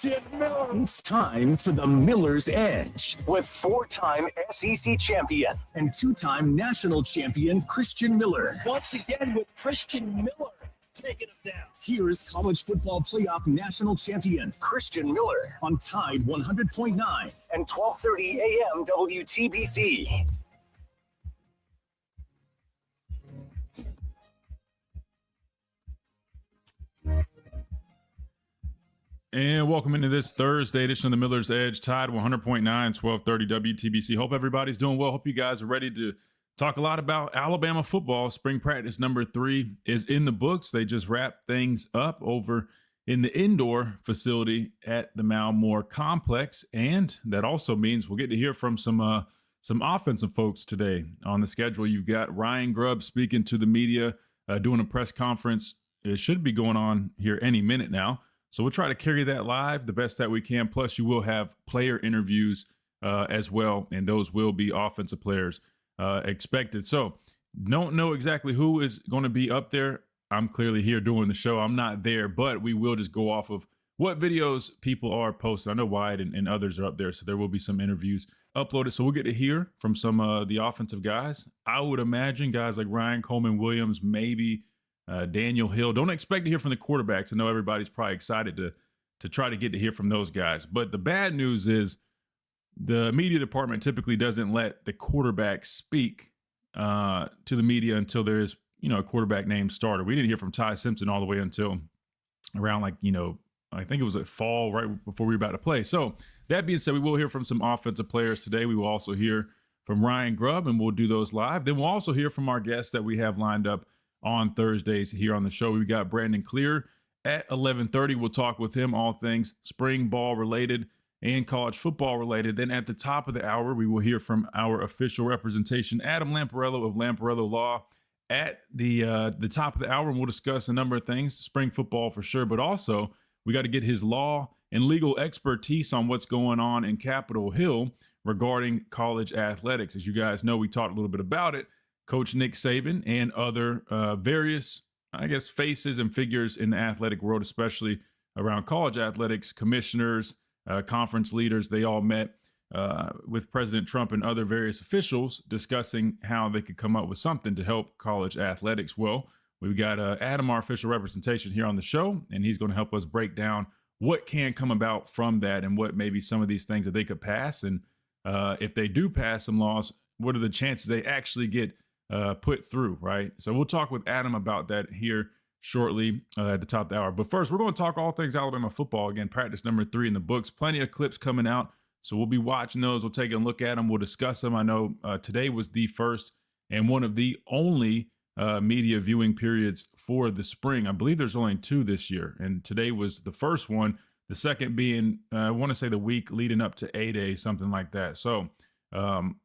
It's time for the Miller's Edge with four-time SEC champion and two-time national champion Christian Miller. Once again with Christian Miller taking him down. Here's college football playoff national champion Christian Miller on Tide 100.9 and 12:30 a.m. WTBC. And welcome into this Thursday edition of the Miller's Edge, Tide 100.9, 1230 WTBC. Hope everybody's doing well. Hope you guys are ready to talk a lot about Alabama football. Spring practice number 3 is in the books. They just wrapped things up over in the indoor facility at the Malmore Complex. And that also means we'll get to hear from some offensive folks today on the schedule. You've got Ryan Grub speaking to the media, doing a press conference. It should be going on here any minute now. So we'll try to carry that live the best that we can. Plus, you will have player interviews as well, and those will be offensive players expected. So don't know exactly who is going to be up there. I'm clearly here doing the show. I'm not there, but we will just go off of what videos people are posting. I know Wyatt and others are up there, so there will be some interviews uploaded. So we'll get to hear from some of the offensive guys. I would imagine guys like Ryan Coleman Williams, maybe Daniel Hill. Don't expect to hear from the quarterbacks. I know everybody's probably excited to try to get to hear from those guys. But the bad news is the media department typically doesn't let the quarterback speak to the media until there's, a quarterback named starter. We didn't hear from Ty Simpson all the way until around I think it was at fall, right before we were about to play. So that being said, we will hear from some offensive players today. We will also hear from Ryan Grub, and we'll do those live. Then we'll also hear from our guests that we have lined up on Thursdays here on the show. We got Brandon Clear at 11:30. We'll talk with him all things spring ball related and college football related. Then at the top of the hour, we will hear from our official representation, Adam Lamparello of Lamparello Law, at the top of the hour, and we'll discuss a number of things, spring football for sure, but also we got to get his law and legal expertise on what's going on in Capitol Hill regarding college athletics. As you guys know, we talked a little bit about it. Coach Nick Saban and other various, faces and figures in the athletic world, especially around college athletics, commissioners, conference leaders, they all met with President Trump and other various officials discussing how they could come up with something to help college athletics. Well, we've got Adam, our official representation here on the show, and he's going to help us break down what can come about from that and what maybe some of these things that they could pass. And if they do pass some laws, what are the chances they actually get put through, right? So we'll talk with Adam about that here shortly at the top of the hour. But first, we're going to talk all things Alabama football. Again, practice number 3 in the books. Plenty of clips coming out, so we'll be watching those. We'll take a look at them. We'll discuss them. I know today was the first and one of the only media viewing periods for the spring. I believe there's only 2 this year, and today was the first one. The second being, I want to say the week leading up to A-Day, something like that. So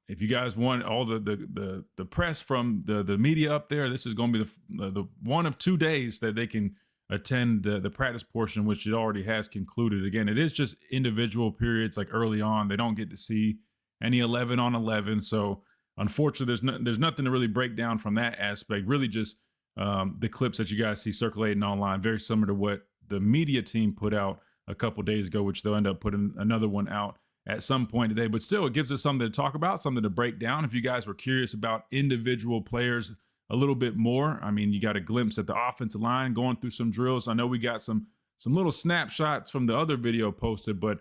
if you guys want all the press from the media up there, this is going to be the one of 2 days that they can attend the practice portion, which it already has concluded. Again, it is just individual periods, like early on. They don't get to see any 11 on 11. So unfortunately, there's nothing to really break down from that aspect. Really just the clips that you guys see circulating online, very similar to what the media team put out a couple days ago, which they'll end up putting another one out at some point today. But still, it gives us something to talk about, something to break down. If you guys were curious about individual players a little bit more, you got a glimpse at the offensive line going through some drills. I know we got some little snapshots from the other video posted, but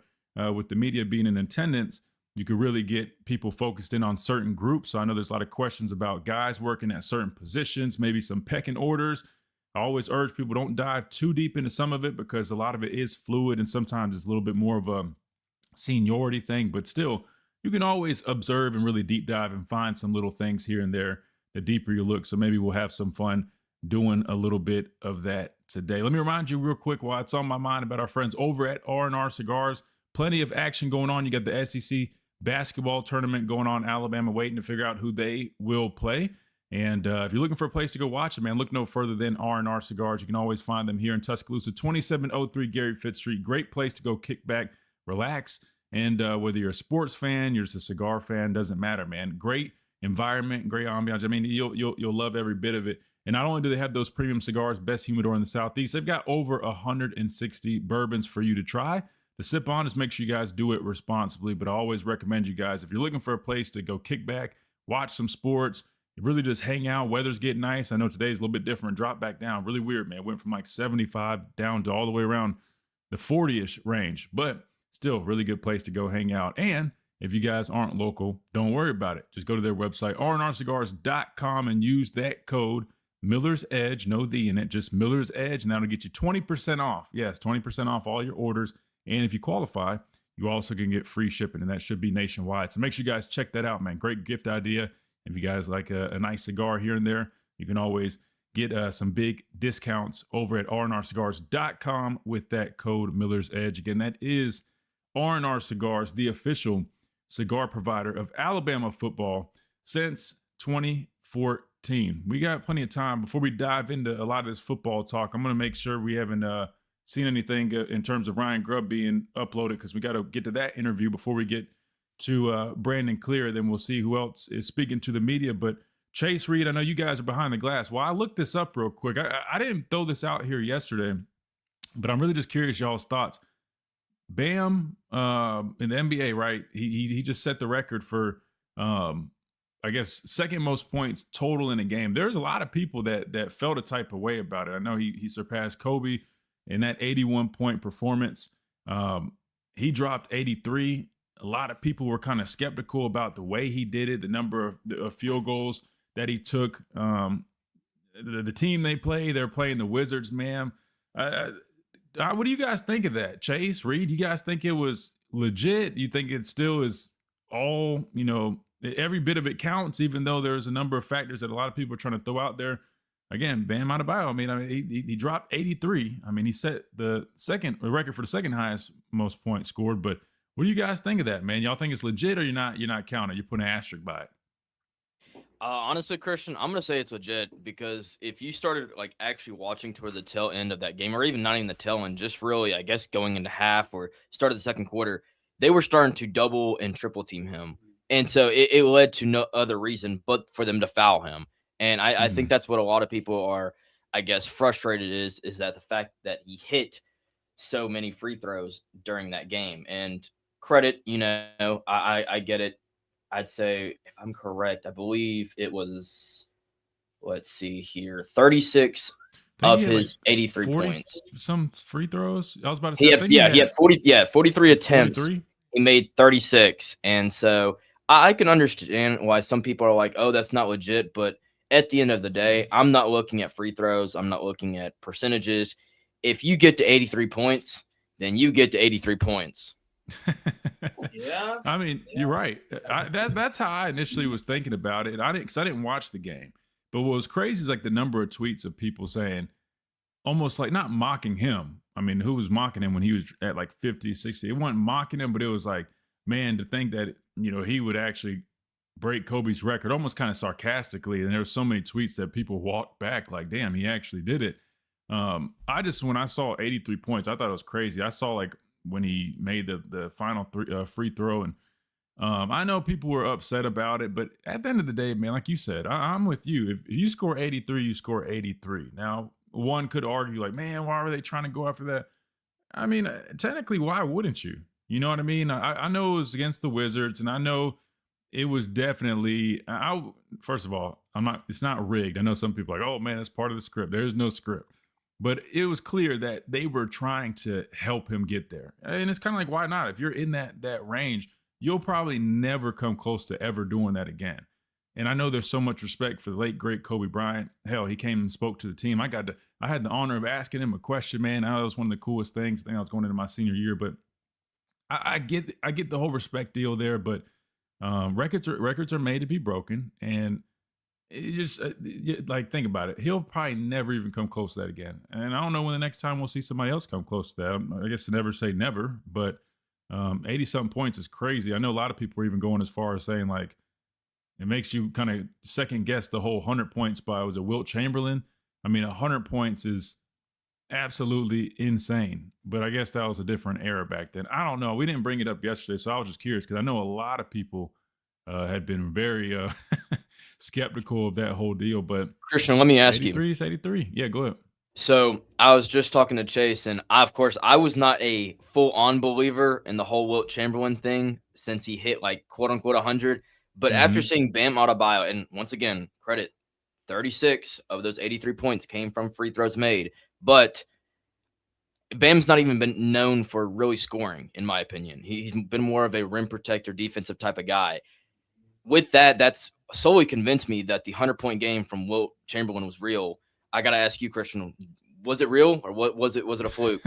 with the media being in attendance, you could really get people focused in on certain groups. So I know there's a lot of questions about guys working at certain positions, maybe some pecking orders. I always urge people, don't dive too deep into some of it because a lot of it is fluid and sometimes it's a little bit more of a seniority thing, but still you can always observe and really deep dive and find some little things here and there the deeper you look. So maybe we'll have some fun doing a little bit of that today. Let me remind you real quick while it's on my mind about our friends over at R&R Cigars. Plenty of action going on. You got the SEC basketball tournament going on, Alabama waiting to figure out who they will play. And if you're looking for a place to go watch it, man, look no further than R&R Cigars. You can always find them here in Tuscaloosa, 2703 Gary Fitz Street. Great place to go kick back, relax. And whether you're a sports fan, you're just a cigar fan, doesn't matter, man. Great environment, great ambiance. You'll love every bit of it. And not only do they have those premium cigars, best humidor in the Southeast, they've got over 160 bourbons for you to try. to sip on. Just make sure you guys do it responsibly. But I always recommend you guys, if you're looking for a place to go kick back, watch some sports, you really just hang out. Weather's getting nice. I know today's a little bit different. Drop back down. Really weird, man. Went from like 75 down to all the way around the 40-ish range. But still, really good place to go hang out. And if you guys aren't local, don't worry about it. Just go to their website, rnrcigars.com, and use that code Miller's Edge, no the in it, just Miller's Edge, and that'll get you 20% off. Yes, 20% off all your orders. And if you qualify, you also can get free shipping, and that should be nationwide. So make sure you guys check that out, man. Great gift idea. If you guys like a nice cigar here and there, you can always get some big discounts over at rnrcigars.com with that code Miller's Edge. Again, that is R&R Cigars, the official cigar provider of Alabama football since 2014. We got plenty of time. Before we dive into a lot of this football talk, I'm going to make sure we haven't seen anything in terms of Ryan Grub being uploaded, because we got to get to that interview before we get to Brandon Clear. Then we'll see who else is speaking to the media. But Chase Reed, I know you guys are behind the glass. Well, I looked this up real quick. I didn't throw this out here yesterday, but I'm really just curious y'all's thoughts. Bam in the NBA, right? He just set the record for I guess second most points total in a game. There's a lot of people that felt a type of way about it. I know he surpassed Kobe in that 81-point performance. He dropped 83. A lot of people were kind of skeptical about the way he did it, the number of field goals that he took. The team they play, they're playing the Wizards, man. What do you guys think of that? Chase, Reed, you guys think it was legit? You think it still is all, every bit of it counts, even though there's a number of factors that a lot of people are trying to throw out there? Again, Bam Adebayo, he dropped 83. He set the record for the second highest most points scored. But what do you guys think of that, man? Y'all think it's legit, or you're not counting? You're putting an asterisk by it? Honestly, Christian, I'm gonna say it's legit, because if you started actually watching toward the tail end of that game, or even not even the tail end, just really, I guess, going into half or start of the second quarter, they were starting to double and triple team him, and so it led to no other reason but for them to foul him. And I think that's what a lot of people are, I guess, frustrated is that the fact that he hit so many free throws during that game. And credit, I get it. I'd say, if I'm correct, I believe it was, let's see here, 36 of his 83 points. Some free throws? I was about to say, he had 43 attempts. 43? He made 36. And so I can understand why some people are like, oh, that's not legit. But at the end of the day, I'm not looking at free throws. I'm not looking at percentages. If you get to 83 points, then you get to 83 points. Yeah. You're right. That's how I initially was thinking about it. Because I didn't watch the game. But what was crazy is the number of tweets of people saying, almost not mocking him. Who was mocking him when he was at 50, 60? It wasn't mocking him, but it was man, to think that, he would actually break Kobe's record, almost kind of sarcastically. And there were so many tweets that people walked back damn, he actually did it. When I saw 83 points, I thought it was crazy. I saw when he made the final free throw, and I know people were upset about it, but at the end of the day, man, like you said, I'm with you. If you score 83, you score 83. Now, one could argue man, why were they trying to go after that? Technically, why wouldn't you? You know what I mean? I know it was against the Wizards, and I know it was definitely, first of all, it's not rigged. I know some people are oh man, that's part of the script. There's no script. But it was clear that they were trying to help him get there. And it's kind of why not? If you're in that range, you'll probably never come close to ever doing that again. And I know there's so much respect for the late, great Kobe Bryant. Hell, he came and spoke to the team. I had the honor of asking him a question, man. That was one of the coolest things. I think I was going into my senior year. But I get the whole respect deal there. But records are made to be broken. And it just think about it. He'll probably never even come close to that again. And I don't know when the next time we'll see somebody else come close to that. I guess to never say never, but 80-something points is crazy. I know a lot of people are even going as far as saying it makes you kind of second guess the whole 100 points by, was it Wilt Chamberlain? 100 points is absolutely insane. But I guess that was a different era back then. I don't know. We didn't bring it up yesterday, so I was just curious because I know a lot of people had been very skeptical of that whole deal. But Christian, let me ask 83 is 83. Yeah, go ahead. So I was just talking to Chase, and of course, I was not a full-on believer in the whole Wilt Chamberlain thing since he hit like quote unquote 100. But after seeing Bam Adebayo, and once again, credit 36 of those 83 points came from free throws made. But Bam's not even been known for really scoring, in my opinion. He's been more of a rim protector, defensive type of guy. With that, that's solely convinced me that the 100-point game from Wilt Chamberlain was real. I got to ask you, Christian, was it real or what was it? Was it a fluke?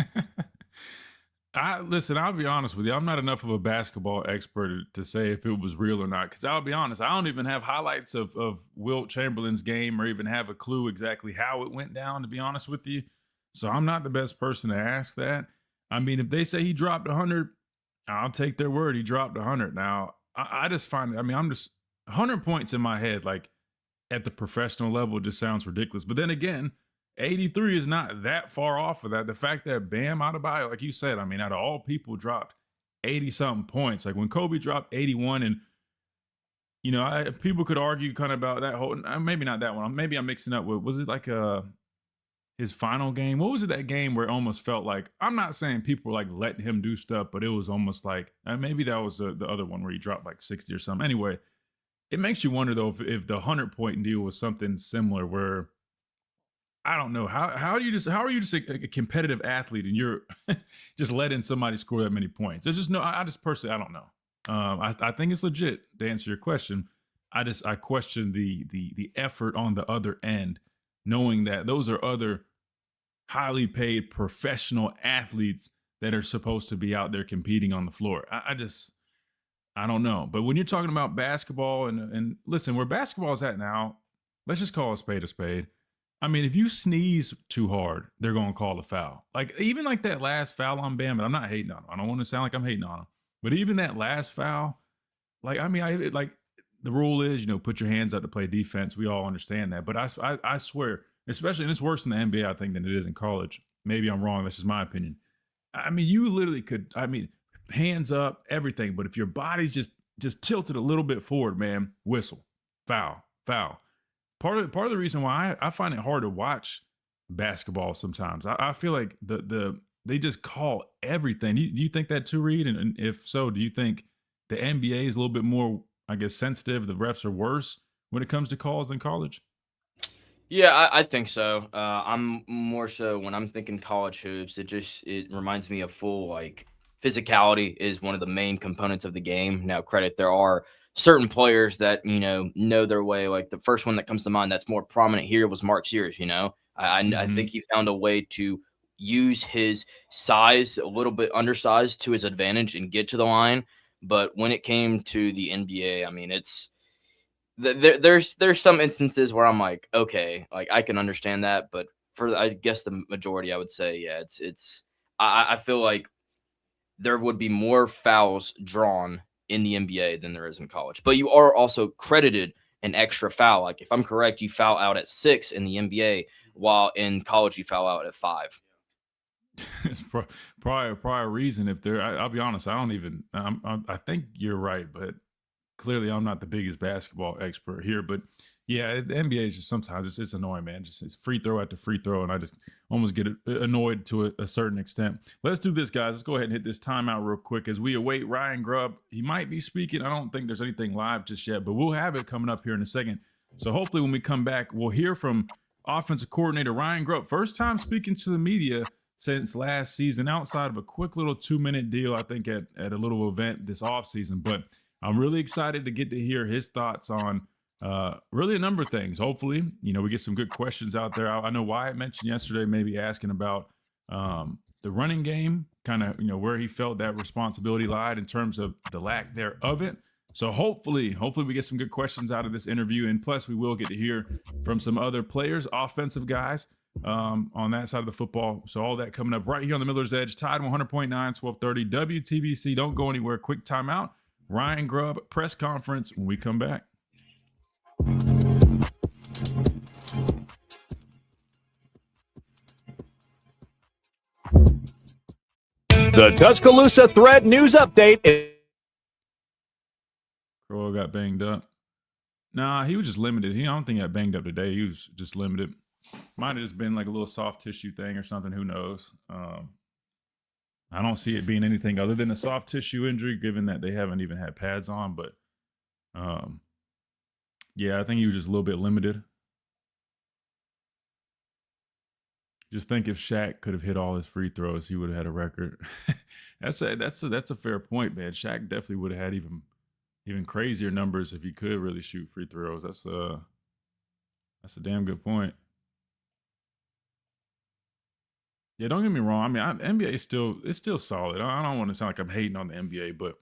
Listen, I'll be honest with you. I'm not enough of a basketball expert to say if it was real or not. Because I'll be honest, I don't even have highlights of Wilt Chamberlain's game or even have a clue exactly how it went down, to be honest with you. So I'm not the best person to ask that. I mean, if they say he dropped 100, I'll take their word. He dropped 100. Now, I just find it, I mean, I'm just 100 points in my head, like at the professional level, just sounds ridiculous. But then again, 83 is not that far off of that. The fact that Bam Adebayo, like you said, I mean, out of all people, dropped 80-something points. Like when Kobe dropped 81, and, you know, people could argue kind of about that whole, maybe not that one. Maybe I'm mixing up with, was it like his final game? What was it, that game where it almost felt like, I'm not saying people were like letting him do stuff, but it was almost like, maybe that was the other one where he dropped like 60 or something. Anyway, it makes you wonder though if the 100-point deal was something similar where, I don't know, how are you just a competitive athlete and you're just letting somebody score that many points? There's just no, I just personally, I don't know. I think it's legit to answer your question. I question the effort on the other end, knowing that those are other highly paid professional athletes that are supposed to be out there competing on the floor. I don't know. But when you're talking about basketball and listen, where basketball is at now, let's just call a spade a spade. I mean, if you sneeze too hard, they're going to call a foul. Like, even like that last foul on Bam, and I'm not hating on him. I don't want to sound like I'm hating on him. But even that last foul, like, I mean, like the rule is, you know, put your hands up to play defense. We all understand that. But I swear, especially, and it's worse in the NBA, I think, than it is in college. Maybe I'm wrong. That's just my opinion. I mean, you literally could, I mean, hands up, everything. But if your body's just tilted a little bit forward, man, whistle, foul. Part of the reason why I find it hard to watch basketball sometimes. I feel like they just call everything. Do you think that too, Reed? And if so, do you think the NBA is a little bit more, I guess, sensitive? The refs are worse when it comes to calls than college? Yeah, I think so. I'm more so when I'm thinking college hoops, it reminds me of full like physicality is one of the main components of the game. Now, credit, there are certain players that, you know their way. Like the first one that comes to mind that's more prominent here was Mark Sears. You know, I think he found a way to use his size, a little bit undersized, to his advantage and get to the line. But when it came to the NBA, I mean, there's some instances where I'm like, okay, like I can understand that, but for I guess the majority, I would say, yeah, I feel like there would be more fouls drawn in the NBA than there is in college. But you are also credited an extra foul. Like if I'm correct, you foul out at 6 in the NBA, while in college you foul out at 5. It's probably a reason. If they're, I'll be honest, I think you're right, but clearly I'm not the biggest basketball expert here. But yeah, the NBA is just sometimes it's annoying, man. Just it's free throw after free throw, and I just almost get annoyed to a certain extent. Let's do this, guys. Let's go ahead and hit this timeout real quick as we await Ryan Grub. He might be speaking. I don't think there's anything live just yet, but we'll have it coming up here in a second. So hopefully when we come back, we'll hear from offensive coordinator Ryan Grub. First time speaking to the media since last season, outside of a quick little 2-minute deal, I think, at a little event this offseason. But I'm really excited to get to hear his thoughts on really a number of things. Hopefully, we get some good questions out there. I know Wyatt mentioned yesterday maybe asking about the running game, kind of, where he felt that responsibility lied in terms of the lack there of it. So hopefully we get some good questions out of this interview. And plus, we will get to hear from some other players, offensive guys on that side of the football. So all that coming up right here on the Miller's Edge. Tide 100.9, 1230 WTBC. Don't go anywhere. Quick timeout. Ryan Grub press conference when we come back. The Tuscaloosa Thread News Update. Crow got banged up. Nah, he was just limited. I don't think he got banged up today. He was just limited. Might have just been like a little soft tissue thing or something. Who knows? I don't see it being anything other than a soft tissue injury, given that they haven't even had pads on. But yeah, I think he was just a little bit limited. Just think if Shaq could have hit all his free throws, he would have had a record. That's a fair point, man. Shaq definitely would have had even crazier numbers if he could really shoot free throws. That's a damn good point. Yeah, don't get me wrong. I mean, NBA is still solid. I don't want to sound like I'm hating on the NBA, but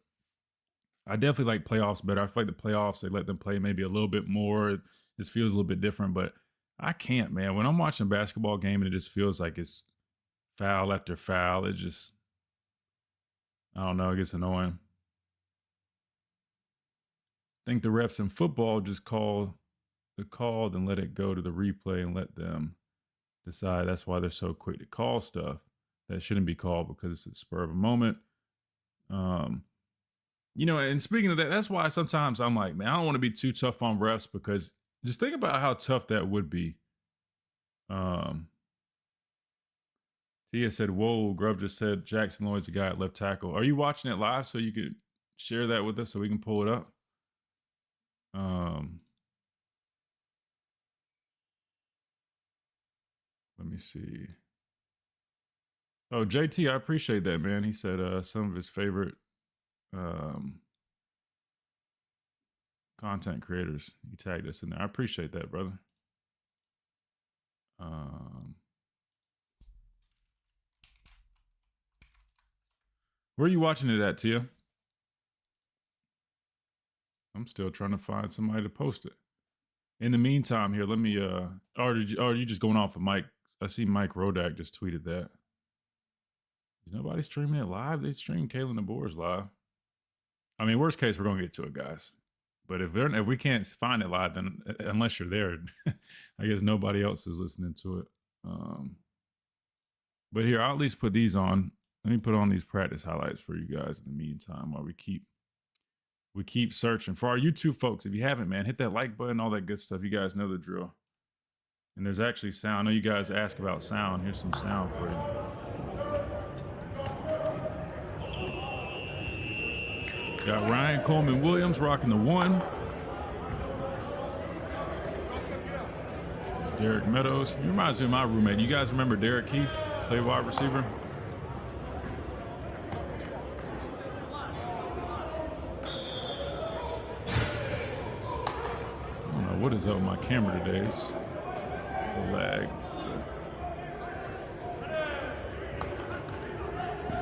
I definitely like playoffs better. I feel like the playoffs, they let them play maybe a little bit more. This feels a little bit different, but I can't, man. When I'm watching a basketball game and it just feels like it's foul after foul, it just, I don't know, it gets annoying. I think the refs in football just call the call and let it go to the replay and let them decide. That's why they're so quick to call stuff that shouldn't be called because it's the spur of a moment. You know, and speaking of that, that's why sometimes I'm like, man, I don't want to be too tough on refs because just think about how tough that would be. Tia said, whoa, Grub just said Jackson Lloyd's the guy at left tackle. Are you watching it live so you could share that with us so we can pull it up? Let me see. Oh, JT, I appreciate that, man. He said some of his favorite content creators. He tagged us in there. I appreciate that, brother. Where are you watching it at, Tia? I'm still trying to find somebody to post it. In the meantime, here, let me or are you just going off of Mike? I see Mike Rodak just tweeted that. Is nobody streaming it live? They stream Kalen DeBoer's live. I mean, worst case, we're gonna get to it, guys. But if we can't find it live, then unless you're there, I guess nobody else is listening to it. But here, I'll at least put these on. Let me put on these practice highlights for you guys in the meantime while we keep searching. For our YouTube folks, if you haven't, man, hit that like button, all that good stuff. You guys know the drill. And there's actually sound. I know you guys ask about sound. Here's some sound for you. Got Ryan Coleman Williams rocking the 1. Derek Meadows. He reminds me of my roommate. You guys remember Derek Heath, play wide receiver? I don't know what is up with my camera today. It's a lag.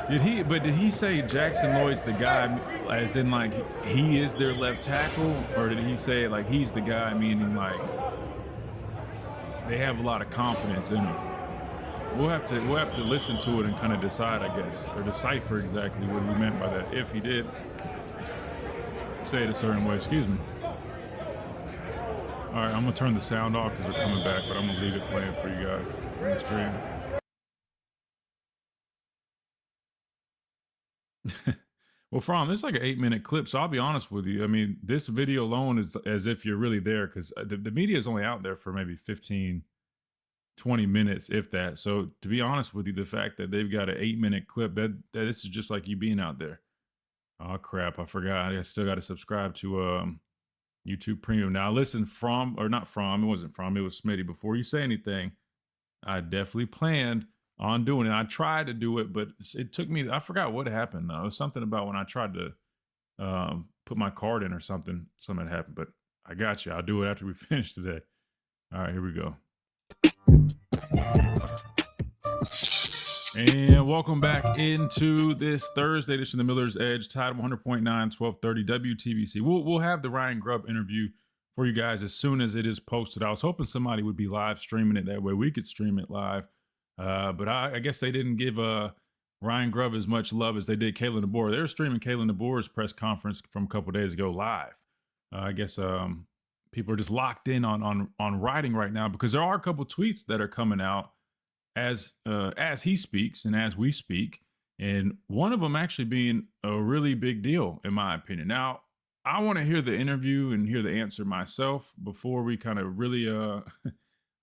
Did he say Jackson Lloyd's the guy, as in like he is their left tackle, or did he say like he's the guy, meaning like they have a lot of confidence in him? We'll have to listen to it and kind of decide, I guess, or decipher exactly what he meant by that. If he did say it a certain way, excuse me. All right, I'm gonna turn the sound off because we're coming back, but I'm gonna leave it playing for you guys on the stream. Well, From, it's like an 8-minute clip, so I'll be honest with you. I mean, this video alone is as if you're really there because the media is only out there for maybe 15, 20 minutes, if that. So to be honest with you, the fact that they've got an 8-minute clip, that this is just like you being out there. Oh, crap, I forgot. I still got to subscribe to YouTube Premium. Now, listen, it wasn't From, it was Smitty. Before you say anything, I definitely planned on doing it. I tried to do it, but it took me, I forgot what happened though. It was something about when I tried to put my card in or something had happened, but I got you. I'll do it after we finish today. All right, here we go. And welcome back into this Thursday edition of the Miller's Edge, Tide 100.9, 1230 WTBC. We'll have the Ryan Grub interview for you guys as soon as it is posted. I was hoping somebody would be live streaming it. That way we could stream it live. But I guess they didn't give Ryan Grub as much love as they did Kalen DeBoer. They were streaming Kalen DeBoer's press conference from a couple of days ago live. I guess people are just locked in on writing right now because there are a couple tweets that are coming out as he speaks and as we speak, and one of them actually being a really big deal in my opinion. Now, I want to hear the interview and hear the answer myself before we kind of really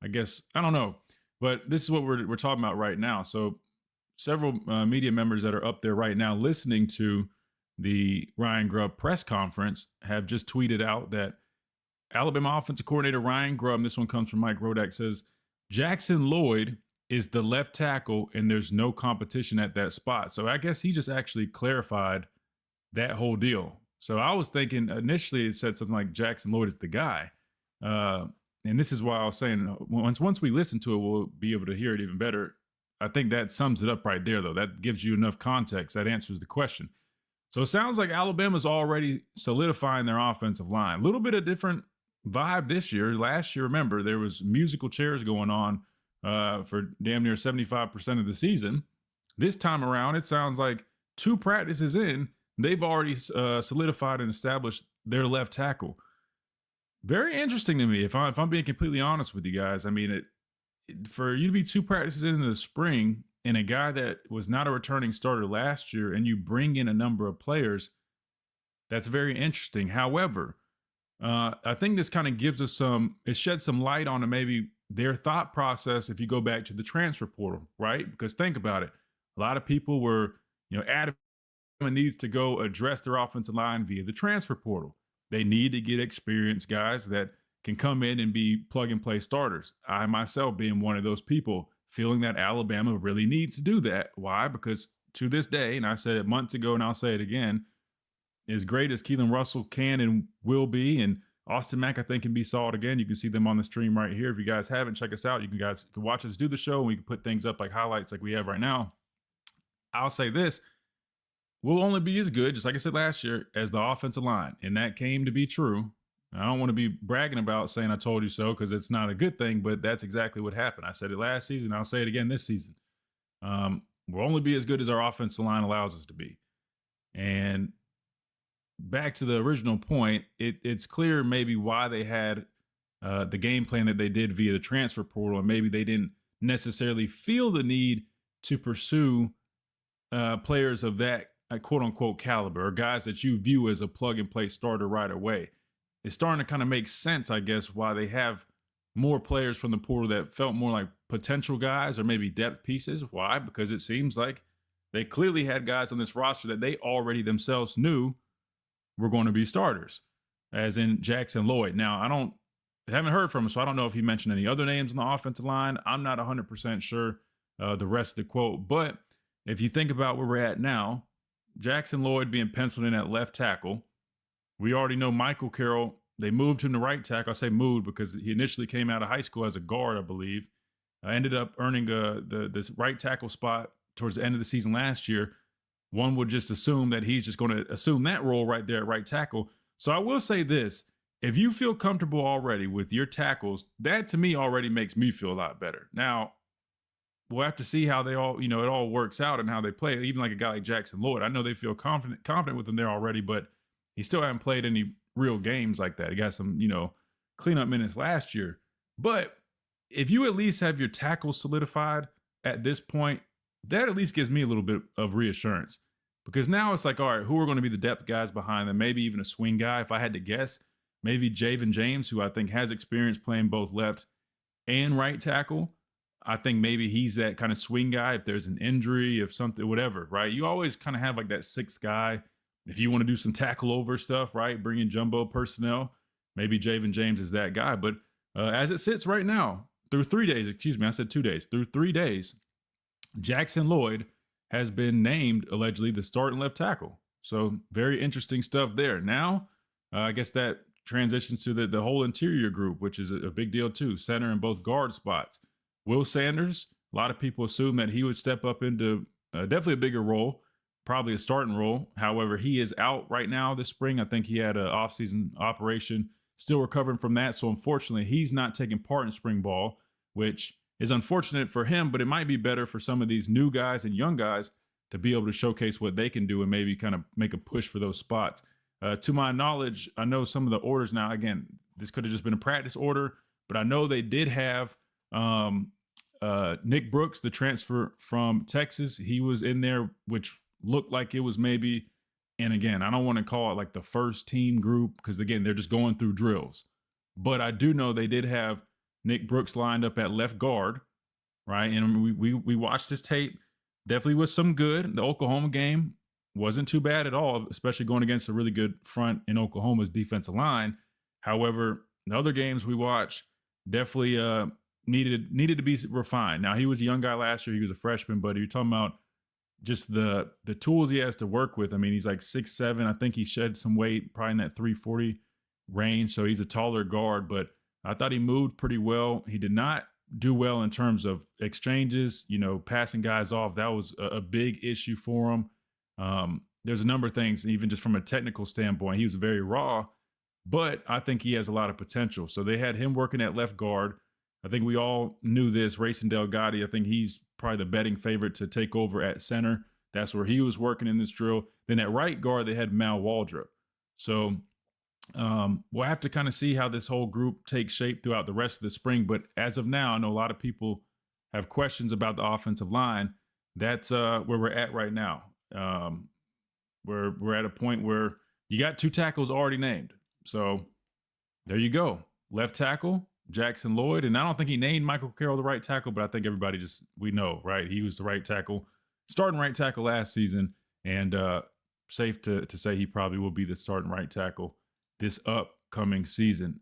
I I guess, I don't know. But this is what we're talking about right now. So several media members that are up there right now listening to the Ryan Grub press conference have just tweeted out that Alabama offensive coordinator Ryan Grub, this one comes from Mike Rodak, says Jackson Lloyd is the left tackle and there's no competition at that spot. So I guess he just actually clarified that whole deal. So I was thinking initially it said something like Jackson Lloyd is the guy. And this is why I was saying once we listen to it, we'll be able to hear it even better. I think that sums it up right there, though. That gives you enough context. That answers the question. So it sounds like Alabama's already solidifying their offensive line. A little bit of different vibe this year. Last year, remember, there was musical chairs going on for damn near 75% of the season. This time around, it sounds like 2 practices in, they've already solidified and established their left tackle. Very interesting to me, if I'm being completely honest with you guys. I mean, for you to be 2 practices into the spring and a guy that was not a returning starter last year and you bring in a number of players, that's very interesting. However, I think this kind of gives us it sheds some light on maybe their thought process if you go back to the transfer portal, right? Because think about it. A lot of people were, adamant needs to go address their offensive line via the transfer portal. They need to get experienced guys that can come in and be plug and play starters. I myself being one of those people, feeling that Alabama really needs to do that. Why? Because to this day, and I said it months ago and I'll say it again, as great as Keelan Russell can and will be, and Austin Mack I think can be solid again. You can see them on the stream right here. If you guys haven't, check us out. You guys can watch us do the show and we can put things up like highlights like we have right now. I'll say this. We'll only be as good, just like I said last year, as the offensive line. And that came to be true. I don't want to be bragging about saying I told you so because it's not a good thing, but that's exactly what happened. I said it last season. I'll say it again this season. We'll only be as good as our offensive line allows us to be. And back to the original point, it's clear maybe why they had the game plan that they did via the transfer portal, and maybe they didn't necessarily feel the need to pursue players of that quote unquote caliber, or guys that you view as a plug and play starter right away. It's starting to kind of make sense, I guess, why they have more players from the portal that felt more like potential guys or maybe depth pieces. Why? Because it seems like they clearly had guys on this roster that they already themselves knew were going to be starters, as in Jackson Lloyd. Now, I haven't heard from him, so I don't know if he mentioned any other names on the offensive line. I'm not 100% sure the rest of the quote, but if you think about where we're at now, Jackson Lloyd being penciled in at left tackle. We already know Michael Carroll. They moved him to right tackle. I say moved because he initially came out of high school as a guard, I believe. Ended up earning this right tackle spot towards the end of the season last year. One would just assume that he's just going to assume that role right there at right tackle. So I will say this. If you feel comfortable already with your tackles, that to me already makes me feel a lot better. Now, we'll have to see how they all, it all works out and how they play. Even like a guy like Jackson Lloyd, I know they feel confident with him there already, but he still hasn't played any real games like that. He got some, cleanup minutes last year. But if you at least have your tackles solidified at this point, that at least gives me a little bit of reassurance. Because now it's like, all right, who are going to be the depth guys behind them? Maybe even a swing guy, if I had to guess. Maybe Javen James, who I think has experience playing both left and right tackle. I think maybe he's that kind of swing guy if there's an injury, if something, whatever, right? You always kind of have like that sixth guy. If you want to do some tackle over stuff, right? Bring in jumbo personnel. Maybe Javen James is that guy. But as it sits right now, through 3 days, I said 2 days. Through 3 days, Jackson Lloyd has been named allegedly the starting left tackle. So very interesting stuff there. Now, I guess that transitions to the whole interior group, which is a big deal too. Center and both guard spots. Will Sanders, a lot of people assume that he would step up into definitely a bigger role, probably a starting role. However, he is out right now this spring. I think he had an offseason operation, still recovering from that. So unfortunately, he's not taking part in spring ball, which is unfortunate for him, but it might be better for some of these new guys and young guys to be able to showcase what they can do and maybe kind of make a push for those spots. To my knowledge, I know some of the orders now, again, this could have just been a practice order, but I know they did have Nick Brooks, the transfer from Texas. He was in there, which looked like it was maybe, and again, I don't want to call it like the first team group because again, they're just going through drills. But I do know they did have Nick Brooks lined up at left guard, right? And we watched his tape. Definitely was some good. The Oklahoma game wasn't too bad at all, especially going against a really good front in Oklahoma's defensive line. However, the other games we watched definitely needed to be refined. Now, he was a young guy last year. He was a freshman, but if you're talking about just the tools he has to work with, I mean, he's like 6'7". I think he shed some weight, probably in that 340 range. So he's a taller guard, but I thought he moved pretty well. He did not do well in terms of exchanges, passing guys off. That was a big issue for him. There's a number of things, even just from a technical standpoint. He was very raw, but I think he has a lot of potential. So they had him working at left guard. I think we all knew this. Racing Delgatti, I think he's probably the betting favorite to take over at center. That's where he was working in this drill. Then at right guard, they had Mal Waldrop. So we'll have to kind of see how this whole group takes shape throughout the rest of the spring. But as of now, I know a lot of people have questions about the offensive line. That's where we're at right now. We're at a point where you got 2 tackles already named. So there you go. Left tackle, Jackson Lloyd. And I don't think he named Michael Carroll the right tackle, but I think everybody we know, right? He was the right tackle, starting right tackle last season. And safe to say he probably will be the starting right tackle this upcoming season.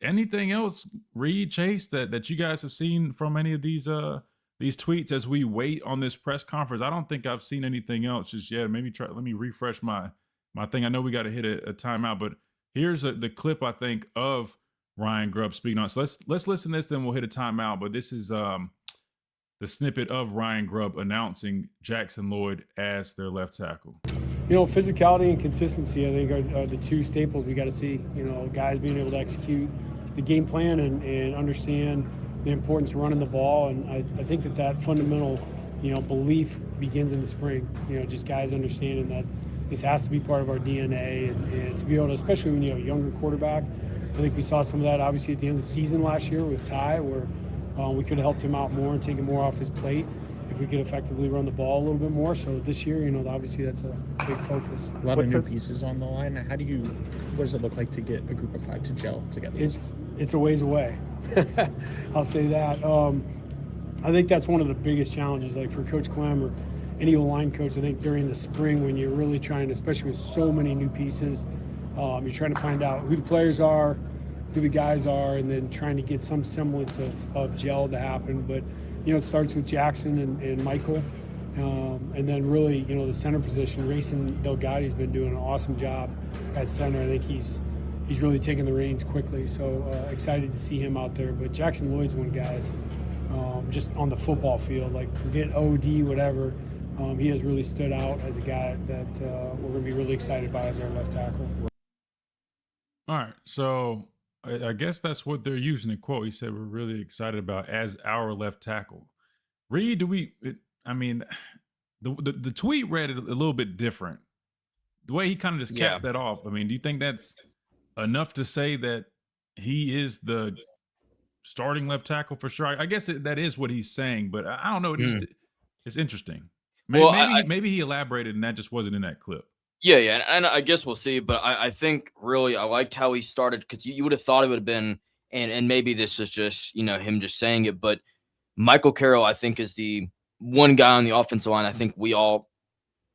Anything else, Reed, Chase, that you guys have seen from any of these tweets as we wait on this press conference? I don't think I've seen anything else just yet. Maybe let me refresh my thing. I know we got to hit a timeout, but here's the clip, I think, of Ryan Grub speaking on. So let's listen to this, then we'll hit a timeout. But this is the snippet of Ryan Grub announcing Jackson Lloyd as their left tackle. Physicality and consistency, I think, are the 2 staples we got to see. Guys being able to execute the game plan and understand the importance of running the ball. And I think that fundamental, belief begins in the spring. Just guys understanding that this has to be part of our DNA and to be able to, especially when you have a younger quarterback. I think we saw some of that obviously at the end of the season last year with Ty, where we could have helped him out more and taken more off his plate if we could effectively run the ball a little bit more. So this year, obviously that's a big focus. A lot of new pieces on the line. What does it look like to get a group of 5 to gel together? It's a ways away. I'll say that. I think that's one of the biggest challenges, like for Coach Clem or any line coach. I think during the spring, when you're really trying to, especially with so many new pieces, you're trying to find out who the players are, who the guys are, and then trying to get some semblance of gel to happen. But it starts with Jackson and Michael, and then really the center position. Racing Delgatti's been doing an awesome job at center. I think he's really taking the reins quickly. So excited to see him out there. But Jackson Lloyd's one guy, just on the football field, like forget OD, whatever. He has really stood out as a guy that we're going to be really excited about as our left tackle. All right, so I guess that's what they're using to quote. He said we're really excited about as our left tackle. Reed, the tweet read it a little bit different. The way he kind of just capped that off. I mean, do you think that's enough to say that he is the starting left tackle for sure? I guess that is what he's saying, but I don't know. It's interesting. Maybe he elaborated and that just wasn't in that clip. Yeah, and I guess we'll see. But I think really I liked how he started, because you would have thought it would have been, and maybe this is just him just saying it, but Michael Carroll I think is the one guy on the offensive line I think we all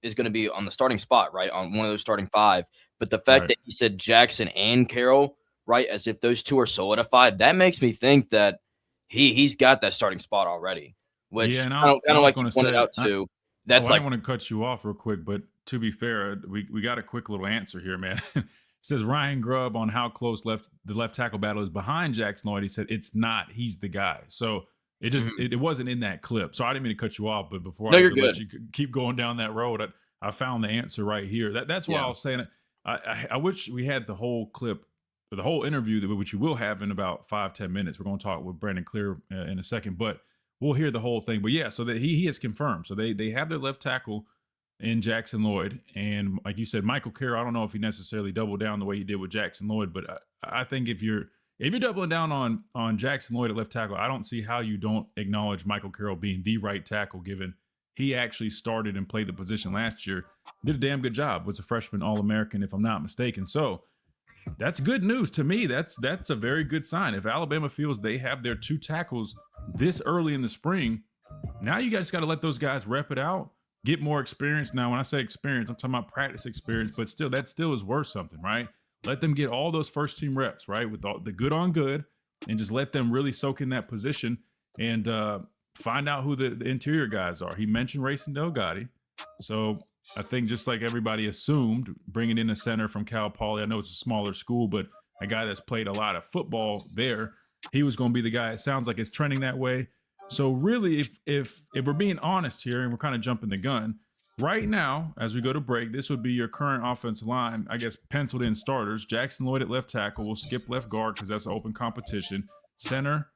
is going to be on the starting spot, right, on one of those starting 5. But the fact that he said Jackson and Carroll, right, as if those 2 are solidified, that makes me think that he's got that starting spot already. Which kind of like you pointed out too. I want to cut you off real quick, but to be fair, we got a quick little answer here, man. It says Ryan Grub on how close the left tackle battle is behind Jackson Lloyd. He said it's not. He's the guy. So it just it wasn't in that clip. So I didn't mean to cut you off, but before let you keep going down that road, I found the answer right here. That's why I was saying it. I wish we had the whole clip, or the whole interview, which you will have in about 5-10 minutes. We're going to talk with Brandon Clear in a second, but we'll hear the whole thing. But yeah, so that he has confirmed. So they have their left tackle in Jackson Lloyd. And like you said, Michael Carroll, I don't know if he necessarily doubled down the way he did with Jackson Lloyd, but I think if you're doubling down on Jackson Lloyd at left tackle, I don't see how you don't acknowledge Michael Carroll being the right tackle, given he actually started and played the position last year. Did a damn good job. Was a freshman All-American, if I'm not mistaken. So that's good news to me. That's a very good sign. If Alabama feels they have their 2 tackles this early in the spring, now you guys got to let those guys rep it out, get more experience. Now, when I say experience, I'm talking about practice experience, but still, that still is worth something, right? Let them get all those first team reps, right, with all the good on good, and just let them really soak in that position and find out who the interior guys are. He mentioned Racing Delgatti, so I think just like everybody assumed, bringing in a center from Cal Poly, I know it's a smaller school, but a guy that's played a lot of football there, he was going to be the guy. It sounds like it's trending that way. So really, if we're being honest here, and we're kind of jumping the gun, right now, as we go to break, this would be your current offensive line, I guess, penciled in starters. Jackson Lloyd at left tackle. We'll skip left guard because that's an open competition. Center,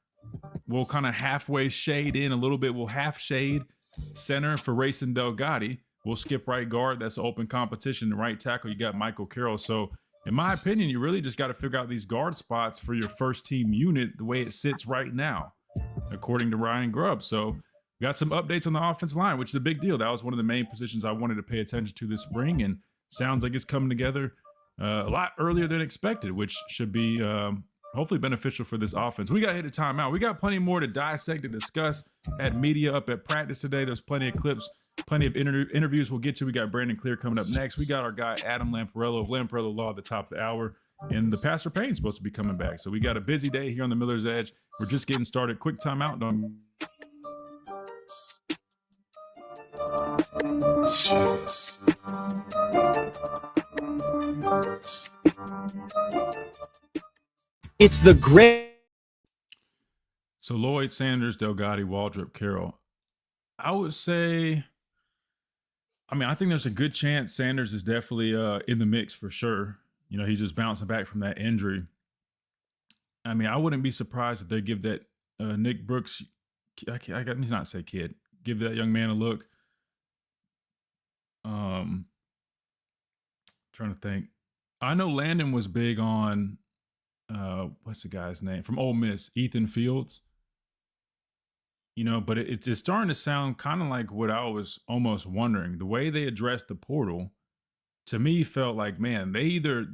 we'll kind of halfway shade in a little bit. We'll half shade center for Racing Delgatti. We'll skip right guard. That's an open competition. The right tackle, you got Michael Carroll. So in my opinion, you really just got to figure out these guard spots for your first team unit the way it sits right now, according to Ryan Grub. So we got some updates on the offensive line, which is a big deal. That was one of the main positions I wanted to pay attention to this spring, and sounds like it's coming together a lot earlier than expected, which should be hopefully beneficial for this offense. We got to hit a timeout. We got plenty more to dissect and discuss. Had media up at practice today. There's plenty of clips, plenty of interviews we'll get to. We got Brandon Clear coming up next. We got our guy Adam Lamparello of Lamparello Law at the top of the hour. And the Pastor Payne's supposed to be coming back. So we got a busy day here on the Miller's Edge. We're just getting started. Quick timeout. It's the great. So Lloyd, Sanders, Delgatti, Waldrop, Carroll. I would say, I think there's a good chance Sanders is definitely in the mix for sure. You know, he's just bouncing back from that injury. I wouldn't be surprised if they give that Nick Brooks, he's not say kid, give that young man a look. Trying to think. I know Landon was big on, what's the guy's name? From Ole Miss, Ethan Fields. You know, but it's starting to sound kind of like what I was almost wondering. The way they addressed the portal, to me, felt like, man, they're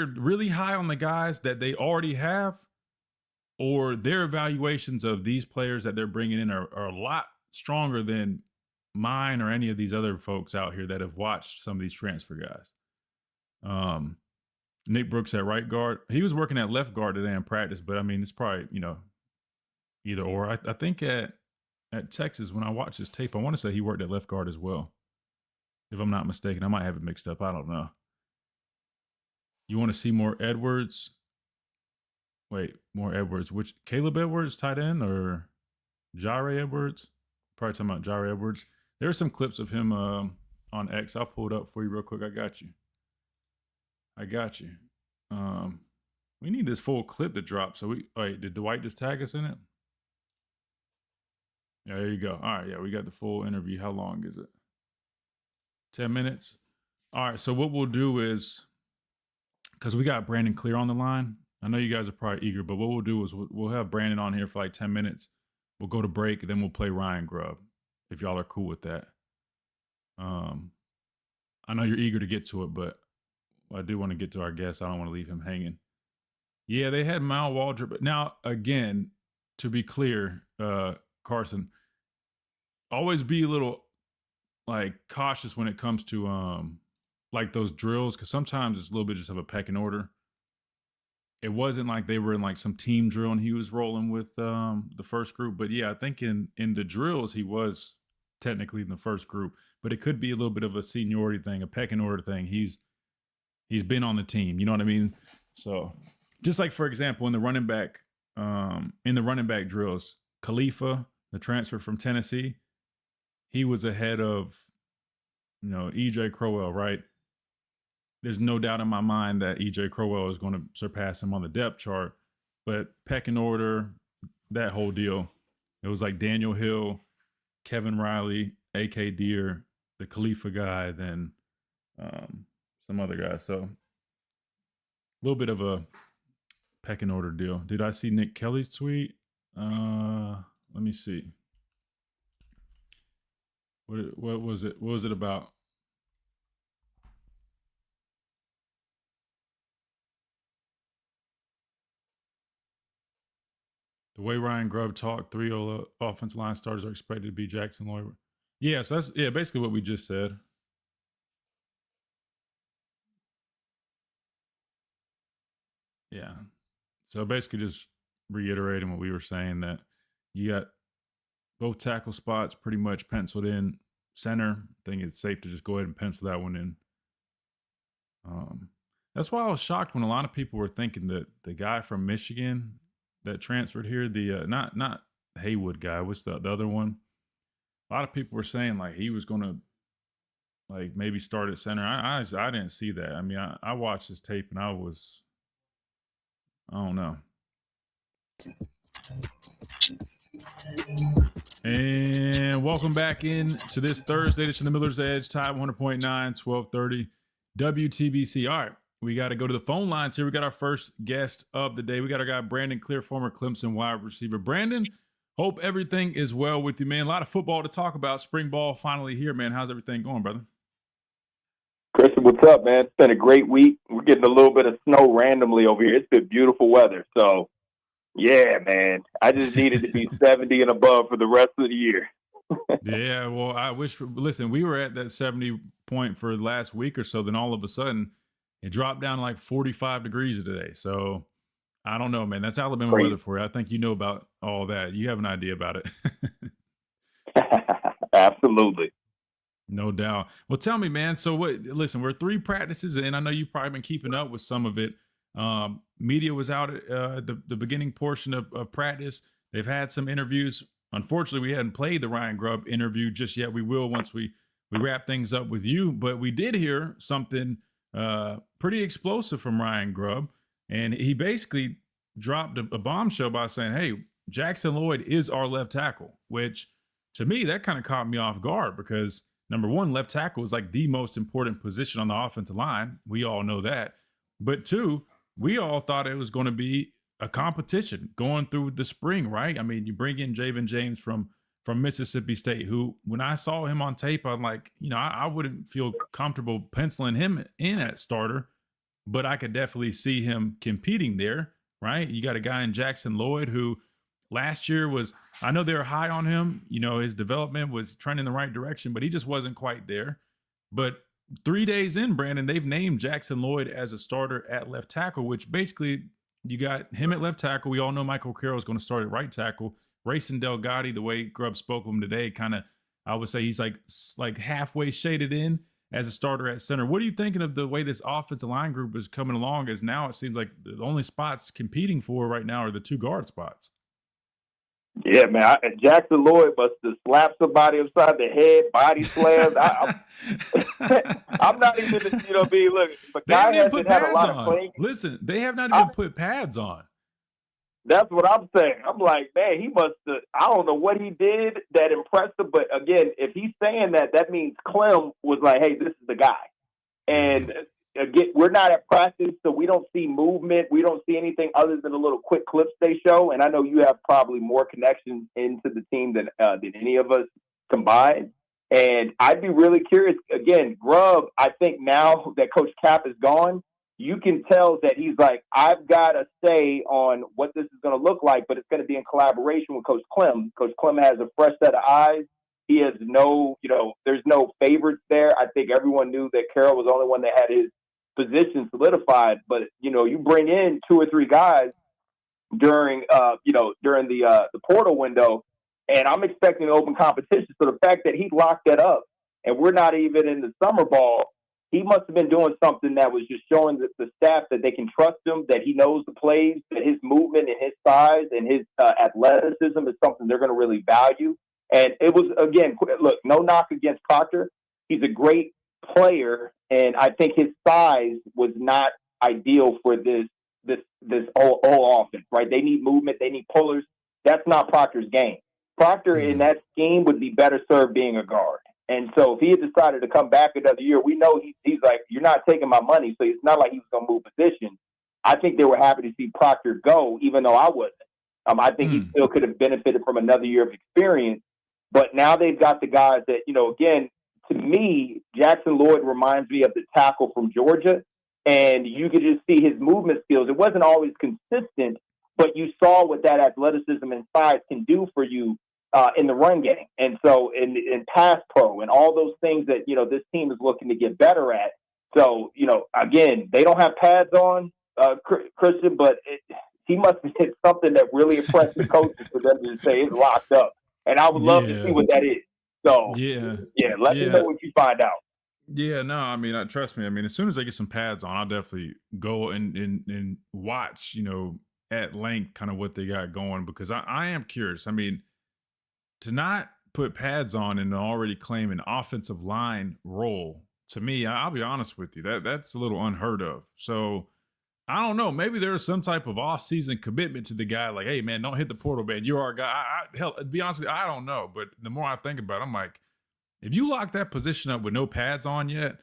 really high on the guys that they already have, or their evaluations of these players that they're bringing in are a lot stronger than mine or any of these other folks out here that have watched some of these transfer guys. Nick Brooks at right guard. He was working at left guard today in practice, but it's probably, either or. I think at Texas, when I watched his tape, I want to say he worked at left guard as well. If I'm not mistaken, I might have it mixed up. I don't know. You want to see more Edwards? Wait, more Edwards. Which Caleb Edwards, tight end, or Jare Edwards? Probably talking about Jare Edwards. There are some clips of him on X. I'll pull it up for you real quick. I got you. We need this full clip to drop. So did Dwight just tag us in it? Yeah, there you go. All right, yeah, we got the full interview. How long is it? 10 minutes? All right, so what we'll do is, because we got Brandon Clear on the line. I know you guys are probably eager, but what we'll do is we'll have Brandon on here for like 10 minutes. We'll go to break, then we'll play Ryan Grub, if y'all are cool with that. I know you're eager to get to it, but I do want to get to our guest. I don't want to leave him hanging. Yeah, they had Mal Waldrop. But now, again, to be clear, Carson, always be a little cautious when it comes to those drills, because sometimes it's a little bit just of a pecking order. It wasn't like they were in some team drill and he was rolling with the first group. But yeah, I think in the drills he was technically in the first group. But it could be a little bit of a seniority thing, a pecking order thing. He's been on the team, you know what I mean? So just like, for example, in the running back drills, Khalifa, the transfer from Tennessee, he was ahead of, EJ Crowell, right? There's no doubt in my mind that EJ Crowell is going to surpass him on the depth chart, but pecking order, that whole deal, it was like Daniel Hill, Kevin Riley, A.K. Deere, the Khalifa guy, then some other guys. So a little bit of a pecking order deal. Did I see Nick Kelly's tweet? Let me see. What was it? What was it about? The way Ryan Grub talked, 3 offensive line starters are expected to be Jackson Lloyd. Yeah, so that's basically what we just said. Yeah. So basically just reiterating what we were saying, that you got both tackle spots pretty much penciled in. Center, I think it's safe to just go ahead and pencil that one in. That's why I was shocked when a lot of people were thinking that the guy from Michigan that transferred here, the not Haywood guy, what's the other one? A lot of people were saying like he was going to like maybe start at center. I didn't see that. I mean, I watched this tape and I don't know. And welcome back in to this Thursday edition of the Miller's Edge, Tide 100.9, 1230 WTBC. All right, we got to go to the phone lines here. We got our first guest of the day. We got our guy Brandon Clear, former Clemson wide receiver. Brandon, hope everything is well with you, man. A lot of football to talk about. Spring ball finally here, man. How's everything going, brother? Christian, what's up, man? It's been a great week. We're getting a little bit of snow randomly over here. It's been beautiful weather. So, yeah, man, I just needed to be 70 and above for the rest of the year. Yeah, well, I wish. Listen, we were at that 70 point for the last week or so. Then all of a sudden, it dropped down to like 45 degrees today. So I don't know, man. That's Alabama weather for you. I think you know about all that. You have an idea about it. Absolutely. No doubt. Well, tell me, man. So listen, we're 3 practices in. I know you've probably been keeping up with some of it. Media was out at the beginning portion of practice. They've had some interviews. Unfortunately, we hadn't played the Ryan Grub interview just yet. We will once we wrap things up with you. But we did hear something pretty explosive from Ryan Grub. And he basically dropped a bombshell by saying, hey, Jackson Lloyd is our left tackle, which to me, that kind of caught me off guard because number one, left tackle is like the most important position on the offensive line. We all know that. But 2, we all thought it was going to be a competition going through the spring, right? I mean, you bring in Javen James from Mississippi State, who when I saw him on tape, I'm like, I wouldn't feel comfortable penciling him in at starter, but I could definitely see him competing there, right? You got a guy in Jackson Lloyd who last year I know they were high on him. His development was trending in the right direction, but he just wasn't quite there. But 3 days in, Brandon, they've named Jackson Lloyd as a starter at left tackle, which basically you got him at left tackle. We all know Michael Carroll is going to start at right tackle. Rayson Delgatti, the way Grubb spoke of him today, kind of, I would say he's like halfway shaded in as a starter at center. What are you thinking of the way this offensive line group is coming along, as now it seems like the only spots competing for right now are the 2 guard spots? Yeah, man. Jackson Lloyd must have slapped somebody upside the head, body slammed. I'm not even, being look. But they haven't even put had pads a lot on. Of playing. Listen, they have not even put pads on. That's what I'm saying. I'm like, man, he must have. I don't know what he did that impressed him, but again, if he's saying that, that means Clem was like, hey, this is the guy. And again, we're not at practice, so we don't see movement. We don't see anything other than the little quick clips they show. And I know you have probably more connections into the team than any of us combined. And I'd be really curious. Again, Grub, I think now that Coach Cap is gone, you can tell that he's like, I've got to say on what this is going to look like, but it's going to be in collaboration with Coach Clem. Coach Clem has a fresh set of eyes. He has no, there's no favorites there. I think everyone knew that Carroll was the only one that had his position solidified, but you bring in 2 or 3 guys during the portal window, and I'm expecting an open competition. So the fact that he locked that up, and we're not even in the summer ball, he must have been doing something that was just showing the staff that they can trust him, that he knows the plays, that his movement and his size and his athleticism is something they're going to really value. And it was, again, look, no knock against Proctor. He's a great player, and I think his size was not ideal for this whole offense, right? They need movement, they need pullers. That's not Proctor's game. Proctor in that scheme would be better served being a guard. And so if he had decided to come back another year, we know he's like, you're not taking my money, so it's not like he was going to move position. I think they were happy to see Proctor go, even though I wasn't. I think he still could have benefited from another year of experience. But now they've got the guys that, again, to me, Jackson Lloyd reminds me of the tackle from Georgia, and you could just see his movement skills. It wasn't always consistent, but you saw what that athleticism and size can do for you in the run game. And so in pass pro and all those things that, this team is looking to get better at. So, again, they don't have pads on, Christian, but he must have hit something that really impressed the coaches for them to say it's locked up. And I would love to see what that is. So, let me know what you find out. Yeah, no, I mean, trust me. I mean, as soon as I get some pads on, I'll definitely go and watch, at length kind of what they got going, because I am curious. I mean, to not put pads on and already claim an offensive line role, to me, I'll be honest with you, that's a little unheard of. So I don't know. Maybe there's some type of off-season commitment to the guy, like, hey, man, don't hit the portal, man. You're our guy. Hell, to be honest with you, I don't know. But the more I think about it, I'm like, if you lock that position up with no pads on yet,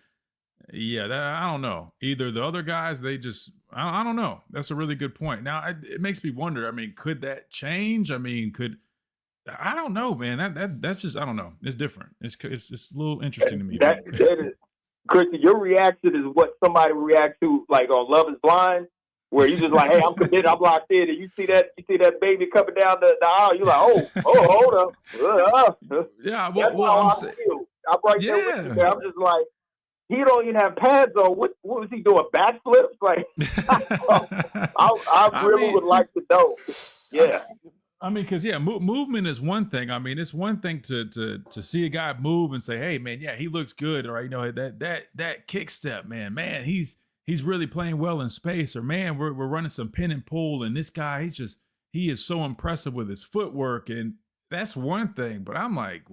I don't know. Either the other guys, I don't know. That's a really good point. Now, it makes me wonder, I mean, could that change? I mean, I don't know, man. That's just, I don't know. It's different. It's a little interesting to me. That is, Christian, your reaction is what somebody reacts to, like on Love Is Blind, where you just like, hey, I'm committed, I'm locked in, and you see that baby coming down the aisle, you're like, hold up. Yeah, I'm right there with you, man. I'm just like, he don't even have pads on. What was he doing? Backflips? Like, I really would like to know. Yeah. I mean, because movement is one thing. I mean, it's one thing to see a guy move and say, "Hey, man, yeah, he looks good," or that kick step, man, he's really playing well in space, or man, we're running some pin and pull, and this guy, he is so impressive with his footwork, and that's one thing. But I'm like,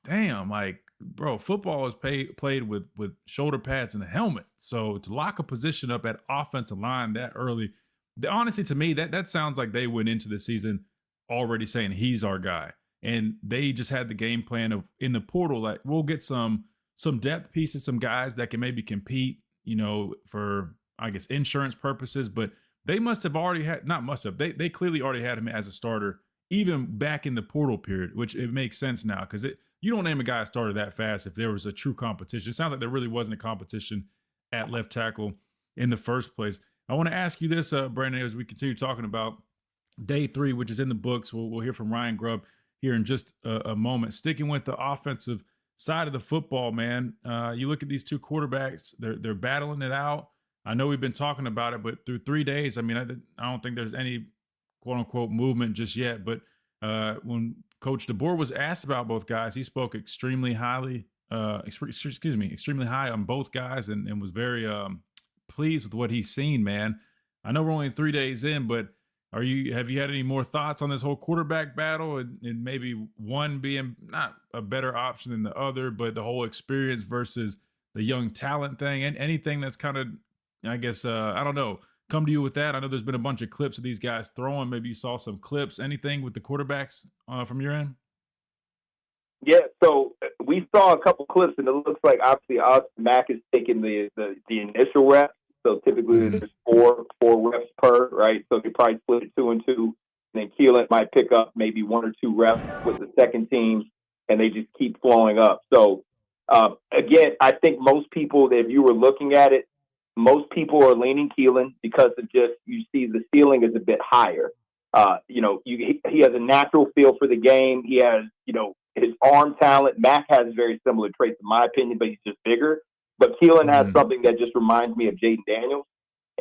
damn, like, bro, football is played with shoulder pads and a helmet, so to lock a position up at offensive line that early, honestly, to me, that sounds like they went into the season already saying he's our guy, and they just had the game plan of in the portal, like, we'll get some depth pieces, some guys that can maybe compete, for, I guess, insurance purposes. But they must have already had, not must have, they clearly already had him as a starter even back in the portal period, which it makes sense now, because you don't name a guy a starter that fast if there was a true competition. It sounds like there really wasn't a competition at left tackle in the first place. I want to ask you this, Brandon, as we continue talking about day 3, which is in the books. We'll hear from Ryan Grub here in just a moment. Sticking with the offensive side of the football, man, you look at these two quarterbacks, they're battling it out. I know we've been talking about it, but through 3 days, I mean, I don't think there's any quote-unquote movement just yet. But when Coach DeBoer was asked about both guys, he spoke extremely highly, extremely high on both guys, and was very pleased with what he's seen, man. I know we're only 3 days in, but have you had any more thoughts on this whole quarterback battle, and maybe one being not a better option than the other, but the whole experience versus the young talent thing, and anything that's kind of, I guess, I don't know, come to you with that? I know there's been a bunch of clips of these guys throwing. Maybe you saw some clips, anything with the quarterbacks from your end? Yeah, so we saw a couple clips, and it looks like obviously Mac is taking the initial reps. So typically there's four reps per, right? So they probably split it 2 and 2. And then Keelan might pick up maybe 1 or 2 reps with the second team, and they just keep flowing up. So again, I think most people, if you were looking at it, most people are leaning Keelan because of just, you see the ceiling is a bit higher. He has a natural feel for the game. He has, his arm talent. Mac has very similar traits in my opinion, but he's just bigger. But Keelan has something that just reminds me of Jaden Daniels,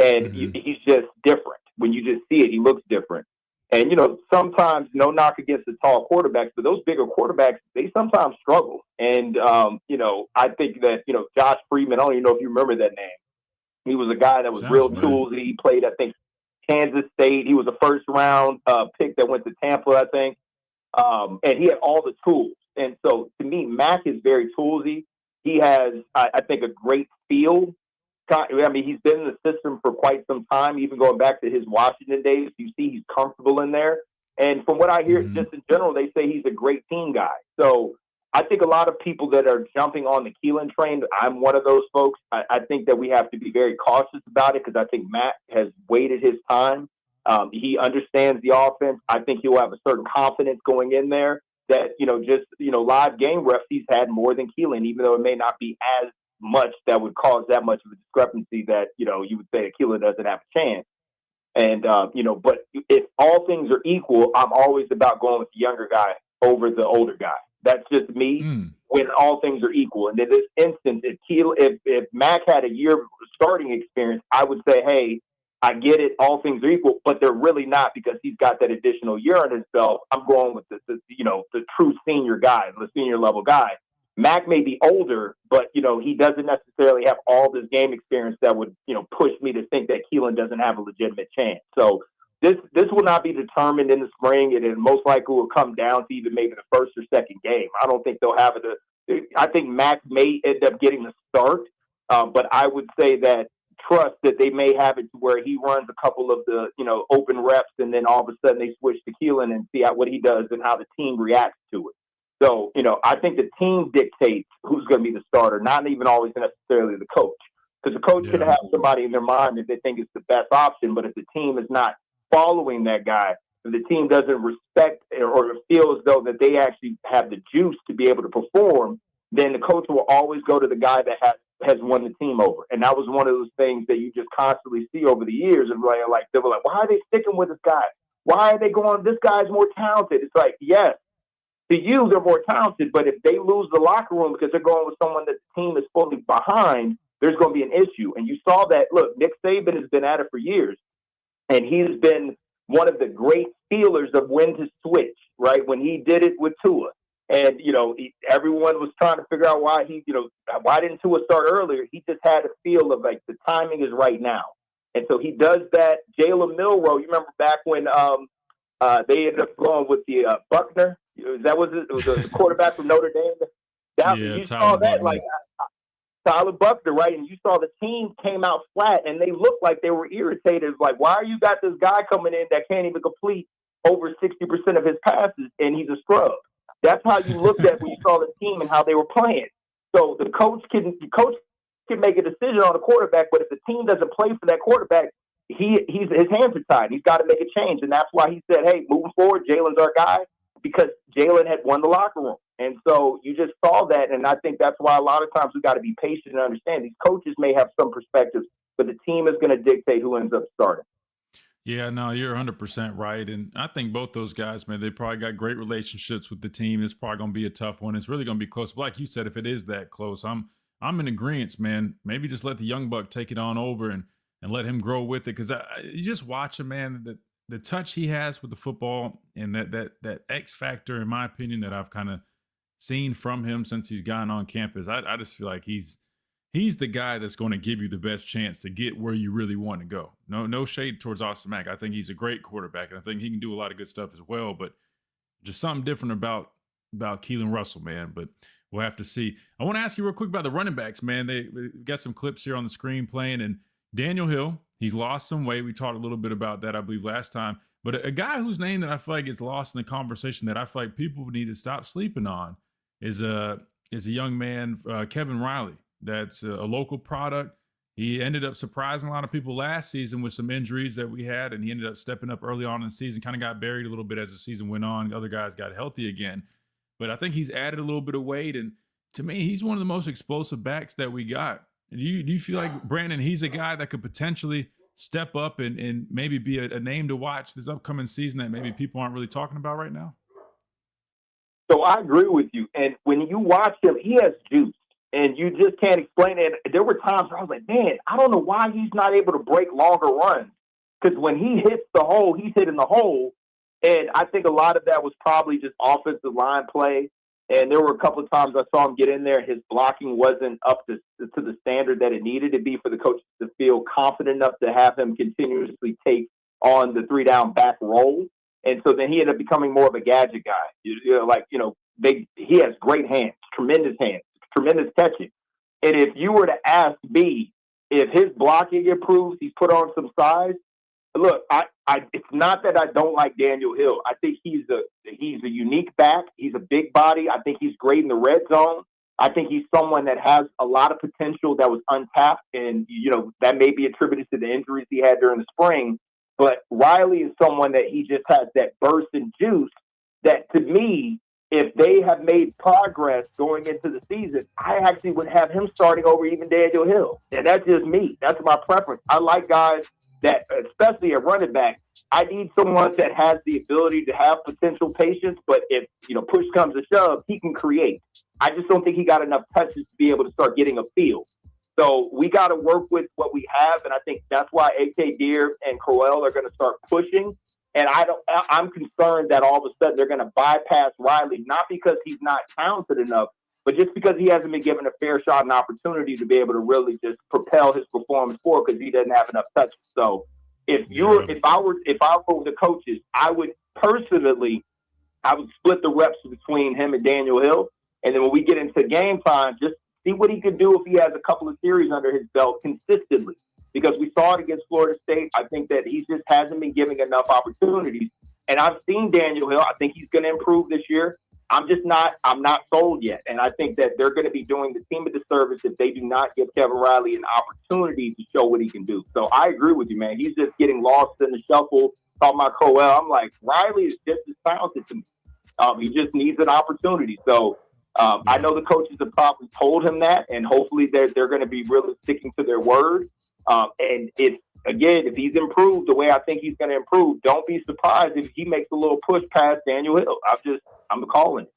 and he's just different. When you just see it, he looks different. And, sometimes, no knock against the tall quarterbacks, but those bigger quarterbacks, they sometimes struggle. And, I think that, Josh Freeman, I don't even know if you remember that name. He was a guy that was real toolsy. He played, I think, Kansas State. He was a first-round pick that went to Tampa, I think. And he had all the tools. And so, to me, Mac is very toolsy. He has, I think, a great feel. I mean, he's been in the system for quite some time, even going back to his Washington days. You see he's comfortable in there. And from what I hear, just in general, they say he's a great team guy. So I think a lot of people that are jumping on the Keelan train, I'm one of those folks. I think that we have to be very cautious about it because I think Matt has waited his time. He understands the offense. I think he'll have a certain confidence going in there. That, live game refs, he's had more than Keelan, even though it may not be as much that would cause that much of a discrepancy that, you would say that Keelan doesn't have a chance. And, but if all things are equal, I'm always about going with the younger guy over the older guy. That's just me when all things are equal. And in this instance, if Mac had a year starting experience, I would say, hey, I get it, all things are equal, but they're really not because he's got that additional year on his belt. I'm going with the true senior guy, the senior level guy. Mac may be older, but, he doesn't necessarily have all this game experience that would, push me to think that Keelan doesn't have a legitimate chance. So this will not be determined in the spring. It most likely will come down to even maybe the first or second game. I don't think they'll have it. I think Mac may end up getting the start, but I would say that trust that they may have it to where he runs a couple of the, open reps, and then all of a sudden they switch to Keelan and see what he does and how the team reacts to it. So, I think the team dictates who's going to be the starter, not even always necessarily the coach. Because the coach could have somebody in their mind that they think is the best option, but if the team is not following that guy, if the team doesn't respect or feel as though that they actually have the juice to be able to perform, then the coach will always go to the guy that has won the team over. And that was one of those things that you just constantly see over the years. And they were like, why are they sticking with this guy? Why are they going, this guy's more talented? It's like, yes, to you, they're more talented, but if they lose the locker room because they're going with someone that the team is fully behind, there's going to be an issue. And you saw that, look, Nick Saban has been at it for years, and he's been one of the great feelers of when to switch, right? When he did it with Tua. And, everyone was trying to figure out why why didn't Tua start earlier? He just had a feel of like the timing is right now. And so he does that. Jalen Milroe, you remember back when they ended up going with the Buckner? That was it. It was the quarterback from Notre Dame. You saw that, like Tyler Buckner, right? And you saw the team came out flat, and they looked like they were irritated. Like, why are you got this guy coming in that can't even complete over 60% of his passes, and he's a scrub? That's how you looked at when you saw the team and how they were playing. So the coach can make a decision on the quarterback, but if the team doesn't play for that quarterback, his hands are tied. He's got to make a change, and that's why he said, "Hey, moving forward, Jalen's our guy," because Jalen had won the locker room. And so you just saw that, and I think that's why a lot of times we got to be patient and understand these coaches may have some perspectives, but the team is going to dictate who ends up starting. Yeah, no, you're 100% right. And I think both those guys, man, they probably got great relationships with the team. It's probably going to be a tough one. It's really going to be close. But like you said, if it is that close, I'm in agreement, man. Maybe just let the young buck take it on over and let him grow with it. Because you just watch him, man, the touch he has with the football and that X factor, in my opinion, that I've kind of seen from him since he's gotten on campus. I just feel like he's the guy that's going to give you the best chance to get where you really want to go. No shade towards Austin Mack. I think he's a great quarterback, and I think he can do a lot of good stuff as well. But just something different about Keelan Russell, man. But we'll have to see. I want to ask you real quick about the running backs, man. They got some clips here on the screen playing, and Daniel Hill, he's lost some weight. We talked a little bit about that, I believe, last time. But a guy whose name that I feel like gets lost in the conversation that I feel like people need to stop sleeping on is a young man, Kevin Riley. That's a local product. He ended up surprising a lot of people last season with some injuries that we had, and he ended up stepping up early on in the season, kind of got buried a little bit as the season went on. Other guys got healthy again. But I think he's added a little bit of weight, and to me, he's one of the most explosive backs that we got. Do you feel like, Brandon, he's a guy that could potentially step up and maybe be a name to watch this upcoming season that maybe people aren't really talking about right now? So I agree with you. And when you watch him, he has juice. And you just can't explain it. There were times where I was like, man, I don't know why he's not able to break longer runs. Because when he hits the hole, he's hitting the hole. And I think a lot of that was probably just offensive line play. And there were a couple of times I saw him get in there. His blocking wasn't up to the standard that it needed to be for the coaches to feel confident enough to have him continuously take on the 3-down back role. And so then he ended up becoming more of a gadget guy. He has great hands, tremendous catching. And if you were to ask me if his blocking improves, he's put on some size. Look, it's not that I don't like Daniel Hill. I think he's a unique back. He's a big body. I think he's great in the red zone. I think he's someone that has a lot of potential that was untapped, and that may be attributed to the injuries he had during the spring. But Riley is someone that he just has that burst and juice that, to me, if they have made progress going into the season, I actually would have him starting over even Daniel Hill. And that's just me. That's my preference. I like guys that, especially at running back, I need someone that has the ability to have potential patience, but if, push comes to shove, he can create. I just don't think he got enough touches to be able to start getting a feel. So we got to work with what we have, and I think that's why A.K. Deer and Crowell are going to start pushing. And I'm concerned that all of a sudden they're going to bypass Riley, not because he's not talented enough, but just because he hasn't been given a fair shot and opportunity to be able to really just propel his performance forward because he doesn't have enough touches. So if I were the coaches, I would split the reps between him and Daniel Hill. And then when we get into game time, just see what he could do if he has a couple of series under his belt consistently. Because we saw it against Florida State. I think that he just hasn't been giving enough opportunities. And I've seen Daniel Hill. I think he's going to improve this year. I'm not sold yet. And I think that they're going to be doing the team a disservice if they do not give Kevin Riley an opportunity to show what he can do. So I agree with you, man. He's just getting lost in the shuffle. Talking about Crowell, I'm like, Riley is just as talented to me. He just needs an opportunity. So I know the coaches have probably told him that, and hopefully they're going to be really sticking to their word. And if he's improved the way I think he's going to improve, don't be surprised if he makes a little push past Daniel Hill. I'm calling it.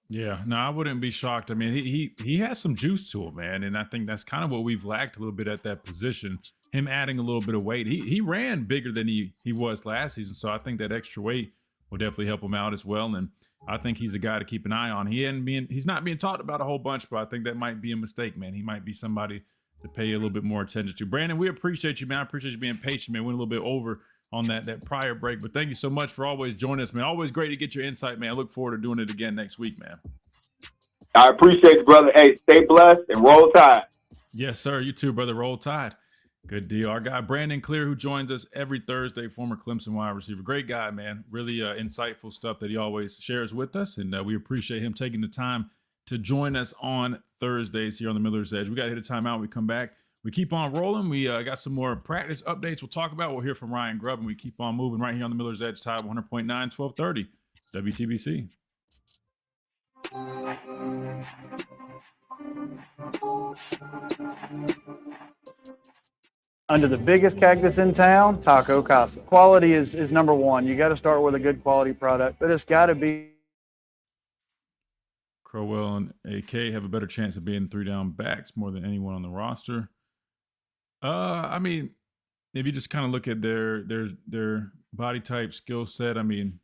Yeah, no, I wouldn't be shocked. I mean, he has some juice to him, man, and I think that's kind of what we've lacked a little bit at that position. Him adding a little bit of weight. He ran bigger than he was last season, so I think that extra weight will definitely help him out as well. And I think he's a guy to keep an eye on. He's not being talked about a whole bunch, but I think that might be a mistake, man. He might be somebody to pay a little bit more attention to. Brandon, we appreciate you, man. I appreciate you being patient, man. Went a little bit over on that prior break, but thank you so much for always joining us, man. Always great to get your insight, man. I look forward to doing it again next week, man. I appreciate you, brother. Hey, stay blessed and roll tide. Yes, sir. You too, brother. Roll tide. Good deal. Our guy, Brandon Clear, who joins us every Thursday, former Clemson wide receiver. Great guy, man. Really insightful stuff that he always shares with us, and we appreciate him taking the time to join us on Thursdays here on the Miller's Edge. We got to hit a timeout. We come back. We keep on rolling. We got some more practice updates we'll talk about. We'll hear from Ryan Grub, and we keep on moving right here on the Miller's Edge, Tide 100.9, 1230, WTBC. Under the biggest cactus in town, Taco Casa. Quality is number one. You got to start with a good quality product, but it's got to be. Crowell and AK have a better chance of being 3-down backs more than anyone on the roster. I mean, if you just kind of look at their body type, skill set, I mean,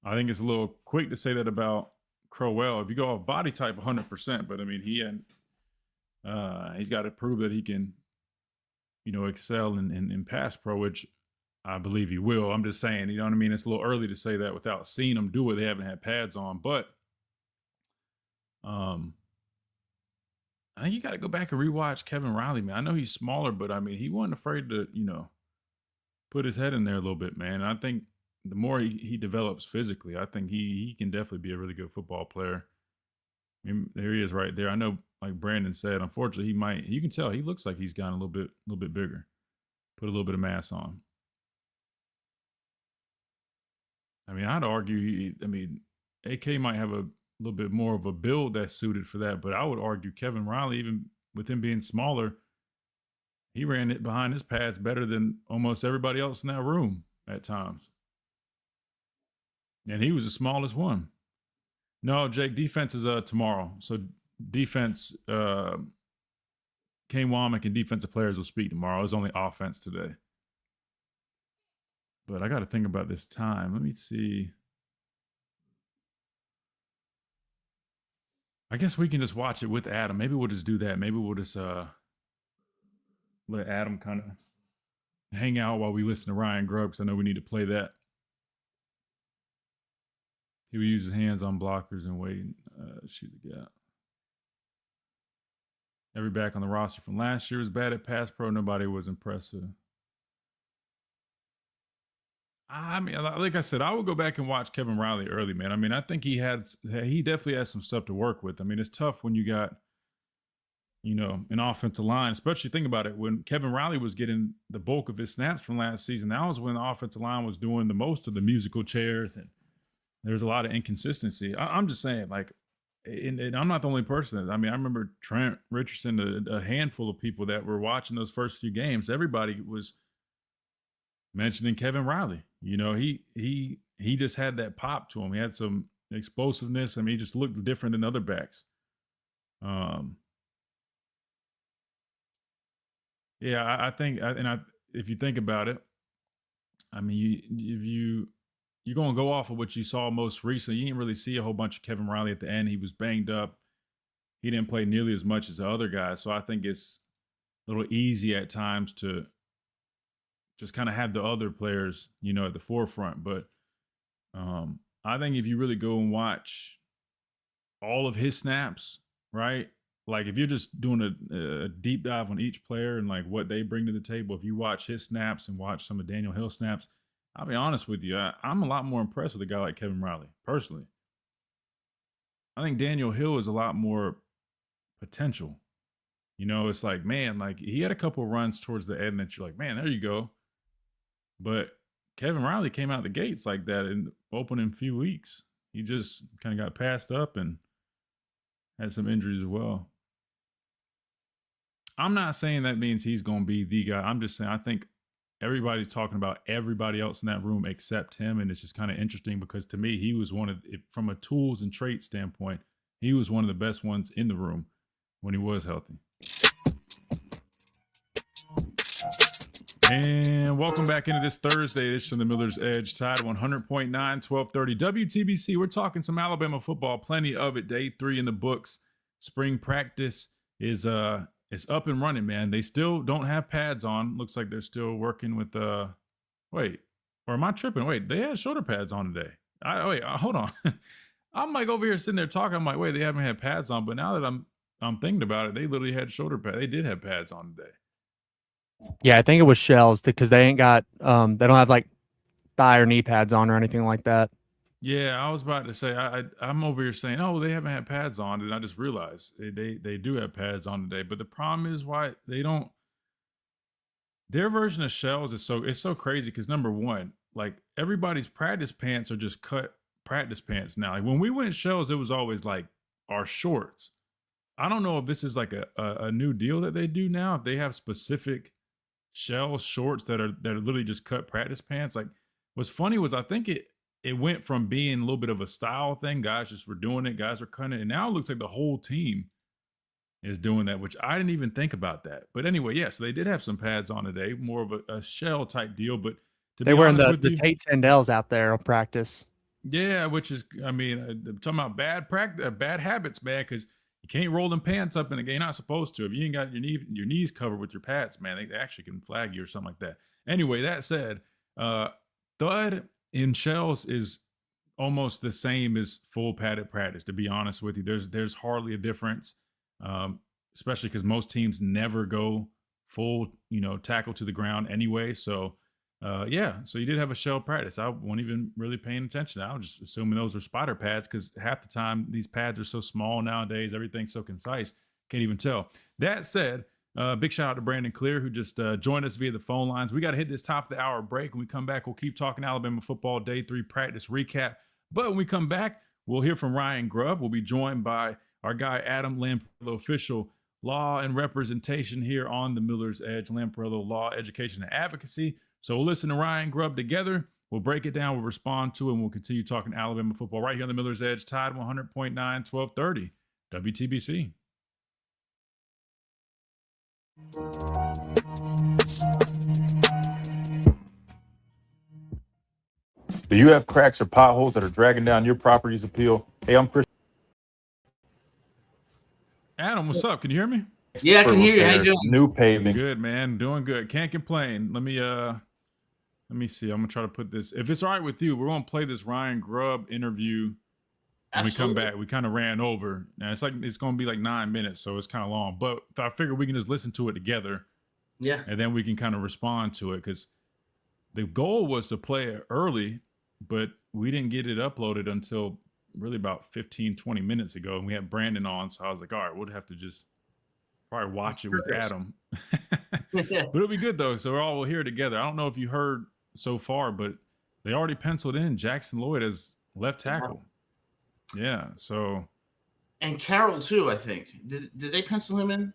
I think it's a little quick to say that about Crowell. If you go off body type, 100%, but I mean, he's got to prove that he can, excel in pass pro, which I believe he will. I'm just saying, you know what I mean? It's a little early to say that without seeing him do it. They haven't had pads on, but I think you got to go back and rewatch Kevin Riley, man. I know he's smaller, but I mean, he wasn't afraid to, put his head in there a little bit, man. And I think the more he develops physically, I think he can definitely be a really good football player. I mean, there he is right there. I know, like Brandon said, unfortunately, you can tell he looks like he's gotten a little bit bigger, put a little bit of mass on. I mean, I'd argue, AK might have a little bit more of a build that's suited for that, but I would argue Kevin Riley, even with him being smaller, he ran it behind his pads better than almost everybody else in that room at times. And he was the smallest one. No, Jake, defense is tomorrow. So defense, Kane Womack and defensive players will speak tomorrow. It's only offense today. But I got to think about this time. Let me see. I guess we can just watch it with Adam. Maybe we'll just do that. Maybe we'll just let Adam kind of hang out while we listen to Ryan Grub, because I know we need to play that. He would use his hands on blockers and wait and shoot the gap. Every back on the roster from last year was bad at pass pro. Nobody was impressive. I mean, like I said, I would go back and watch Kevin Riley early, man. I mean, I think he definitely has some stuff to work with. I mean, it's tough when you got, an offensive line, especially think about it. When Kevin Riley was getting the bulk of his snaps from last season, that was when the offensive line was doing the most of the musical chairs, and there's a lot of inconsistency. I'm just saying, like, and I'm not the only person. I mean, I remember Trent Richardson, a handful of people that were watching those first few games. Everybody was mentioning Kevin Riley. You know, he just had that pop to him. He had some explosiveness. I mean, he just looked different than other backs. Yeah, I think, if you think about it, I mean, you're going to go off of what you saw most recently. You didn't really see a whole bunch of Kevin Riley at the end. He was banged up. He didn't play nearly as much as the other guys. So I think it's a little easy at times to just kind of have the other players, you know, at the forefront. But I think if you really go and watch all of his snaps, right? Like if you're just doing a deep dive on each player and like what they bring to the table, if you watch his snaps and watch some of Daniel Hill's snaps, I'll be honest with you, I'm a lot more impressed with a guy like Kevin Riley, personally. I think Daniel Hill is a lot more potential. You know, it's like, man, like he had a couple runs towards the end that you're like, man, there you go. But Kevin Riley came out the gates like that in the opening few weeks. He just kind of got passed up and had some injuries as well. I'm not saying that means he's going to be the guy. I'm just saying I think everybody's talking about everybody else in that room except him, and it's just kind of interesting because to me, he was from a tools and traits standpoint, he was one of the best ones in the room when he was healthy. And welcome back into this Thursday edition of the Miller's Edge, Tide 100.9, 1230 WTBC. We're talking some Alabama football, plenty of it. Day 3 in the books. Spring practice is up and running, man. They still don't have pads on. Looks like they're still working with wait, or am I tripping? Wait, they had shoulder pads on today. Hold on. I'm like over here sitting there talking. I'm like, wait, they haven't had pads on. But now that I'm thinking about it, they literally had shoulder pads. They did have pads on today. Yeah, I think it was shells because they ain't got they don't have like thigh or knee pads on or anything like that. Yeah, I was about to say I'm over here saying, oh, they haven't had pads on, and I just realized they do have pads on today. But the problem is why they don't. Their version of shells is so crazy because number one, like everybody's practice pants are just cut practice pants now. Like when we went shells, it was always like our shorts. I don't know if this is like a new deal that they do now. If they have specific shell shorts that are literally just cut practice pants. Like what's funny was I think it went from being a little bit of a style thing. Guys just were doing it. Guys were cutting it. And now it looks like the whole team is doing that, which I didn't even think about that. But anyway, yeah, so they did have some pads on today, more of a shell type deal. But they were in the Tate Sandals out there on practice. Yeah, which is, I mean, talking about bad habits, man, because you can't roll them pants up in a game. You're not supposed to. If you ain't got your knees covered with your pads, man, they actually can flag you or something like that. Anyway, that said, thud in shells is almost the same as full padded practice, to be honest with you. There's hardly a difference, especially because most teams never go full, tackle to the ground anyway. So, so you did have a shell practice. I wasn't even really paying attention. I was just assuming those were spider pads because half the time these pads are so small nowadays. Everything's so concise. Can't even tell. That said, big shout out to Brandon Clear who just joined us via the phone lines. We got to hit this top of the hour break. When we come back, we'll keep talking Alabama football day 3 practice recap. But when we come back, we'll hear from Ryan Grub. We'll be joined by our guy, Adam Lamparello, official law and representation here on the Miller's Edge, Lamparello Law, Education, and Advocacy. So we'll listen to Ryan Grub together. We'll break it down. We'll respond to it, and we'll continue talking Alabama football right here on the Miller's Edge, Tide 100.9, 1230, WTBC. Do you have cracks or potholes that are dragging down your property's appeal? Hey, I'm Chris. Adam, what's up? Can you hear me? Yeah, I can hear you. How you doing? New paving. Good, man. Doing good. Can't complain. Let me see. I'm gonna try to put this. If it's all right with you, we're gonna play this Ryan Grub interview when we come back. We kind of ran over. Now it's gonna be like 9 minutes, so it's kind of long. But I figured we can just listen to it together. Yeah. And then we can kind of respond to it because the goal was to play it early, but we didn't get it uploaded until really about 15, 20 minutes ago. And we had Brandon on, so I was like, all right, we'll have to just probably watch it with Adam. But it'll be good though. So we'll hear it together. I don't know if you heard so far, but they already penciled in Jackson Lloyd as left tackle. Yeah. So. And Carroll too, I think. Did they pencil him in?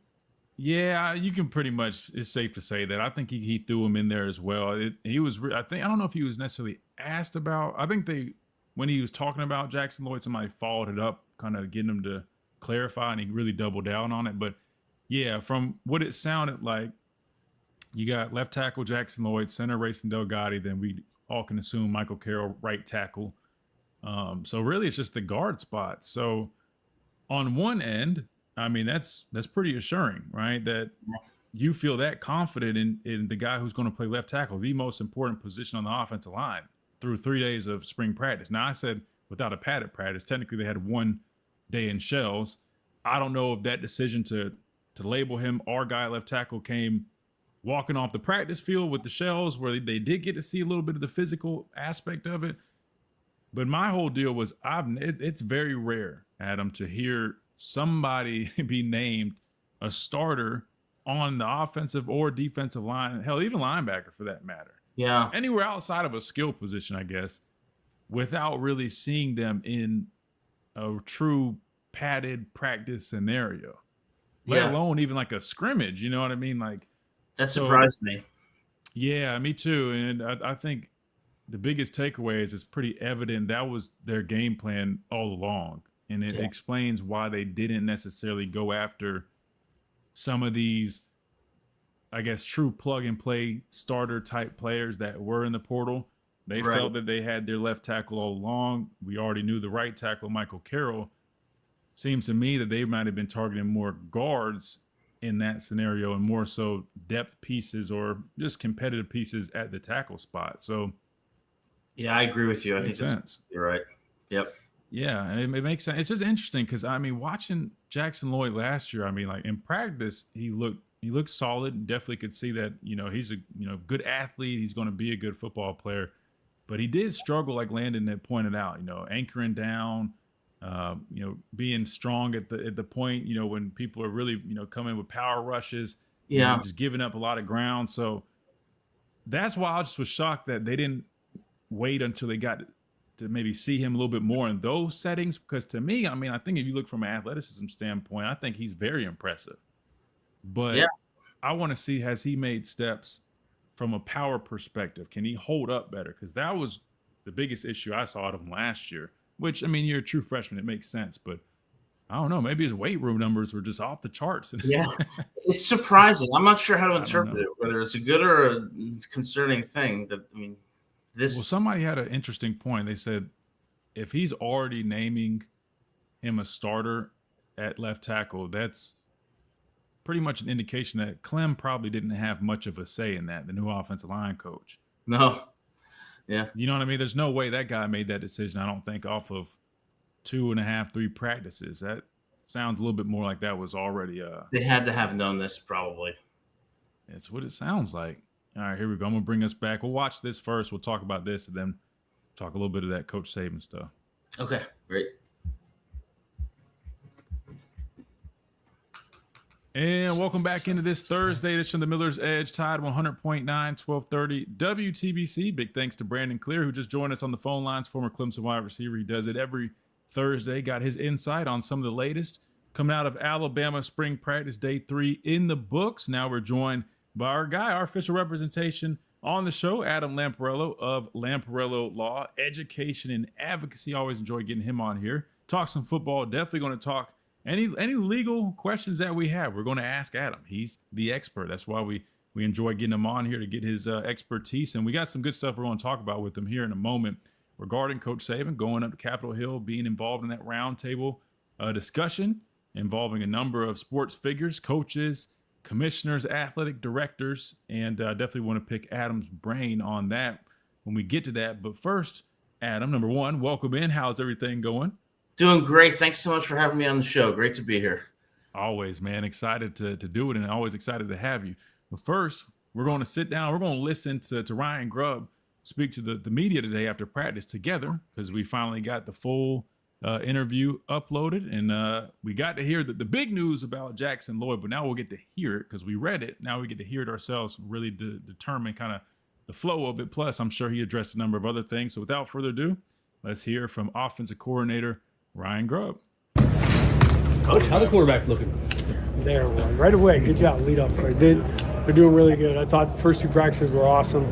Yeah, you can pretty much. It's safe to say that. I think he threw him in there as well. He was. I don't know if he was necessarily asked about. I think when he was talking about Jackson Lloyd, somebody followed it up, kind of getting him to clarify, and he really doubled down on it. But yeah, from what it sounded like, you got left tackle Jackson Lloyd, center Racing Delgado. Then we all can assume Michael Carroll, right tackle. So really, it's just the guard spot. So on one end, I mean, that's pretty assuring, right? That you feel that confident in the guy who's going to play left tackle, the most important position on the offensive line, through 3 days of spring practice. Now, I said without a padded practice. Technically, they had 1 day in shells. I don't know if that decision to label him our guy left tackle came walking off the practice field with the shells, where they did get to see a little bit of the physical aspect of it. But my whole deal was, it's very rare, Adam, to hear somebody be named a starter on the offensive or defensive line, hell, even linebacker for that matter. Yeah. Anywhere outside of a skill position, I guess, without really seeing them in a true padded practice scenario, let alone even like a scrimmage. You know what I mean? Like, that surprised me. Yeah, me too. And I think the biggest takeaway is it's pretty evident that was their game plan all along. And it explains why they didn't necessarily go after some of these, I guess, true plug and play starter type players that were in the portal. They felt that they had their left tackle all along. We already knew the right tackle, Michael Carroll. Seems to me that they might have been targeting more guards in that scenario and more so depth pieces or just competitive pieces at the tackle spot. So, yeah, I agree with you. I think you're right. Yep. Yeah, it makes sense. It's just interesting because, I mean, watching Jackson Lloyd last year, I mean, like in practice, he looked solid. Definitely could see that, he's a good athlete. He's going to be a good football player. But he did struggle, like Landon had pointed out, anchoring down, being strong at the point, when people are really, coming with power rushes. Yeah. Just giving up a lot of ground. So that's why I just was shocked that they didn't wait until they got to maybe see him a little bit more in those settings. Because to me, I mean, I think if you look from an athleticism standpoint, I think he's very impressive. But I want to see, has he made steps from a power perspective? Can he hold up better? Because that was the biggest issue I saw out of him last year, which, I mean, you're a true freshman. It makes sense. But I don't know. Maybe his weight room numbers were just off the charts. Yeah, it's surprising. I'm not sure how to interpret it, whether it's a good or a concerning thing. That, I mean, well, somebody had an interesting point. They said if he's already naming him a starter at left tackle, that's pretty much an indication that Clem probably didn't have much of a say in that, the new offensive line coach. No. Yeah. You know what I mean? There's no way that guy made that decision, I don't think, off of 2.5, 3 practices. That sounds a little bit more like that was already they had to have known this, probably. It's what it sounds like. All right, here we go. I'm going to bring us back. We'll watch this first. We'll talk about this and then talk a little bit of that Coach Saban stuff. Okay, great. And welcome back into this Thursday edition of the Miller's Edge, Tide 100.9, 1230 WTBC. Big thanks to Brandon Clear, who just joined us on the phone lines, former Clemson wide receiver. He does it every Thursday. Got his insight on some of the latest coming out of Alabama spring practice day 3 in the books. Now we're joined by our guy, our official representation on the show, Adam Lamparello of Lamparello Law, Education and Advocacy. Always enjoy getting him on here. Talk some football. Definitely going to talk any legal questions that we have. We're going to ask Adam. He's the expert. That's why we enjoy getting him on here to get his expertise. And we got some good stuff we're going to talk about with him here in a moment regarding Coach Saban going up to Capitol Hill, being involved in that roundtable discussion involving a number of sports figures, coaches, commissioners, athletic directors, and definitely want to pick Adam's brain on that when we get to that. But first, Adam, number one, welcome in. How's everything going? Doing great. Thanks so much for having me on the show. Great to be here. Always, man. Excited to do it, and always excited to have you. But first, we're going to sit down. We're going to listen to Ryan Grub speak to the media today after practice together, because we finally got the full interview uploaded, and we got to hear the big news about Jackson Lloyd, but now we'll get to hear it because we read it. Now we get to hear it ourselves, really determine kind of the flow of it. Plus, I'm sure he addressed a number of other things. So without further ado, let's hear from offensive coordinator Ryan Grub. Coach, how the quarterback looking? There, one. Right away. Good job. Lead up. They're doing really good. I thought first 2 practices were awesome.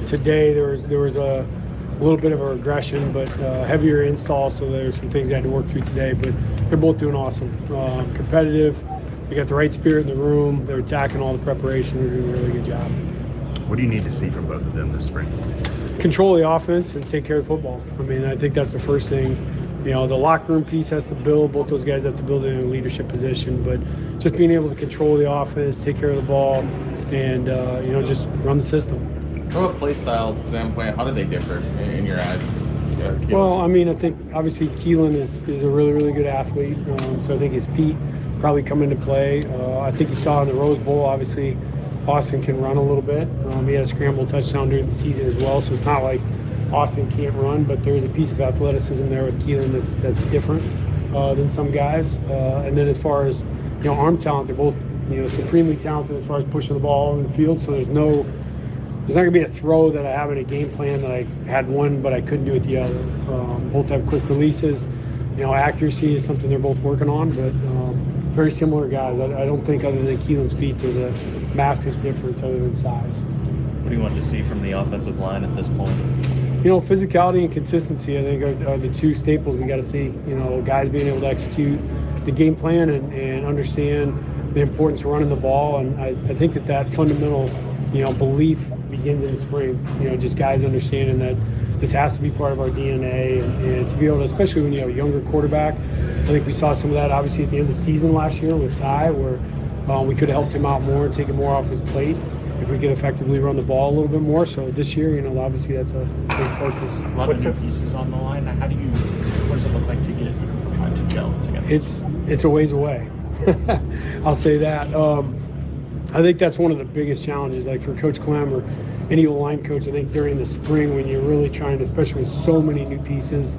Today there was a little bit of a regression, but heavier install, so there's some things I had to work through today. But they're both doing awesome. Competitive. They got the right spirit in the room. They're attacking all the preparation. They're doing a really good job. What do you need to see from both of them this spring? Control the offense and take care of the football. I mean, I think that's the first thing. You know, the locker room piece has to build. Both those guys have to build in a leadership position. But just being able to control the offense, take care of the ball, and, just run the system. From a play style standpoint, how do they differ in your eyes? Yeah, well, I mean, I think obviously Keelan is a really, really good athlete. So I think his feet probably come into play. I think you saw in the Rose Bowl, obviously, Austin can run a little bit. He had a scramble touchdown during the season as well, so it's not like Austin can't run, but there's a piece of athleticism there with Keelan that's different than some guys. And then as far as arm talent, they're both supremely talented as far as pushing the ball in the field. So there's not going to be a throw that I have in a game plan that I had one but I couldn't do with the other. Both have quick releases. Accuracy is something they're both working on, but very similar guys. I don't think other than Keelan's feet there's a massive difference other than size. What do you want to see from the offensive line at this point? Physicality and consistency, I think, are the 2 staples we got to see. Guys being able to execute the game plan and understand the importance of running the ball. And I think that fundamental, belief begins in the spring. Just guys understanding that this has to be part of our DNA, and to be able to, especially when you have a younger quarterback. I think we saw some of that obviously at the end of the season last year with Ty, where we could have helped him out more, taken more off his plate if we could effectively run the ball a little bit more. So this year, obviously that's a big focus. A lot of new pieces on the line. What does it look like to get a group of 5 to gel together? It's a ways away. I'll say that. I think that's one of the biggest challenges, like for Coach Clem or any line coach. I think during the spring when you're really trying to, especially with so many new pieces,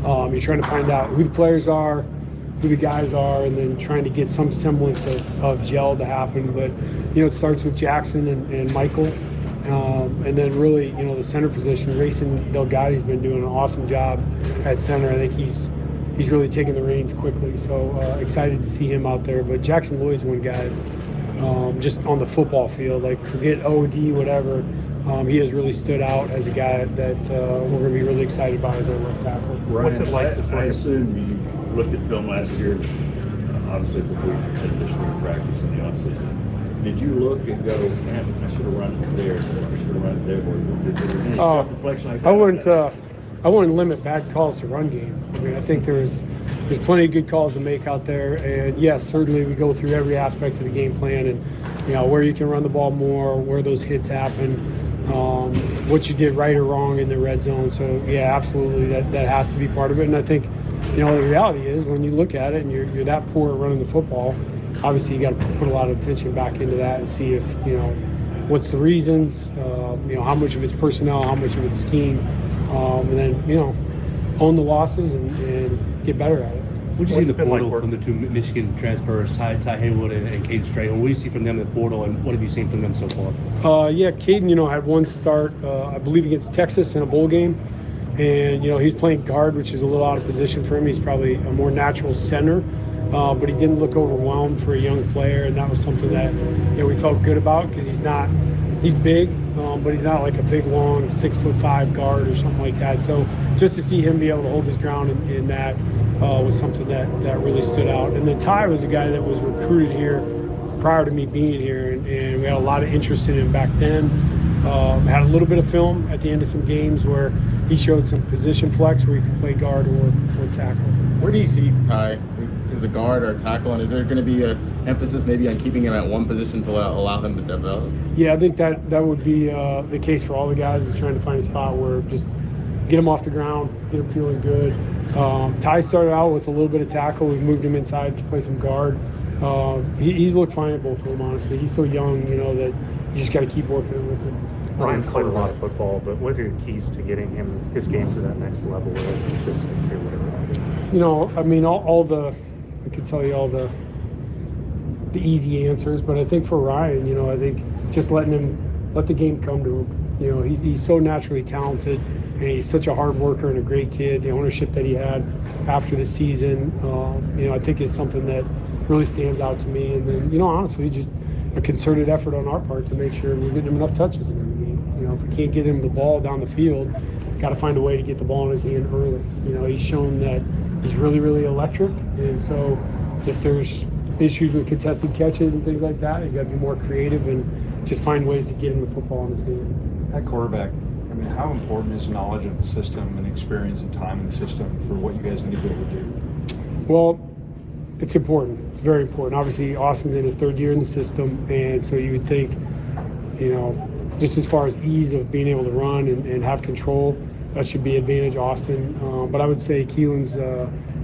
you're trying to find out who the players are, who the guys are, and then trying to get some semblance of gel to happen. But, it starts with Jackson and Michael. And then really, the center position. Rayson Delgado's been doing an awesome job at center. I think he's really taking the reins quickly. So excited to see him out there. But Jackson Lloyd's one guy just on the football field, like forget OD, whatever. He has really stood out as a guy that we're going to be really excited about as our left tackle. Ryan, what's it like? I assume you looked at film last year, obviously before you had the spring practice in the offseason. Did you look and go, man, I should have run it there, I should have run it there? Or did there any self-reflection like that? I wouldn't limit bad calls to run game. I mean, I think there's plenty of good calls to make out there. And yes, certainly we go through every aspect of the game plan and, where you can run the ball more, where those hits happen, what you did right or wrong in the red zone. So yeah, absolutely that has to be part of it. And I think, the reality is when you look at it and you're that poor at running the football, obviously you got to put a lot of attention back into that and see if, what's the reasons, how much of it's personnel, how much of it's scheme, and then, own the losses and get better at it. What do you see in the portal from the 2 Michigan transfers, Ty Haywood and Caden Strahan? What do you see from them in the portal, and what have you seen from them so far? Yeah, Caden, had one start, I believe, against Texas in a bowl game. And, he's playing guard, which is a little out of position for him. He's probably a more natural center. But he didn't look overwhelmed for a young player, and that was something that we felt good about because he's big, but he's not like a big, long 6'5" guard or something like that. So just to see him be able to hold his ground in that was something that really stood out. And then Ty was a guy that was recruited here prior to me being here, and we had a lot of interest in him back then. Had a little bit of film at the end of some games where he showed some position flex where he could play guard or tackle. Where do you see Ty as a guard or tackle, and is there going to be an emphasis maybe on keeping him at one position to allow him to develop? Yeah, I think that would be the case for all the guys, is trying to find a spot where just get him off the ground, get him feeling good. Ty started out with a little bit of tackle. We've moved him inside to play some guard. He's looked fine at both of them, honestly. He's so young, that you just got to keep working with him. Ryan's played a lot of football, but what are your keys to getting his game to that next level, whether it's consistency or whatever? I mean, I could tell you all the easy answers, but I think for Ryan, I think just let the game come to him. He's so naturally talented, and he's such a hard worker and a great kid. The ownership that he had after the season, I think is something that really stands out to me. And then, honestly, just a concerted effort on our part to make sure we're getting him enough touches in every game. If we can't get him the ball down the field, got to find a way to get the ball in his hand early. He's shown that he's really, really electric. And so if there's issues with contested catches and things like that, you got to be more creative and just find ways to get him the football in his hand. At quarterback, how important is knowledge of the system and experience and time in the system for what you guys need to be able to do? Well, it's important. It's very important. Obviously, Austin's in his third year in the system, and so you would think, just as far as ease of being able to run and have control, that should be advantage Austin. But I would say Keelan's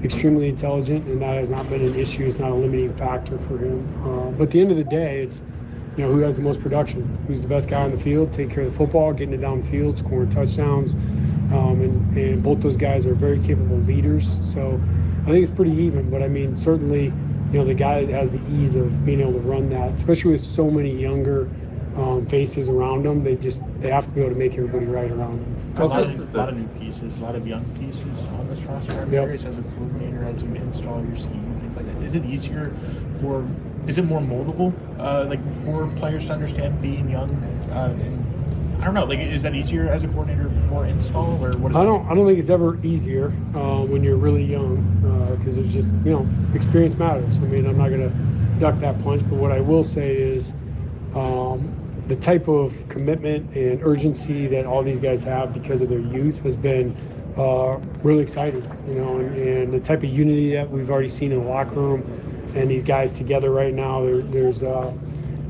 extremely intelligent, and that has not been an issue. It's not a limiting factor for him. But at the end of the day, it's who has the most production, who's the best guy on the field, take care of the football, getting it down the field, scoring touchdowns. And both those guys are very capable leaders. So I think it's pretty even. But certainly, the guy that has the ease of being able to run that, especially with so many younger faces around them, they have to be able to make everybody right around them. A lot of new pieces, a lot of young pieces on this roster. I'm curious, as a coordinator, as you install your scheme and things like that, is it more moldable, for players to understand being young? I don't know, is that easier as a coordinator for install, or what is I don't think it's ever easier when you're really young, because there's just, experience matters. I'm not going to duck that punch, but what I will say is the type of commitment and urgency that all these guys have because of their youth has been really exciting, and the type of unity that we've already seen in the locker room and these guys together right now, there's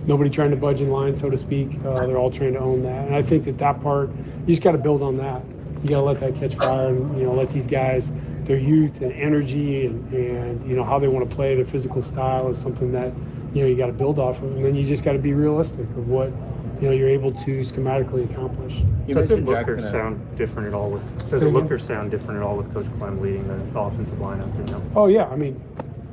nobody trying to budge in line, so to speak. They're all trying to own that. And I think that part, you just got to build on that. You got to let that catch fire and, let these guys, their youth and energy and how they want to play, their physical style is something that, you got to build off of. And then you just got to be realistic of what, you're able to schematically accomplish. Does it look or sound different at all with Coach Clem leading the offensive line out there now? Oh, yeah.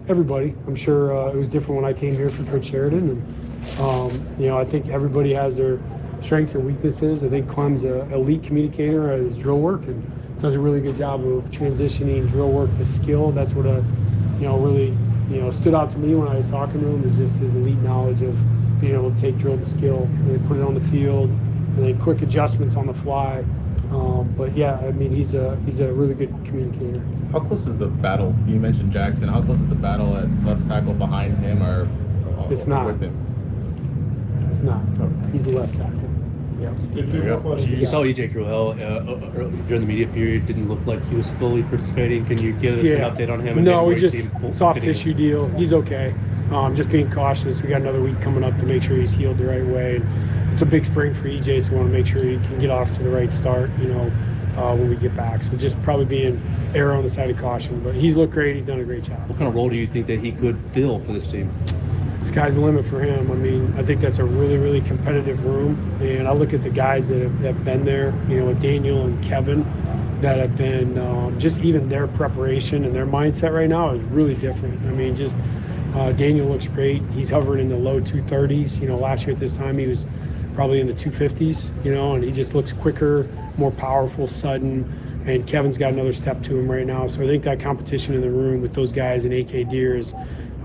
Everybody. I'm sure it was different when I came here for Coach Sheridan. And, I think everybody has their strengths and weaknesses. I think Clem's an elite communicator at his drill work and does a really good job of transitioning drill work to skill. That's what really stood out to me when I was talking to him, is just his elite knowledge of being able to take drill to skill and then put it on the field and then quick adjustments on the fly. But yeah, he's a really good communicator. How close is the battle? You mentioned Jackson. How close is the battle at left tackle behind him or it's not with him? It's not. He's the left tackle. Yeah. You saw EJ Cruel during the media period. Didn't look like he was fully participating. Can you give us an update on him? No, we just soft tissue deal. He's okay. Just being cautious. We got another week coming up to make sure he's healed the right way. And it's a big spring for EJ, so we want to make sure he can get off to the right start. When we get back. So just probably being err on the side of caution. But he's looked great. He's done a great job. What kind of role do you think that he could fill for this team? Sky's the limit for him. I think that's a really, really competitive room. And I look at the guys that have been there, with Daniel and Kevin, that have been just even their preparation and their mindset right now is really different. Daniel looks great. He's hovering in the low 230s. Last year at this time he was probably in the 250s, and he just looks quicker, more powerful, sudden, and Kevin's got another step to him right now. So I think that competition in the room with those guys and AK Deer is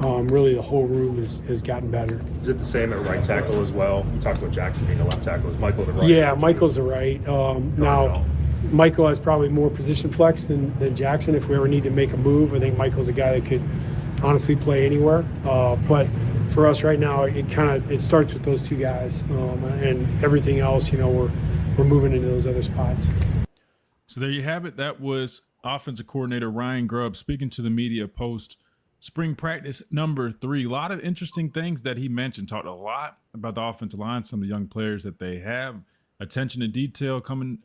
really the whole room has gotten better. Is it the same at right tackle as well? You talked about Jackson being the left tackle. Is Michael the right? Yeah, Michael's the right. Now, Michael has probably more position flex than Jackson. If we ever need to make a move, I think Michael's a guy that could honestly play anywhere. But for us right now, it starts with those two guys, and everything else, we're moving into those other spots. So there you have it. That was offensive coordinator Ryan Grub speaking to the media post spring practice number 3. A lot of interesting things that he mentioned. Talked a lot about the offensive line, some of the young players that they have, attention to detail coming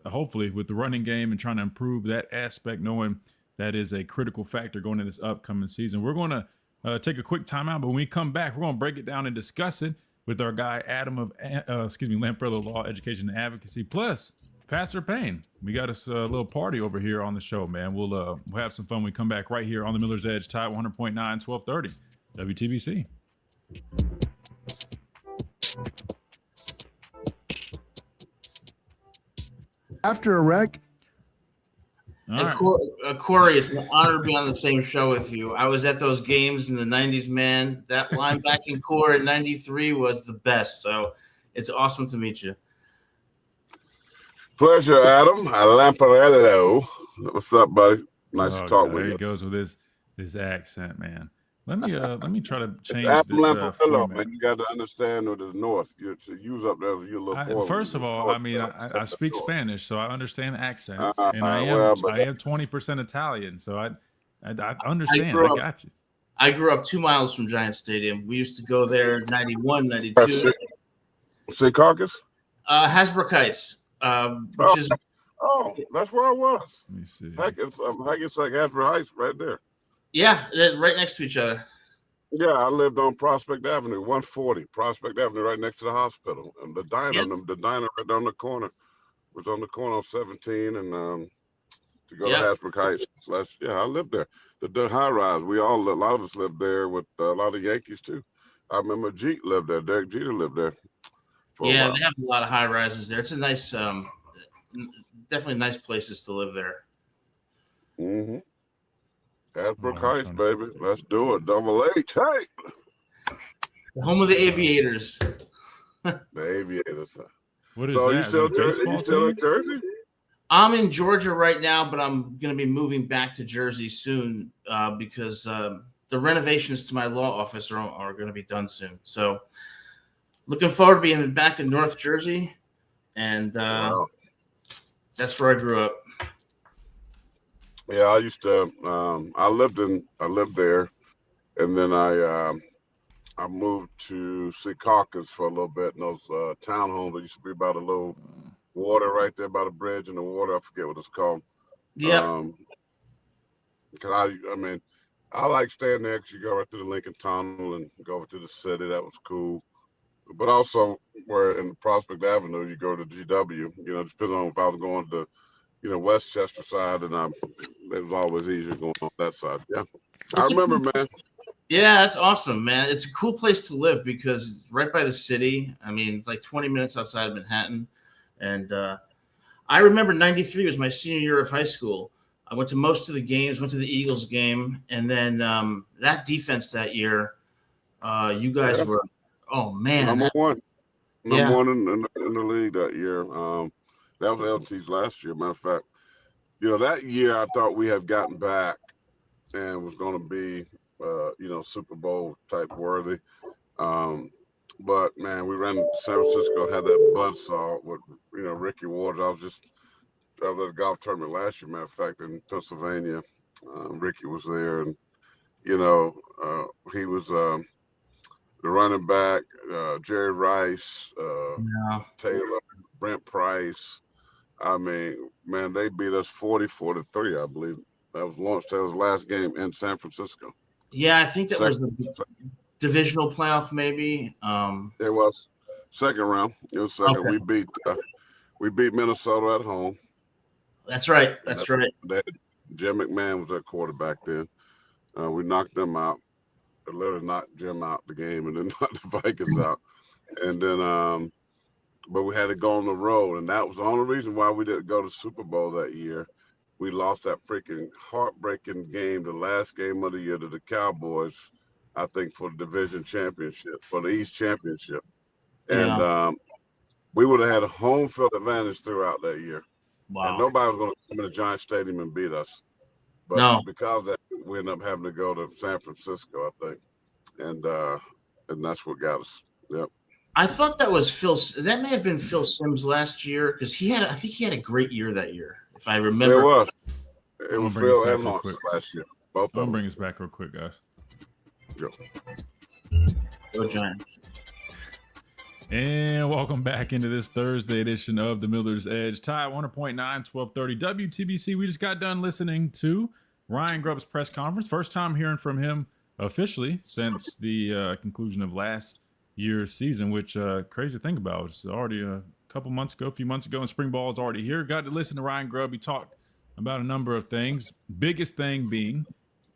hopefully with the running game and trying to improve that aspect, knowing that is a critical factor going into this upcoming season. We're going to take a quick timeout, but when we come back, we're going to break it down and discuss it with our guy Adam of Lamparello Law Education and Advocacy, plus Pastor Payne. We got us a little party over here on the show, man. We'll have some fun when we come back right here on the Miller's Edge, Tide 100.9, 1230 WTBC. after a wreck. And Corey, it's an honor to be on the same show with you. I was at those games in the 90s, man. That linebacking core in 93 was the best. So it's awesome to meet you. Pleasure, Adam. Lamparello. What's up, buddy? Nice to talk with there you. he goes with his accent, man. Let me try to change Adam this Lamparello, format. man. You got to understand with the North. You was up there as you little boy. First of all, I speak Spanish, so I understand accents, and I am 20% Italian, so I understand. I got you. I grew up 2 miles from Giant Stadium. We used to go there 91, 92. Secaucus? Hasbrook Heights, which is. Oh, that's where I was. Let me see. Heck, it's like Hasbrook Heights right there. Yeah, they're right next to each other. Yeah, I lived on Prospect Avenue, 140 Prospect Avenue, right next to the hospital. And the diner, the diner right down the corner, was on the corner of 17 and to go to Hasbrook Heights. I lived there. The high rise, a lot of us lived there with a lot of Yankees too. I remember Jeet lived there. Derek Jeter lived there. They have a lot of high rises there. It's a nice, definitely nice places to live there. Mm-hmm. Hasbrook Heights, baby. Let's do it. Double H. Hey. The home of the Aviators. The Aviators. What is so that? You still in Jersey? I'm in Georgia right now, but I'm going to be moving back to Jersey soon because the renovations to my law office are going to be done soon. So looking forward to being back in North Jersey. And that's where I grew up. Yeah, I used to. I lived there, and then I moved to Secaucus for a little bit in those townhomes. There used to be by the little water right there by the bridge and the water. I forget what it's called. Yeah. Cause I like staying there because you go right through the Lincoln Tunnel and go over to the city. That was cool. But also, where in Prospect Avenue, you go to GW. Just depending on if I was going to Westchester side, and it was always easier going on that side. Yeah, I remember, man. Yeah, that's awesome, man. It's a cool place to live because it's right by the city. I mean, it's like 20 minutes outside of Manhattan. And I remember 93 was my senior year of high school. I went to most of the games, went to the Eagles game. And then that defense that year, you guys were, oh, man. Number one in the league that year. That was LT's last year. Matter of fact, that year I thought we had gotten back and was going to be, Super Bowl type worthy. But man, we ran San Francisco, had that buzzsaw with, Ricky Waters. I was at a golf tournament last year, matter of fact, in Pennsylvania. Ricky was there, and, he was the running back, Jerry Rice, Taylor, Brent Price. I mean, man, they beat us 40-43, I believe. That was Lawrence Taylor's last game in San Francisco. Yeah, I think that was the divisional playoff, maybe. It was second round. It was second. Okay. We beat Minnesota at home. That's right. That's right. Jim McMahon was their quarterback then. We knocked them out. Literally knocked Jim out the game, and then knocked the Vikings out. And then but we had to go on the road, and that was the only reason why we didn't go to Super Bowl that year. We lost that freaking heartbreaking game, the last game of the year, to the Cowboys, I think, for the division championship, for the East Championship. And we would have had a home field advantage throughout that year. Wow. And nobody was going to come in the Giant Stadium and beat us. But because of that, we ended up having to go to San Francisco, I think. And that's what got us. Yep. I thought that was Phil. That may have been Phil Simms last year because I think he had a great year that year, if I remember. It was Phil and Lawrence last year. Both of them. I'll bring us back real quick, guys. Go Giants. And welcome back into this Thursday edition of the Miller's Edge. Tide 100.9, 1230 WTBC. We just got done listening to Ryan Grub's press conference. First time hearing from him officially since the conclusion of last year's season, which crazy to think about. It's already a few months ago, and spring ball is already here. Got to listen to Ryan Grub. He talked about a number of things. Biggest thing being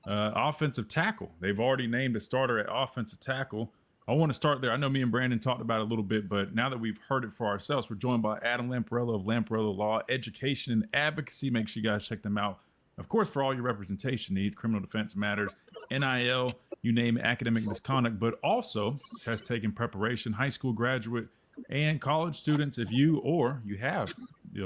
offensive tackle. They've already named a starter at offensive tackle I want to start there. I know me and Brandon talked about it a little bit, but now that we've heard it for ourselves, we're joined by Adam Lamparello of Lamparello Law, Education and Advocacy. Make sure you guys check them out. Of course, for all your representation needs, criminal defense matters, NIL, you name it, academic misconduct, but also test taking preparation, high school graduate, and college students. If you have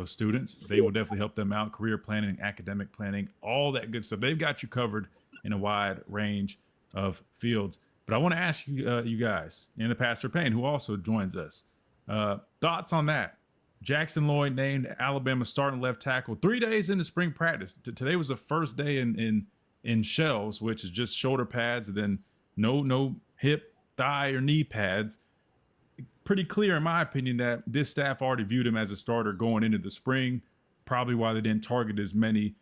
students, they will definitely help them out. Career planning, academic planning, all that good stuff. They've got you covered in a wide range of fields. But I want to ask you, you guys, and the Pastor Payne, who also joins us, thoughts on that. Jackson Lloyd named Alabama starting left tackle 3 days into spring practice. Today was the first day in shells, which is just shoulder pads, and then no hip, thigh, or knee pads. Pretty clear, in my opinion, that this staff already viewed him as a starter going into the spring. Probably why they didn't target as many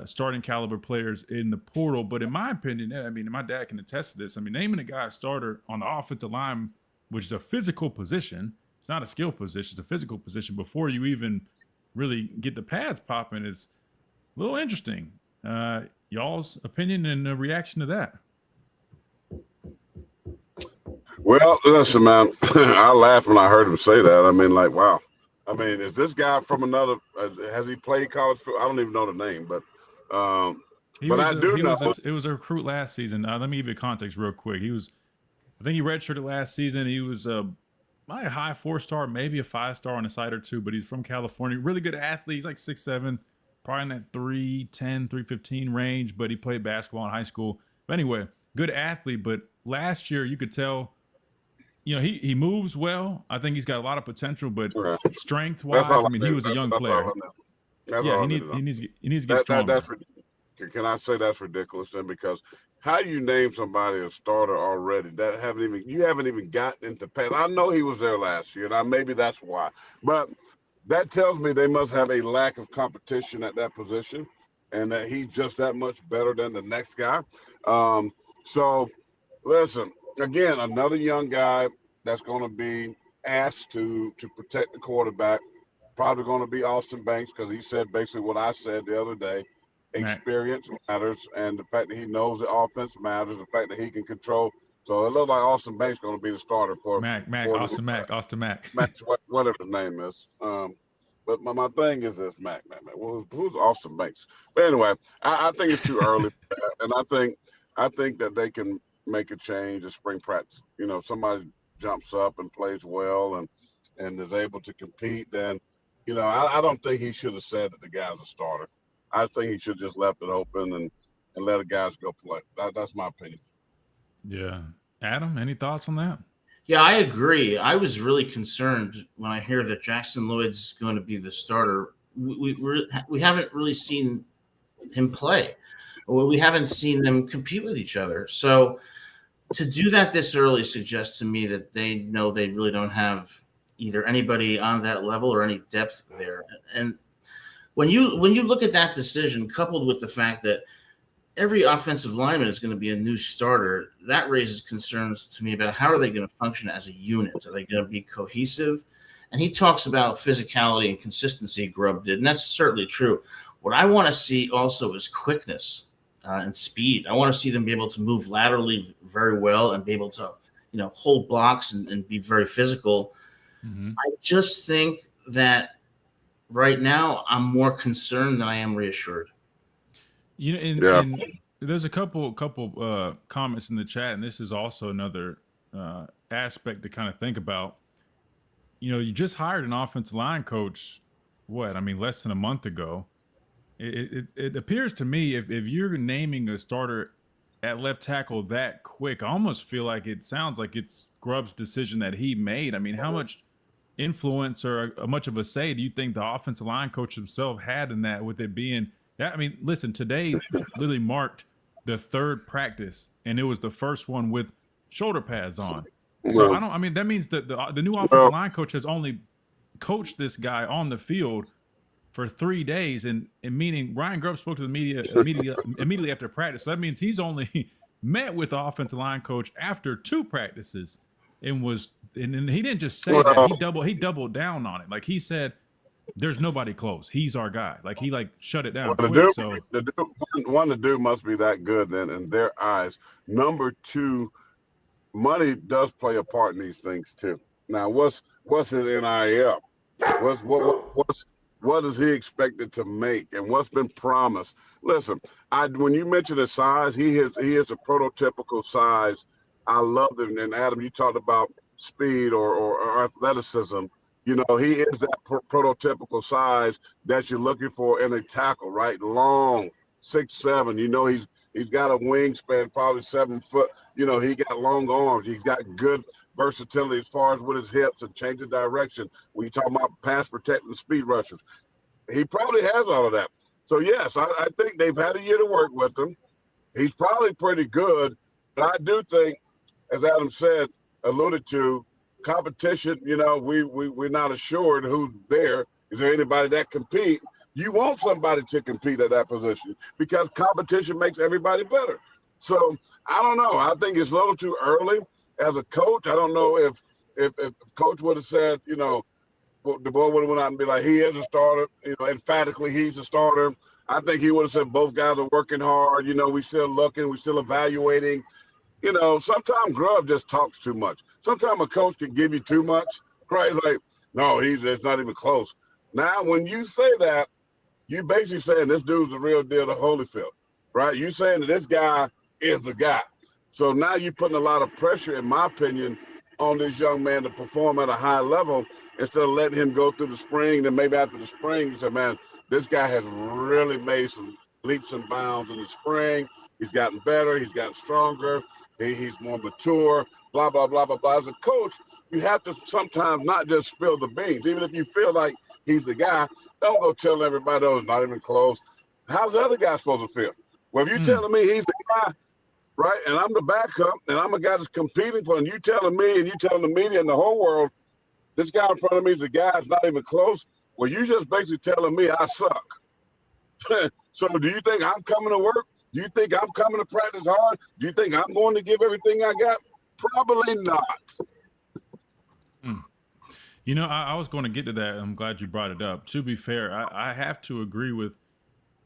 starting caliber players in the portal. But in my opinion, I mean, my dad can attest to this. I mean, naming a guy a starter on the offensive line, which is a physical position, it's not a skill position, it's a physical position, before you even really get the pads popping is a little interesting. Y'all's opinion and reaction to that? Well, listen, man, I laughed when I heard him say that. I mean, like, wow. I mean, is this guy from another? Has he played college football? I don't even know the name, but I do know. It was a recruit last season. Let me give you context real quick. I think he redshirted last season. He was probably a high 4-star, maybe a 5-star on a side or two, but he's from California. Really good athlete. He's like 6'7", probably in that 310, 315 range, but he played basketball in high school. But anyway, good athlete. But last year, you could tell, he moves well. I think he's got a lot of potential, but strength-wise, I mean, he was a young player. Yeah, he needs to get stronger. Can I say that's ridiculous then? Because how you name somebody a starter already that you haven't even gotten into pads? I know he was there last year, and maybe that's why. But that tells me they must have a lack of competition at that position, and that he's just that much better than the next guy. So, listen, again, another young guy that's going to be asked to protect the quarterback. Probably going to be Austin Banks, because he said basically what I said the other day. Experience matters, and the fact that he knows the offense matters, the fact that he can control. So it looks like Austin Banks going to be the starter for Austin Mack, whatever his name is. But my thing is this, Mac. Who's Austin Banks? But anyway, I think it's too early, and I think that they can make a change in spring practice. If somebody jumps up and plays well and is able to compete, then I don't think he should have said that the guy's a starter. I think he should just left it open and let the guys go play. That's my opinion. Yeah. Adam, any thoughts on that? Yeah, I agree. I was really concerned when I hear that Jackson Lloyd's going to be the starter. We haven't really seen him play. We haven't seen them compete with each other. So to do that this early suggests to me that they know they really don't have either anybody on that level or any depth there. And when you look at that decision, coupled with the fact that every offensive lineman is going to be a new starter, that raises concerns to me about how are they going to function as a unit? Are they going to be cohesive? And he talks about physicality and consistency, Grub did, and that's certainly true. What I want to see also is quickness and speed. I want to see them be able to move laterally very well and be able to, hold blocks and be very physical. Mm-hmm. I just think that right now, I'm more concerned than I am reassured. And there's a couple comments in the chat, and this is also another aspect to kind of think about. You just hired an offensive line coach, less than a month ago. It appears to me if you're naming a starter at left tackle that quick, I almost feel like it sounds like it's Grubb's decision that he made. I mean, how much influence or much of a say do you think the offensive line coach himself had in that, with it being that? I mean, listen, today literally marked the third practice, and it was the first one with shoulder pads on. So that means that the new offensive line coach has only coached this guy on the field for 3 days, and meaning Ryan Grub spoke to the media immediately after practice. So that means he's only met with the offensive line coach after 2 practices. And he didn't just say that. He doubled down on it. Like, he said, "There's nobody close. He's our guy." Like, he shut it down. The dude must be that good then in their eyes. Number 2 money does play a part in these things too. Now, what's his NIL? What is he expected to make, and what's been promised? Listen, when you mention his size, he is a prototypical size. I love him. And Adam, you talked about speed or athleticism. You know, he is that prototypical size that you're looking for in a tackle, right? Long, 6'7". You know, he's got a wingspan, probably 7 foot. You know, he got long arms. He's got good versatility as far as with his hips and change of direction. When you talk about pass protecting speed rushers, he probably has all of that. So yes, I think they've had a year to work with him. He's probably pretty good, but I do think, as Adam said, alluded to, competition. You know, we're not assured who's there. Is there anybody that compete? You want somebody to compete at that position because competition makes everybody better. So I don't know. I think it's a little too early. As a coach, I don't know if coach would have said, you know, the boy would have went out and be like, he is a starter, you know, emphatically he's a starter. I think he would have said both guys are working hard. You know, we still looking, we still evaluating. You know, sometimes Grub just talks too much. Sometimes a coach can give you too much, right? Like, no, it's not even close. Now, when you say that, you basically saying this dude's the real deal to Holyfield, right? You saying that this guy is the guy. So now you're putting a lot of pressure, in my opinion, on this young man to perform at a high level instead of letting him go through the spring. Then maybe after the spring, you say, man, this guy has really made some leaps and bounds in the spring. He's gotten better. He's gotten stronger. He's more mature, blah, blah, blah, blah, blah. As a coach, you have to sometimes not just spill the beans. Even if you feel like he's the guy, don't go tell everybody, oh, it's not even close. How's the other guy supposed to feel? Well, if you're telling me he's the guy, right, and I'm the backup, and I'm a guy that's competing for, and you telling me and you telling the media and the whole world, this guy in front of me is the guy that's not even close, well, you just basically telling me I suck. So do you think I'm coming to work? Do you think I'm coming to practice hard? Do you think I'm going to give everything I got? Probably not. You know, I was going to get to that. I'm glad you brought it up. To be fair, I have to agree with,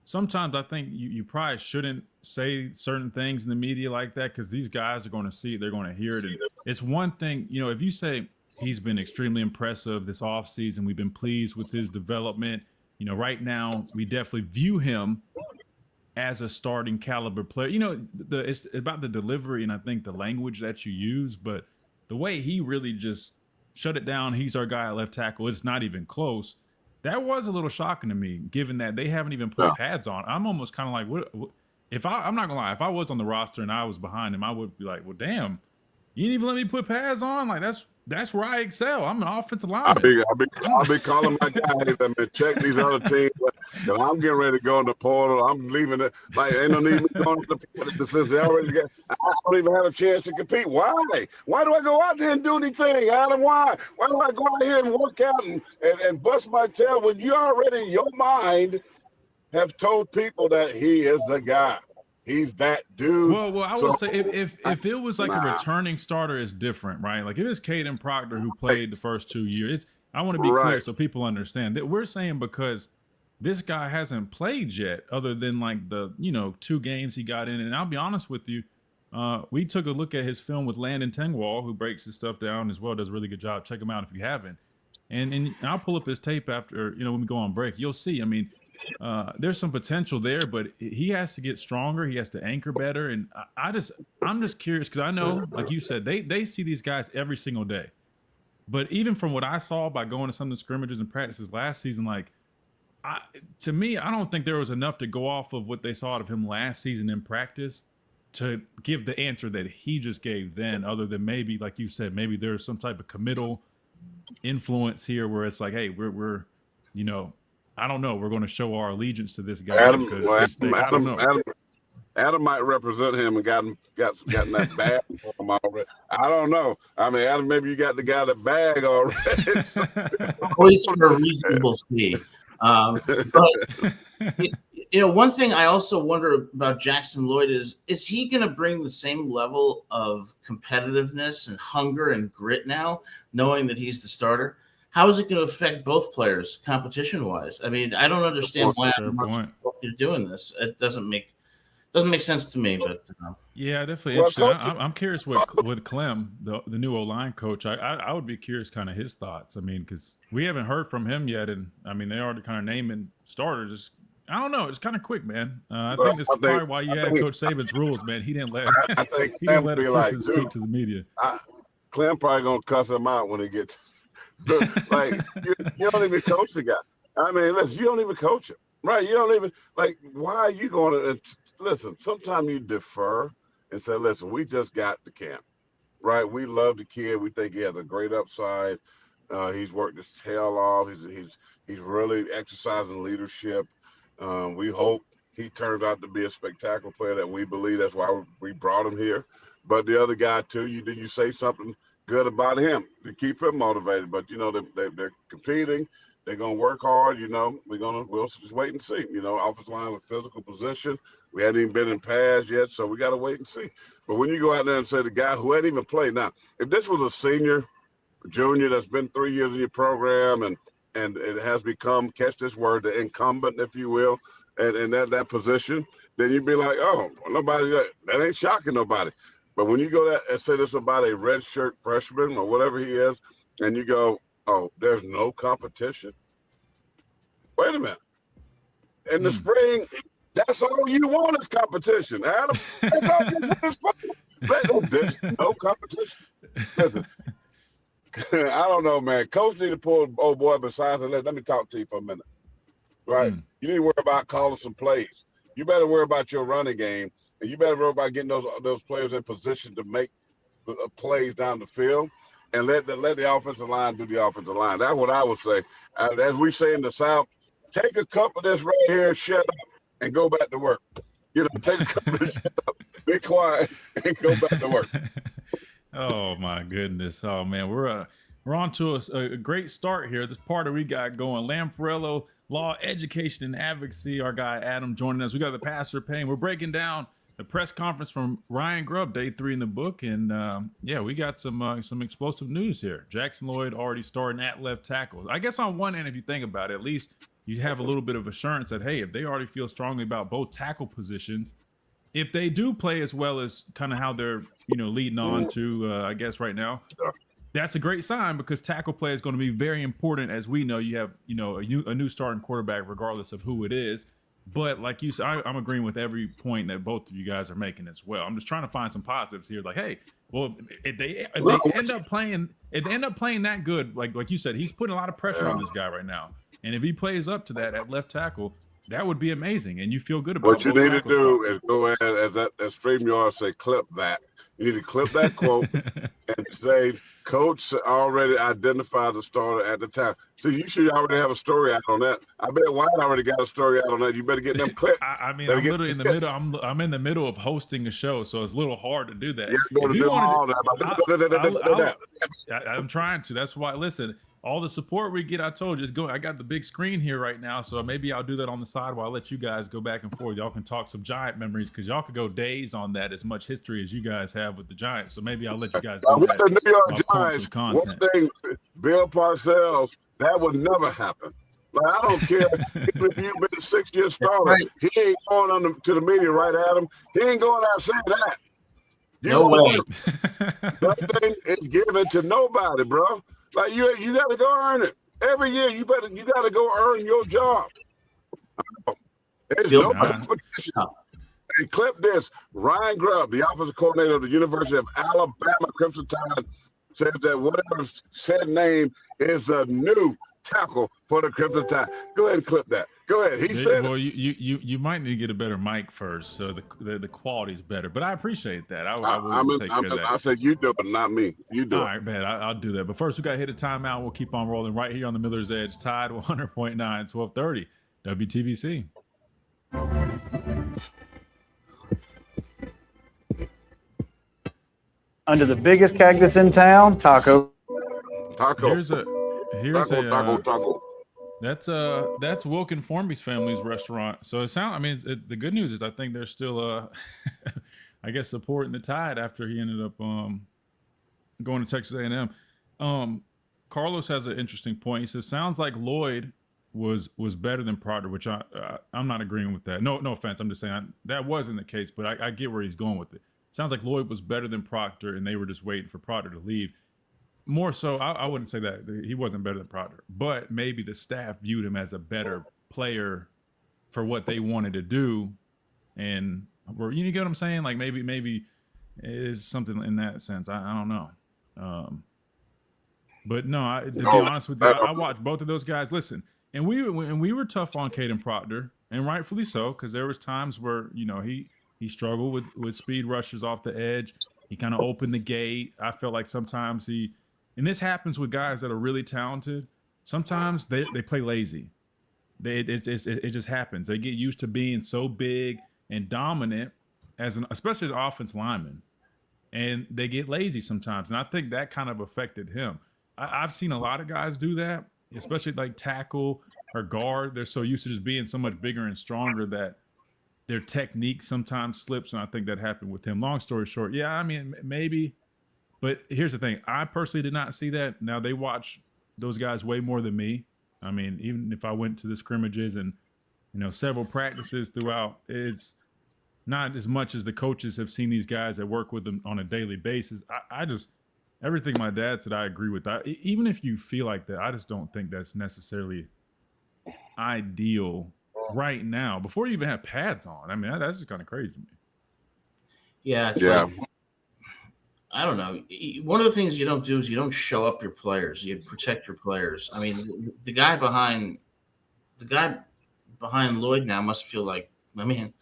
sometimes I think you probably shouldn't say certain things in the media like that because these guys are going to see it. They're going to hear it. And it's one thing, you know, if you say he's been extremely impressive this offseason, we've been pleased with his development. You know, right now, we definitely view him as a starting caliber player. You know, it's about the delivery and I think the language that you use, but the way he really just shut it down, he's our guy at left tackle, it's not even close. That was a little shocking to me, given that they haven't even put pads on. I'm almost kind of like, what if I'm not gonna lie, if I was on the roster and I was behind him, I would be like, well, damn, you didn't even let me put pads on? Like, that's where I excel. I'm an offensive lineman. I'll be calling my guys and check these other teams. I'm getting ready to go in the portal. I'm leaving it. Like, ain't no need me going to the portal since they already got. I don't even have a chance to compete. Why? Why do I go out there and do anything, Adam? Why? Why do I go out here and work out and bust my tail when you already in your mind have told people that he is the guy? He's that dude. Well, I will say if it was like a returning starter, it's different, right? Like if it's Caden Proctor who played the first 2 years, I want to be clear so people understand that we're saying because this guy hasn't played yet, other than like the 2 games he got in. And I'll be honest with you, we took a look at his film with Landon Tengwall, who breaks his stuff down as well, does a really good job. Check him out if you haven't. And I'll pull up his tape after when we go on break. You'll see. I mean, there's some potential there, but he has to get stronger. He has to anchor better. And I'm just curious because I know, like you said, they see these guys every single day. But even from what I saw by going to some of the scrimmages and practices last season, to me, I don't think there was enough to go off of what they saw out of him last season in practice to give the answer that he just gave then, other than maybe, like you said, maybe there's some type of committal influence here where it's like, hey, we're I don't know. We're going to show our allegiance to this guy. Adam might represent him and gotten that bag for him already. I don't know. I mean, Adam, maybe you got the guy that bag already. Always for a reasonable fee. But one thing I also wonder about Jackson Lloyd is he going to bring the same level of competitiveness and hunger and grit now, knowing that he's the starter? How is it going to affect both players competition-wise? I mean, I don't understand why you're doing this. It doesn't make Doesn't make sense to me, but yeah, definitely Well, interesting. coach, I'm curious with Clem, the new O-line coach. I would be curious kind of his thoughts. I mean, because we haven't heard from him yet, and I mean they already kind of naming starters. I don't know. It's kind of quick, man. I think this is probably why you had Coach Saban's rules, man. He didn't let I think he didn't Clem let be like, assistants dude, speak to the media. Clem probably gonna cuss him out when he gets like you don't even coach the guy. I mean, listen, you don't even coach him, right? You don't even like. Why are you going to listen? Sometimes you defer and say, listen, we just got the camp, right? We love the kid. We think he has a great upside. He's worked his tail off. He's really exercising leadership. We hope he turns out to be a spectacular player that we believe. That's why we brought him here. But the other guy too, did you say something good about him to keep him motivated? But you know they're competing. They're gonna work hard. You know we'll just wait and see. You know, offensive line with physical position. We hadn't even been in pass yet, so we got to wait and see. But when you go out there and say the guy who hadn't even played, now if this was a senior, junior that's been 3 years in your program and it has become, catch this word, the incumbent, if you will, and that position, then you'd be like, oh, nobody that ain't shocking nobody. But when you go there and say this about a redshirt freshman or whatever he is, and you go, oh, there's no competition. Wait a minute. In the spring, that's all you want is competition, Adam. That's all you want is fun. There's no competition. Listen, I don't know, man. Coach need to pull old boy beside and let me talk to you for a minute. Right? You need to worry about calling some plays. You better worry about your running game, and you better worry about getting those players in position to make plays down the field, and let the offensive line do the offensive line. That's what I would say. As we say in the South, take a cup of this right here and shut up and go back to work. You know, take a cup of this, shut up, be quiet, and go back to work. Oh my goodness! Oh man, we're on to a great start here. This party we got going. Lamparello, Law, Education, and Advocacy. Our guy Adam joining us. We got the Pastor Payne. We're breaking down the press conference from Ryan Grub, day 3 in the book, and yeah, we got some explosive news here. Jackson Lloyd already starting at left tackle. I guess on one end, if you think about it, at least you have a little bit of assurance that hey, if they already feel strongly about both tackle positions, if they do play as well as kind of how they're leading on to, I guess right now, that's a great sign because tackle play is going to be very important. As we know, you have a new starting quarterback, regardless of who it is. But like you said, I'm agreeing with every point that both of you guys are making as well. I'm just trying to find some positives here. Like, hey, well, if they end up playing that good, like you said, he's putting a lot of pressure on this guy right now. And if he plays up to that at left tackle, that would be amazing, and you feel good about what you need to do is go ahead as StreamYard say, clip that. You need to clip that quote and say, Coach already identified the starter at the time. So you should already have a story out on that. I bet White already got a story out on that. You better get them clipped. I mean, I'm literally in the middle. I'm in the middle of hosting a show, so it's a little hard to do that. I'm trying to. That's why. Listen. All the support we get, I told you, I got the big screen here right now, so maybe I'll do that on the side while I let you guys go back and forth. Y'all can talk some Giant memories because y'all could go days on that, as much history as you guys have with the Giants. So maybe I'll let you guys do with that. the New York Giants, one thing, Bill Parcells, that would never happen. Like, I don't care if you've been 6 years starter. Right. He ain't going to the media, right, Adam? He ain't going out saying that. No way. That thing is given to nobody, bro. Like you got to go earn it every year. You got to go earn your job. There's no competition. And clip this: Ryan Grub, the offensive coordinator of the University of Alabama Crimson Tide, says that whatever said name is a new tackle for the Crimson Tide. Go ahead and clip that. Go ahead. He said. Well, you might need to get a better mic first, so the quality's better. But I appreciate that. I will take care of that. I said you do it, not me. You do it. All right, man. I'll do that. But first, we got to hit a timeout. We'll keep on rolling right here on the Miller's Edge. Tide 100.9, 1230 WTBC. Under the biggest cactus in town, Taco. Here's a taco. That's Wilkin Formby's family's restaurant. So the good news is I think they're still I guess supporting the Tide after he ended up going to Texas A&M. Carlos has an interesting point. He says sounds like Lloyd was better than Proctor, which I'm not agreeing with that. No offense. I'm just saying that wasn't the case, but I get where he's going with it. Sounds like Lloyd was better than Proctor, and they were just waiting for Proctor to leave. More so, I wouldn't say that he wasn't better than Proctor, but maybe the staff viewed him as a better player for what they wanted to do, and you get what I'm saying? Like maybe is something in that sense. I don't know. But no, to be honest with you, I watched both of those guys. Listen, and we were tough on Caden Proctor, and rightfully so, because there was times where he struggled with speed rushes off the edge. He kind of opened the gate. I felt like sometimes and this happens with guys that are really talented. Sometimes they play lazy. It just happens. They get used to being so big and dominant especially as an offensive lineman, and they get lazy sometimes. And I think that kind of affected him. I've seen a lot of guys do that, especially like tackle or guard. They're so used to just being so much bigger and stronger that their technique sometimes slips, and I think that happened with him. Long story short, yeah, I mean, maybe. But here's the thing. I personally did not see that. Now, they watch those guys way more than me. I mean, even if I went to the scrimmages and, several practices throughout, it's not as much as the coaches have seen these guys that work with them on a daily basis. I just everything my dad said, I agree with that. Even if you feel like that, I just don't think that's necessarily ideal right now before you even have pads on. I mean, that's just kind of crazy to me. Yeah, it's like, I don't know. One of the things you don't do is you don't show up your players. You protect your players. I mean, the guy behind Lloyd now must feel like, I mean,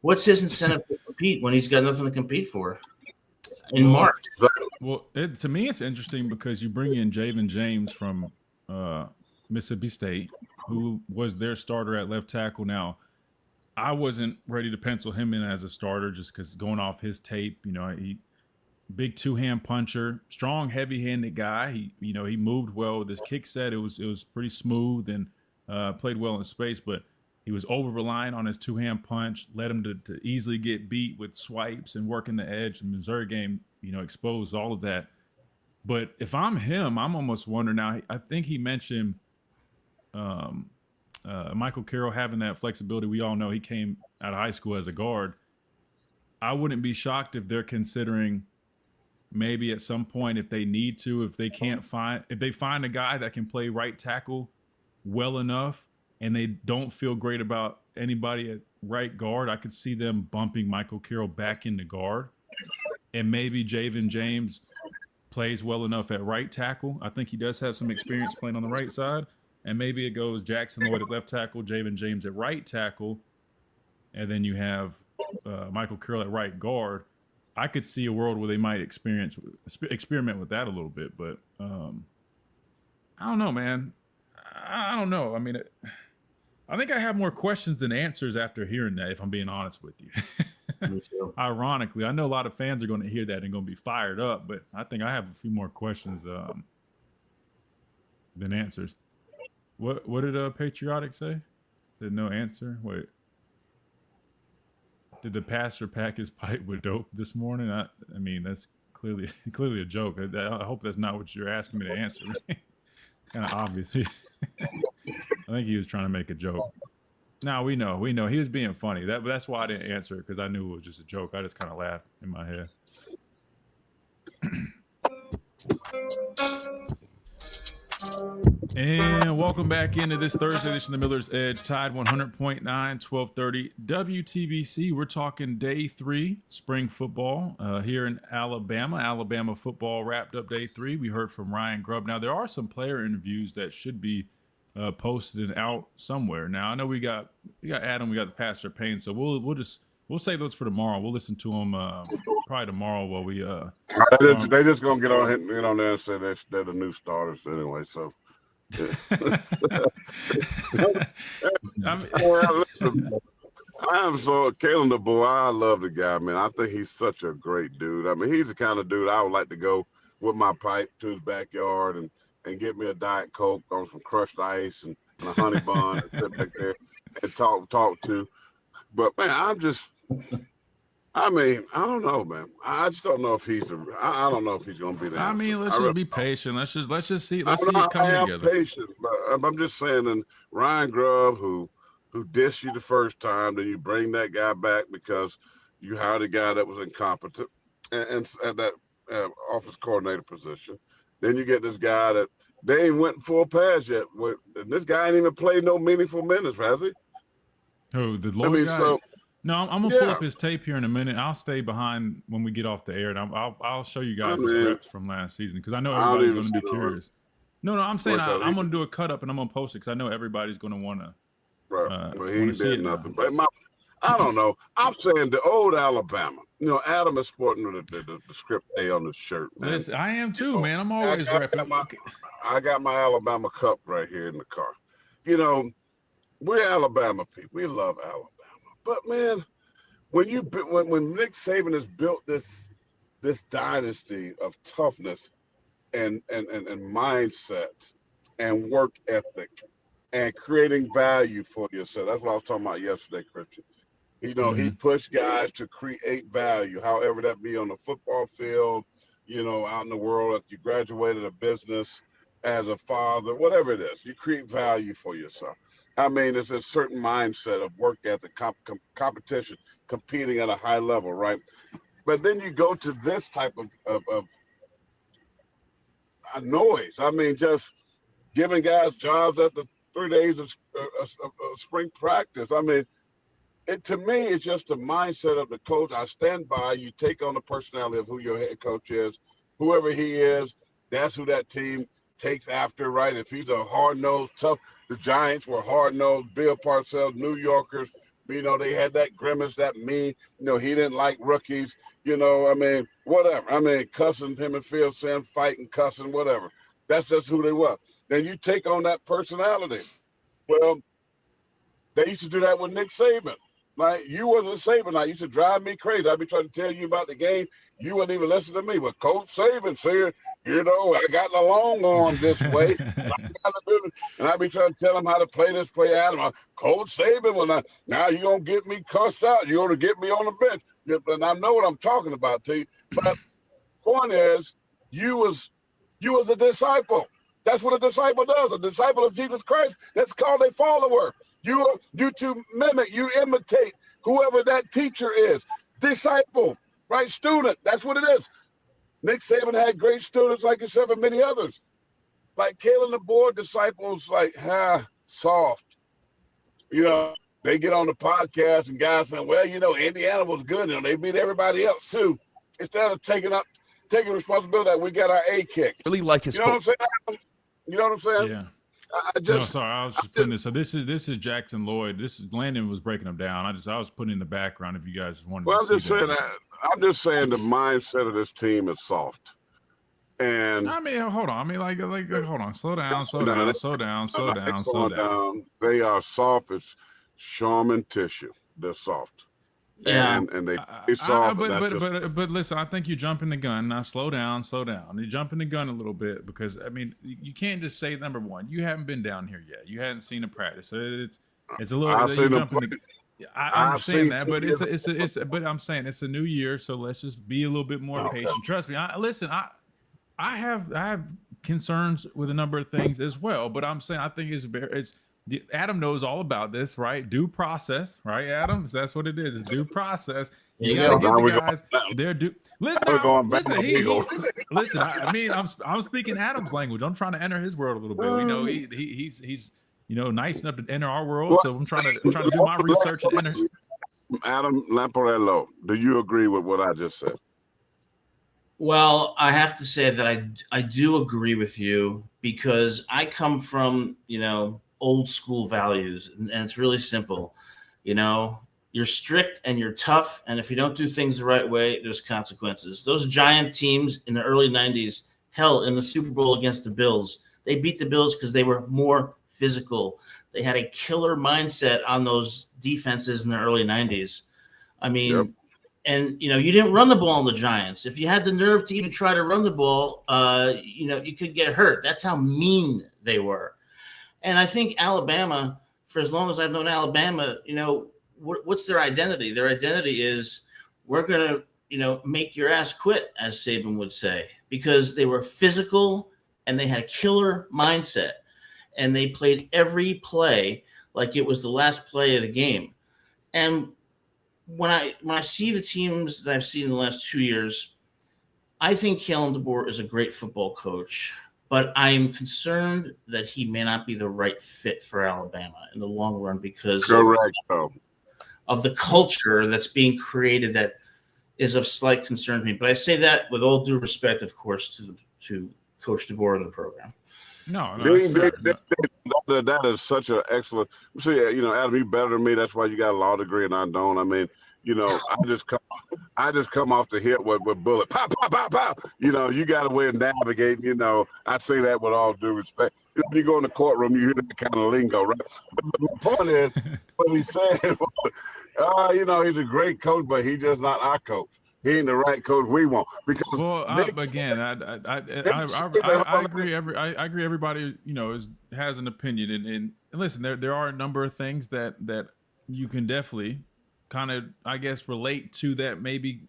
what's his incentive to compete when he's got nothing to compete for in March? Well, to me, it's interesting because you bring in Javen James from Mississippi State, who was their starter at left tackle. Now, I wasn't ready to pencil him in as a starter just because going off his tape, he big two-hand puncher, strong, heavy-handed guy. He moved well with his kick set. It was pretty smooth and played well in space, but he was over-reliant on his two-hand punch, led him to easily get beat with swipes and working the edge. The Missouri game, exposed all of that. But if I'm him, I'm almost wondering now. I think he mentioned Michael Carroll having that flexibility. We all know he came out of high school as a guard. I wouldn't be shocked if they're considering maybe at some point, if they need to, if they find a guy that can play right tackle well enough and they don't feel great about anybody at right guard, I could see them bumping Michael Carroll back into guard, and maybe Javen James plays well enough at right tackle. I think he does have some experience playing on the right side, and maybe it goes Jackson Lloyd at left tackle, Javen James at right tackle, and then you have Michael Carroll at right guard. I could see a world where they might experiment with that a little bit, but I don't know, man. I don't know. I mean, I think I have more questions than answers after hearing that, if I'm being honest with you. Me too. Ironically, I know a lot of fans are going to hear that and going to be fired up, but I think I have a few more questions than answers. What did Patriotic say? Said no answer. Wait. Did the pastor pack his pipe with dope this morning? I mean, that's clearly a joke. I hope that's not what you're asking me to answer. Kind of obvious. I think he was trying to make a joke. No, we know. He was being funny. That's why I didn't answer it, because I knew it was just a joke. I just kind of laughed in my head. And welcome back into this Thursday edition of the Miller's Edge, Tide 100.9, 1230 WTBC. We're talking day 3, spring football here in Alabama. Alabama football wrapped up day 3. We heard from Ryan Grub. Now, there are some player interviews that should be posted and out somewhere. Now, I know we got Adam, we got the Pastor Payne, so we'll save those for tomorrow. We'll listen to them probably tomorrow while we they just gonna get on there and say they're the new starters anyway. So listen, I am so Kalen the boy. I love the guy, man. I think he's such a great dude. I mean, he's the kind of dude I would like to go with my pipe to his backyard and get me a Diet Coke on some crushed ice and a honey bun and sit back there and talk to. But man, I mean, I don't know, man. I just don't know if he's I don't know if he's going to be the I answer. mean, let's just be patient. Let's just see it come I am together. patient, but I'm just saying. And Ryan Grub, who dissed you the first time, then you bring that guy back because you hired a guy that was incompetent, and at that office coordinator position. Then you get this guy that they ain't went full pass yet. And this guy ain't even played no meaningful minutes, has he? Oh, the Lloyd guy. So no, I'm gonna pull up his tape here in a minute. I'll stay behind when we get off the air, and I'll show you guys his reps from last season because I know everybody's going to be curious. No, I'm saying I'm going to do a cut up and I'm going to post it because I know everybody's going to want to. Right, but he did nothing. But I don't know. I'm saying the old Alabama. You know, Adam is sporting the script A on his shirt. Man. Listen, I am too, man. I'm always repping. I got my Alabama cup right here in the car. You know, we're Alabama people. We love Alabama. But man, when Nick Saban has built this dynasty of toughness and mindset and work ethic and creating value for yourself. That's what I was talking about yesterday, Christian. You know, he pushed guys to create value, however that be on the football field, you know, out in the world, if you graduated a business as a father, whatever it is, you create value for yourself. I mean, it's a certain mindset of work ethic, competition, competing at a high level, right? But then you go to this type of noise. I mean, just giving guys jobs after 3 days of spring practice. I mean, to me, it's just the mindset of the coach. I stand by. You take on the personality of who your head coach is. Whoever he is, that's who that team takes after, right? If he's a hard-nosed, tough, the Giants were hard-nosed, Bill Parcells, New Yorkers. You know, they had that grimace, that mean. You know, he didn't like rookies. You know, I mean, whatever. I mean, cussing him and Phil saying, fighting, cussing, whatever. That's just who they were. Then you take on that personality. Well, they used to do that with Nick Saban. Like, you wasn't Saban. I used to drive me crazy. I'd be trying to tell you about the game. You wouldn't even listen to me. But Coach Saban said, you know, I got the long arm this way. And I'd be trying to tell him how to play this play out. Coach Saban, now you're going to get me cussed out. You're going to get me on the bench. And I know what I'm talking about to you. But the point is, you was a disciple. That's what a disciple does. A disciple of Jesus Christ, that's called a follower. You to mimic, you imitate whoever that teacher is. Disciple, right? Student, that's what it is. Nick Saban had great students like yourself and many others. Like Kalen the board, disciples like, soft. You know, they get on the podcast and guys saying, well, you know, Indiana was good. You know, they beat everybody else too. Instead of taking responsibility that we got our A kicked. Really like his You know what I'm saying? You know what I'm saying? Yeah. I was just putting this. So this is Jackson Lloyd. This is Landon was breaking them down. I was putting in the background if you guys wanted. Well, I'm just saying the mindset of this team is soft. And I mean, hold on. I mean, like hold on. Slow down. They are soft. It's Charmin tissue. They're soft. Yeah, and they soft. But listen, I think you're jumping the gun. Now slow down. You're jumping the gun a little bit because I mean you can't just say number one. You haven't been down here yet. You hadn't seen a practice. So it's a little. I understand that, but but I'm saying it's a new year, so let's just be a little bit more patient. Trust me. I have concerns with a number of things as well, but I'm saying I think it's Adam knows all about this, right? Due process, right, Adam? That's what it is. It's due process. You gotta get the guys their due. Listen, I mean, I'm speaking Adam's language. I'm trying to enter his world a little bit. You know, he's nice enough to enter our world. So I'm trying to do my research and enter. Adam Lamparello, do you agree with what I just said? Well, I have to say that I do agree with you because I come from, old school values, and it's really simple. You're strict and you're tough, and if you don't do things the right way, there's consequences. Those Giant teams in the early 90s, hell, in the Super Bowl against the Bills, they beat the Bills because they were more physical. They had a killer mindset on those defenses in the early 90s. I mean, and, you didn't run the ball on the Giants. If you had the nerve to even try to run the ball, you could get hurt. That's how mean they were. And I think Alabama, for as long as I've known Alabama, what's their identity? Their identity is we're going to, make your ass quit, as Saban would say, because they were physical and they had a killer mindset, and they played every play like it was the last play of the game. And when I see the teams that I've seen in the last 2 years, I think Kalen DeBoer is a great football coach, but I am concerned that he may not be the right fit for Alabama in the long run because of the culture that's being created that is of slight concern to me. But I say that with all due respect, of course, to Coach DeBoer and the program. That is such an excellent. See, Adam, you better than me. That's why you got a law degree and I don't. I mean, I just come off the hit with bullet. Pow, pow, pow, pow. You got a way of navigating. I say that with all due respect. You go in the courtroom, you hear that kind of lingo, right? But the point is, what he said was, he's a great coach, but he's just not our coach. He ain't the right coach we want because. Well, again, I agree. I agree. Everybody, has an opinion, and listen, there are a number of things that you can definitely kind of, I guess, relate to that maybe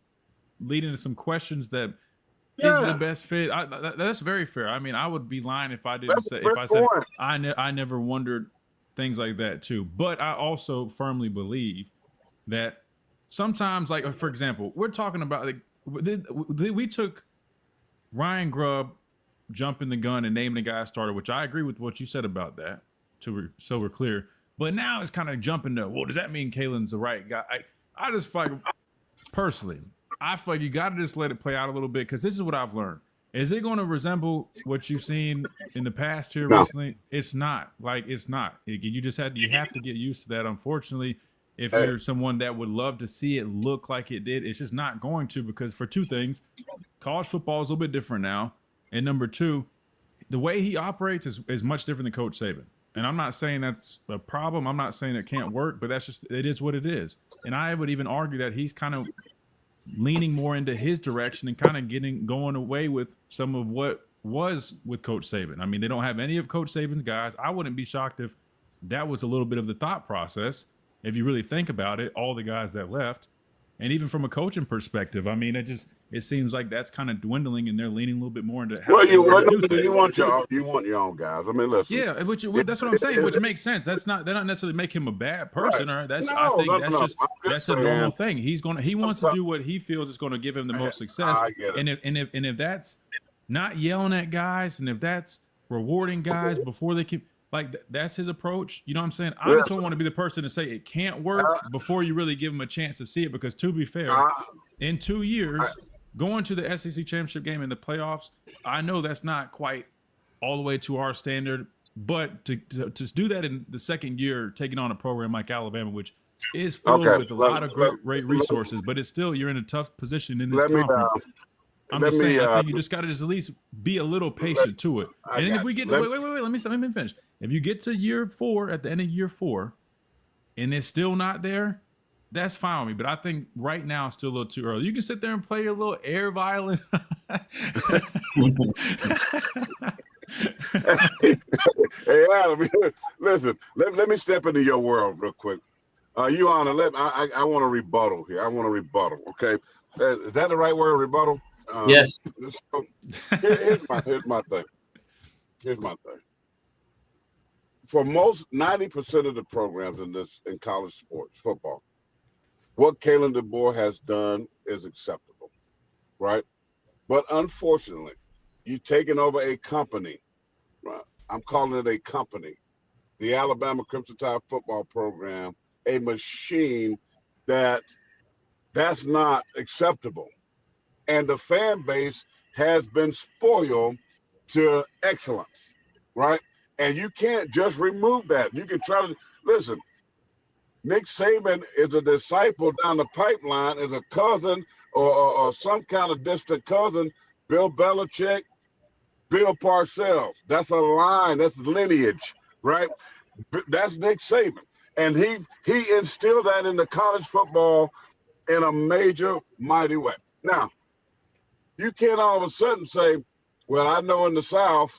leading to some questions that is the best fit. That's very fair. I mean, I would be lying if I said I never wondered things like that too. But I also firmly believe that. Sometimes, like, for example, we're talking about, we took Ryan Grub jumping the gun and naming the guy starter, which I agree with what you said about that, so we're clear. But now it's kind of jumping to, well, does that mean Kalen's the right guy? I just feel like, personally, I feel like you got to just let it play out a little bit because this is what I've learned. Is it going to resemble what you've seen in the past here recently? It's not. It's not. You have to get used to that, unfortunately. If you're someone that would love to see it look like it did, it's just not going to, because for two things, college football is a little bit different now. And number two, the way he operates is much different than Coach Saban. And I'm not saying that's a problem. I'm not saying it can't work, but it is what it is. And I would even argue that he's kind of leaning more into his direction and kind of going away with some of what was with Coach Saban. I mean, they don't have any of Coach Saban's guys. I wouldn't be shocked if that was a little bit of the thought process. If you really think about it, all the guys that left, and even from a coaching perspective, I mean, it seems like that's kind of dwindling, and they're leaning a little bit more into how you want your own guys. I mean, listen. Yeah, that's what I'm saying, which makes sense. They're not necessarily make him a bad person, right. Or that's a normal thing. He wants to do what he feels is going to give him the most success. And if that's not yelling at guys, and if that's rewarding guys before they can. That's his approach. You know what I'm saying? I just don't want to be the person to say it can't work before you really give him a chance to see it. Because to be fair, in 2 years, going to the SEC championship game in the playoffs, I know that's not quite all the way to our standard. But to do that in the second year, taking on a program like Alabama, which is filled with a lot of great resources, but it's still, you're in a tough position in this conference. I'm just saying, I think you just got to just at least be a little patient to it. And then if we get wait, let me finish. If you get to year 4, at the end of year 4, and it's still not there, that's fine with me. But I think right now it's still a little too early. You can sit there and play your little air violin. Hey, Adam, listen, let me step into your world real quick. Your Honor, I want a rebuttal here. Okay? Is that the right word, rebuttal? Yes. So here's my thing. For most 90% of the programs in college sports, football, what Kalen DeBoer has done is acceptable, right? But unfortunately, you've taken over a company. Right? I'm calling it a company, the Alabama Crimson Tide football program, a machine that's not acceptable. And the fan base has been spoiled to excellence, right? And you can't just remove that. You can try to listen. Nick Saban is a disciple down the pipeline, is a cousin or some kind of distant cousin. Bill Belichick, Bill Parcells. That's a line. That's lineage, right? That's Nick Saban, and he instilled that into college football in a major, mighty way. Now, you can't all of a sudden say, well, I know in the South,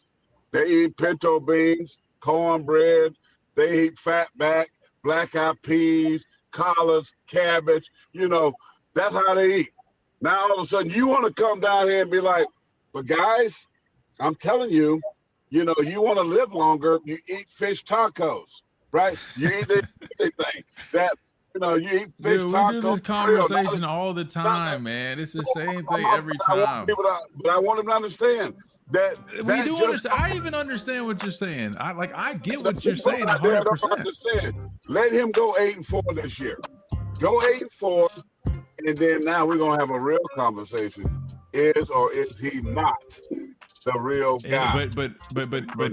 they eat pinto beans, cornbread, they eat fatback, black-eyed peas, collards, cabbage. That's how they eat. Now all of a sudden you want to come down here and be like, but guys, I'm telling you, you want to live longer. You eat fish tacos, right? You eat anything that. You eat fish tacos. We do this conversation all the time, man. It's the same thing every time. But I want them to understand that we do understand. I even understand what you're saying. I get what you're saying 100%. Let him go 8-4 this year. Go 8-4, and then now we're gonna have a real conversation. Is or is he not the real guy? But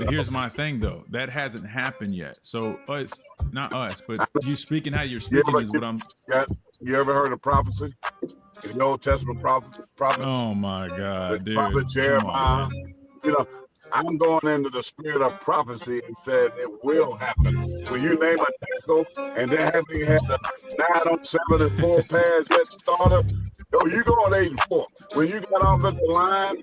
here's my thing though. That hasn't happened yet. So us, not us, but you speaking how you're speaking is what I'm. You ever heard of prophecy? The Old Testament prophet. Oh my God, dude. Prophet Jeremiah. I'm going into the spirit of prophecy and said it will happen. When you name a tackle and they haven't even had the 9-on-7 and 4 pads yet starter, you going 8-4. When you got off at the line.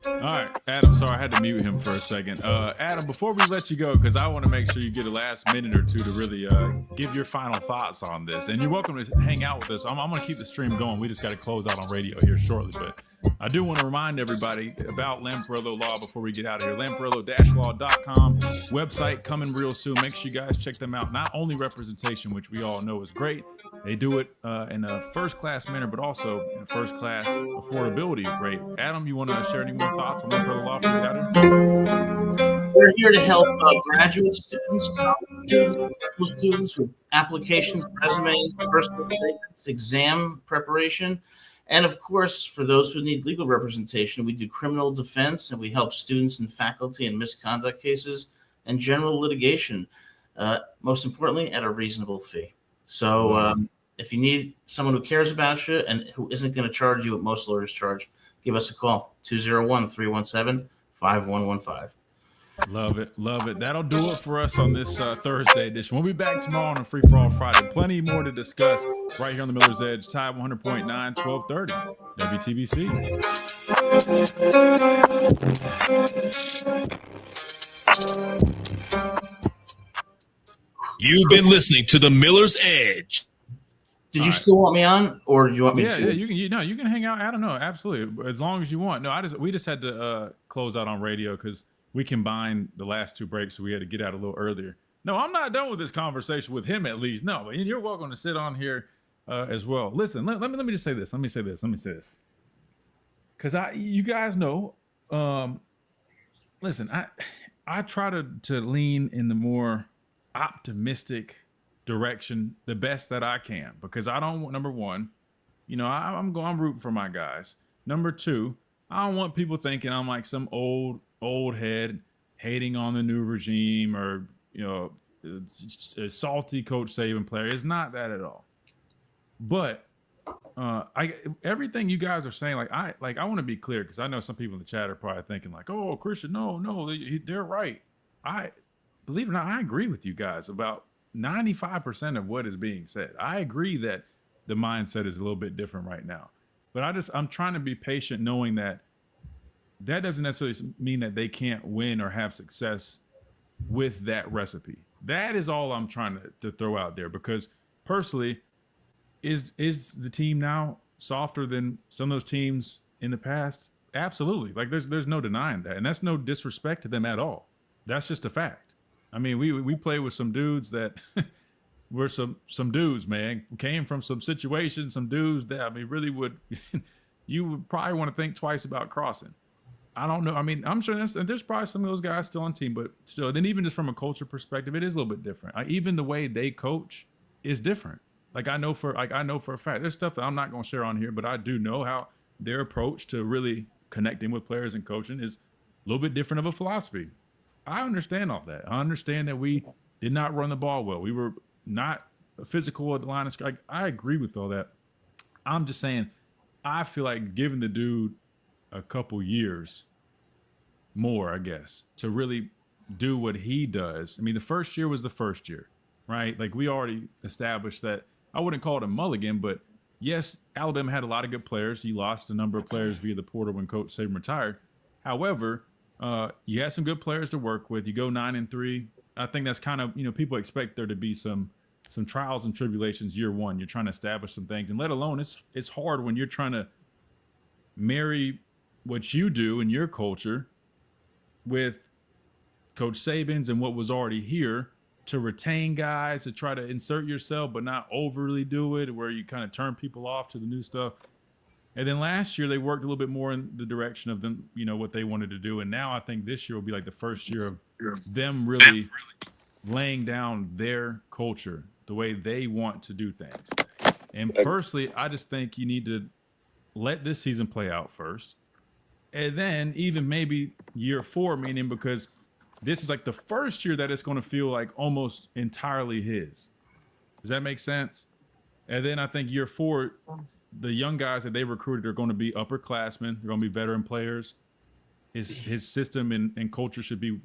All right, Adam, sorry, I had to mute him for a second. Adam, before we let you go, because I want to make sure you get a last minute or two to really give your final thoughts on this. And you're welcome to hang out with us. I'm going to keep the stream going. We just got to close out on radio here shortly. But I do want to remind everybody about Lamparello Law before we get out of here. Lamparello-law.com. Website coming real soon. Make sure you guys check them out. Not only representation, which we all know is great. They do it in a first-class manner, but also in first-class affordability rate. Adam, you want to share any more thoughts on Lamparello Law before we get out of here? We're here to help graduate students, college students, medical students with applications, resumes, personal statements, exam preparation. And of course, for those who need legal representation, we do criminal defense and we help students and faculty in misconduct cases and general litigation, most importantly, at a reasonable fee. So if you need someone who cares about you and who isn't going to charge you what most lawyers charge, give us a call, 201-317-5115. Love it. Love it. That'll do it for us on this Thursday edition. We'll be back tomorrow on a Free For All Friday. Plenty more to discuss right here on the Miller's Edge. Tide 100.9, 1230, WTBC. You've been listening to the Miller's Edge. Did you still want me on, or do you want me to? Yeah, you can hang out. I don't know, absolutely, as long as you want. No, we just had to close out on radio because we combined the last two breaks, so we had to get out a little earlier. No, I'm not done with this conversation with him, at least. No, and you're welcome to sit on here as well. Listen, let me just say this. Let me say this. Because you guys know. Listen, I try to lean in the more optimistic direction the best that I can, because I don't want, number one, I'm rooting for my guys. Number two, I don't want people thinking I'm like some old head hating on the new regime or a salty Coach Saban player. It's not that at all. But everything you guys are saying, I want to be clear, because I know some people in the chat are probably thinking like, oh, Christian, no, they're right. Believe it or not, I agree with you guys about 95% of what is being said. I agree that the mindset is a little bit different right now, but I'm trying to be patient, knowing that doesn't necessarily mean that they can't win or have success with that recipe. That is all I'm trying to throw out there, because personally, is the team now softer than some of those teams in the past? Absolutely. Like there's no denying that, and that's no disrespect to them at all. That's just a fact. I mean, we play with some dudes that were some dudes, man, came from some situations, some dudes that, really you would probably want to think twice about crossing. I don't know. I mean, I'm sure there's probably some of those guys still on team, but still, then even just from a culture perspective, it is a little bit different. Even the way they coach is different. I know for a fact, there's stuff that I'm not going to share on here, but I do know how their approach to really connecting with players and coaching is a little bit different of a philosophy. I understand all that. I understand that we did not run the ball well. We were not physical at the line of scrimmage. I agree with all that. I'm just saying, I feel like giving the dude a couple years more, I guess, to really do what he does. I mean, the first year was the first year, right? Like, we already established that. I wouldn't call it a mulligan, but yes, Alabama had a lot of good players. You lost a number of players via the portal when Coach Saban retired. However, you had some good players to work with. You go 9-3. I think that's kind of, people expect there to be some some trials and tribulations year one. You're trying to establish some things, and let alone it's hard when you're trying to marry what you do in your culture with Coach Saban's and what was already here, to retain guys, to try to insert yourself but not overly do it, where you kind of turn people off to the new stuff. And then last year they worked a little bit more in the direction of them, what they wanted to do. And now I think this year will be like the first year of them really laying down their culture, the way they want to do things. And personally, I just think you need to let this season play out first. And then even maybe year 4, meaning because this is like the first year that it's going to feel like almost entirely his. Does that make sense? And then I think year 4, the young guys that they recruited are going to be upperclassmen. They're going to be veteran players. His system and culture should be,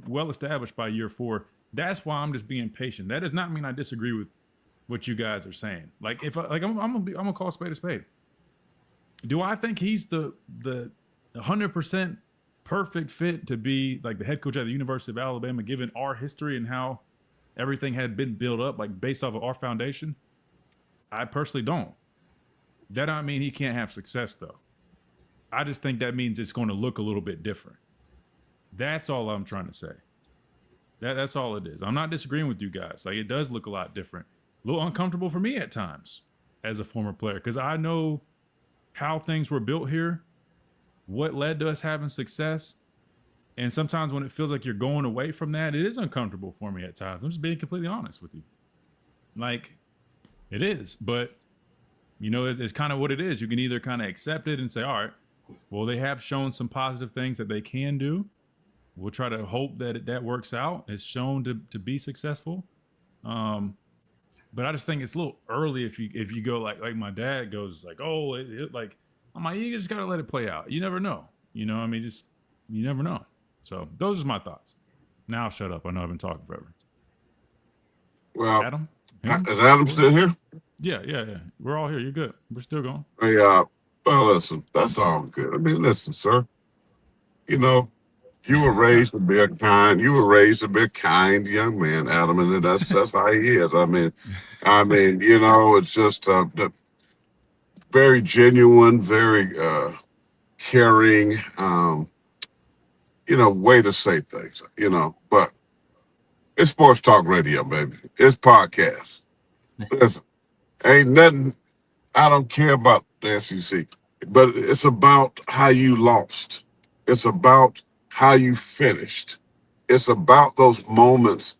well established by year 4. That's why I'm just being patient. That does not mean I disagree with what you guys are saying. Like I'm gonna call spade a spade. Do I think he's the 100% perfect fit to be like the head coach at the University of Alabama, given our history and how everything had been built up, like based off of our foundation? I personally don't. That don't mean he can't have success, though. I just think that means it's going to look a little bit different. That's all I'm trying to say. That's all it is. I'm not disagreeing with you guys. Like, it does look a lot different. A little uncomfortable for me at times as a former player, because I know how things were built here, what led to us having success. And sometimes when it feels like you're going away from that, it is uncomfortable for me at times. I'm just being completely honest with you. Like, it is. But, it's kind of what it is. You can either kind of accept it and say, all right, well, they have shown some positive things that they can do. We'll try to hope that that works out. It's shown to be successful. But I just think it's a little early if you go like my dad goes like, oh, I'm like, you just got to let it play out. You never know. You never know. So those are my thoughts. Now I'll shut up. I know I've been talking forever. Well, Adam? Is Adam still here? Yeah. We're all here. You're good. We're still going. Well, listen, that's all good. I mean, listen, sir. You were raised to be a kind young man, Adam, and that's how he is. I mean, it's just very genuine, very caring, way to say things, but it's sports talk radio, baby. It's podcast. Listen, ain't nothing, I don't care about the SEC, but it's about how you lost. It's about how you finished. It's about those moments,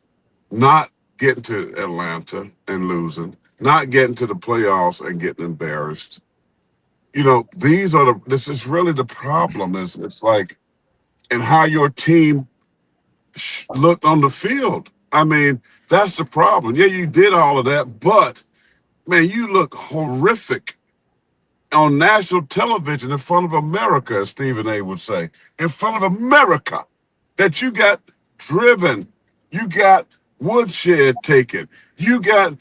not getting to Atlanta and losing, not getting to the playoffs and getting embarrassed. This is really the problem. It's like, and how your team looked on the field. I mean, that's the problem. Yeah, you did all of that, but man, you look horrific on national television in front of America, as Stephen A. would say, in front of America, that you got driven, you got woodshed taken, you got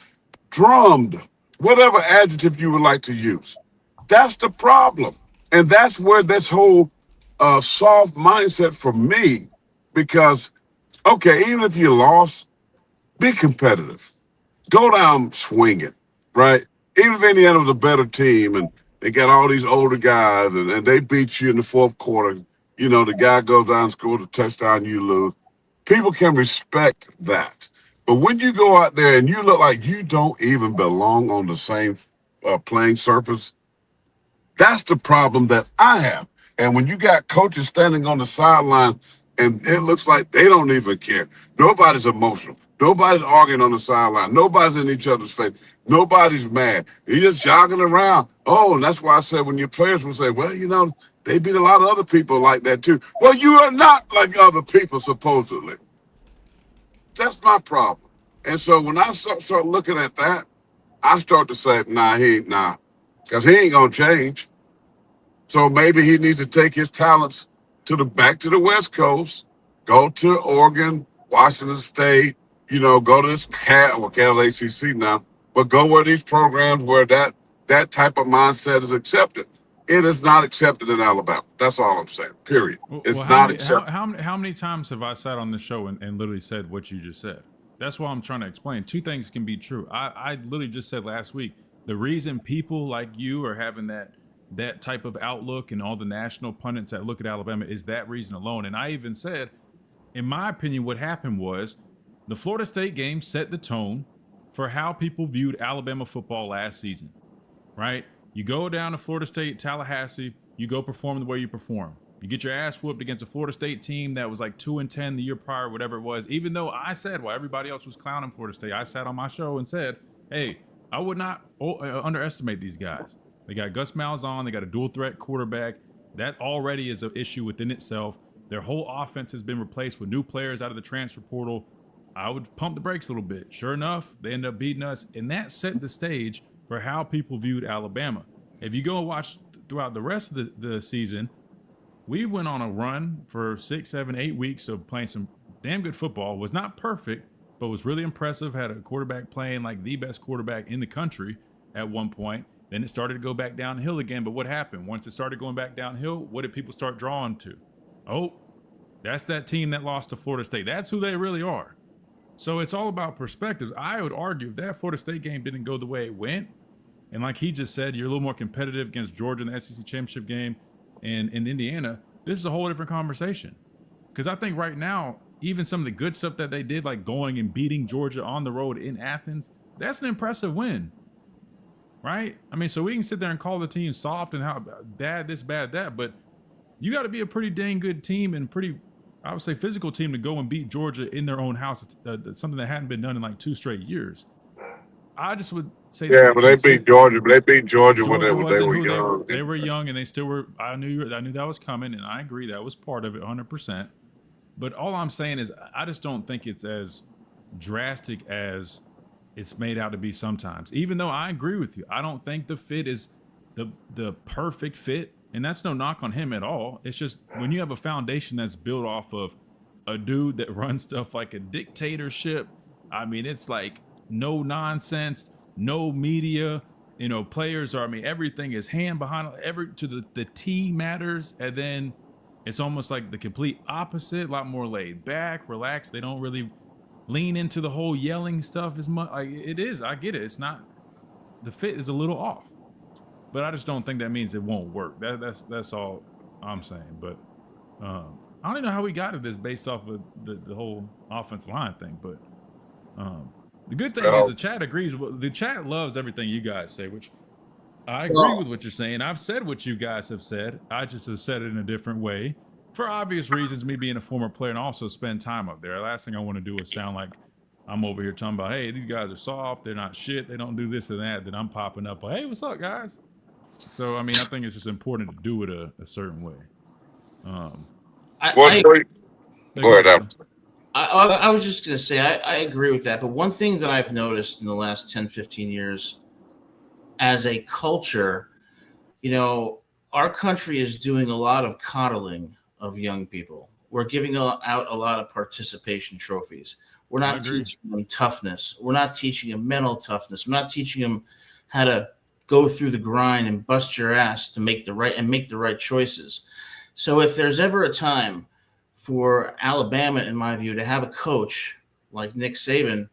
drummed, whatever adjective you would like to use. That's the problem. And that's where this whole soft mindset for me, because, okay, even if you lost, be competitive. Go down swinging, right? Even if Indiana was a better team and they got all these older guys and they beat you in the fourth quarter, the guy goes down and scores a touchdown, you lose. People can respect that. But when you go out there and you look like you don't even belong on the same playing surface, that's the problem that I have. And when you got coaches standing on the sideline and it looks like they don't even care. Nobody's emotional. Nobody's arguing on the sideline. Nobody's in each other's face. Nobody's mad. You're just jogging around. Oh, and that's why I said when your players will say, well, they beat a lot of other people like that too. Well, you are not like other people, supposedly. That's my problem. And so when I start looking at that, I start to say, nah, because he ain't going to change. So maybe he needs to take his talents back to the West Coast, go to Oregon, Washington State, go to this Cal ACC now, but go where these programs where that type of mindset is accepted. It is not accepted in Alabama. That's all I'm saying, period. It's not accepted. How many times have I sat on this show and literally said what you just said? That's why I'm trying to explain. Two things can be true. I literally just said last week, the reason people like you are having that type of outlook and all the national pundits that look at Alabama is that reason alone. And I even said, in my opinion, what happened was the Florida State game set the tone for how people viewed Alabama football last season, right? You go down to Florida State, Tallahassee, you go perform the way you perform. You get your ass whooped against a Florida State team that was like 2-10 the year prior, whatever it was. Even though I said, while everybody else was clowning Florida State, I sat on my show and said, hey, I would not underestimate these guys. They got Gus Malzahn. They got a dual threat quarterback. That already is an issue within itself. Their whole offense has been replaced with new players out of the transfer portal. I would pump the brakes a little bit. Sure enough, they end up beating us, and that set the stage for how people viewed Alabama. If you go and watch throughout the rest of the season, we went on a run for 6, 7, 8 weeks of playing some damn good football. Was not perfect, but was really impressive. Had a quarterback playing like the best quarterback in the country at one point. Then it started to go back downhill again. But what happened? Once it started going back downhill, what did people start drawing to? Oh, that's that team that lost to Florida State. That's who they really are. So it's all about perspectives. I would argue if that Florida State game didn't go the way it went, and like he just said, you're a little more competitive against Georgia in the SEC championship game and in Indiana, this is a whole different conversation. Because I think right now, even some of the good stuff that they did, like going and beating Georgia on the road in Athens, that's an impressive win, right? I mean, so we can sit there and call the team soft and how bad this, bad that, but you got to be a pretty dang good team and pretty, I would say, physical team to go and beat Georgia in their own house. It's something that hadn't been done in like 2 straight years. I just would say, yeah, but they beat Georgia. But they beat Georgia when they were young. They were young, and they still were. I knew that was coming, and I agree that was part of it, 100%. But all I'm saying is, I just don't think it's as drastic as it's made out to be sometimes. Even though I agree with you, I don't think the fit is the perfect fit, and that's no knock on him at all. It's just when you have a foundation that's built off of a dude that runs stuff like a dictatorship. I mean, it's like no nonsense, no media, players are, everything is hand behind the T matters. And then it's almost like the complete opposite, a lot more laid back, relaxed. They don't really lean into the whole yelling stuff as much. Like it is, I get it. It's not, the fit is a little off, but I just don't think that means it won't work. That's all I'm saying. But I don't even know how we got to this based off of the whole offensive line thing, but the good thing is the chat agrees. The chat loves everything you guys say, which I agree with what you're saying. I've said what you guys have said. I just have said it in a different way for obvious reasons, me being a former player and also spend time up there. The last thing I want to do is sound like I'm over here talking about, hey, these guys are soft. They're not shit. They don't do this and that. Then I'm popping up like, hey, what's up, guys? So, I think it's just important to do it a certain way. Go ahead, I was just going to say, I agree with that. But one thing that I've noticed in the last 10, 15 years as a culture, our country is doing a lot of coddling of young people. We're giving out a lot of participation trophies. We're not teaching them toughness. We're not teaching them mental toughness. We're not teaching them how to go through the grind and bust your ass to make the right choices. So if there's ever a time for Alabama, in my view, to have a coach like Nick Saban,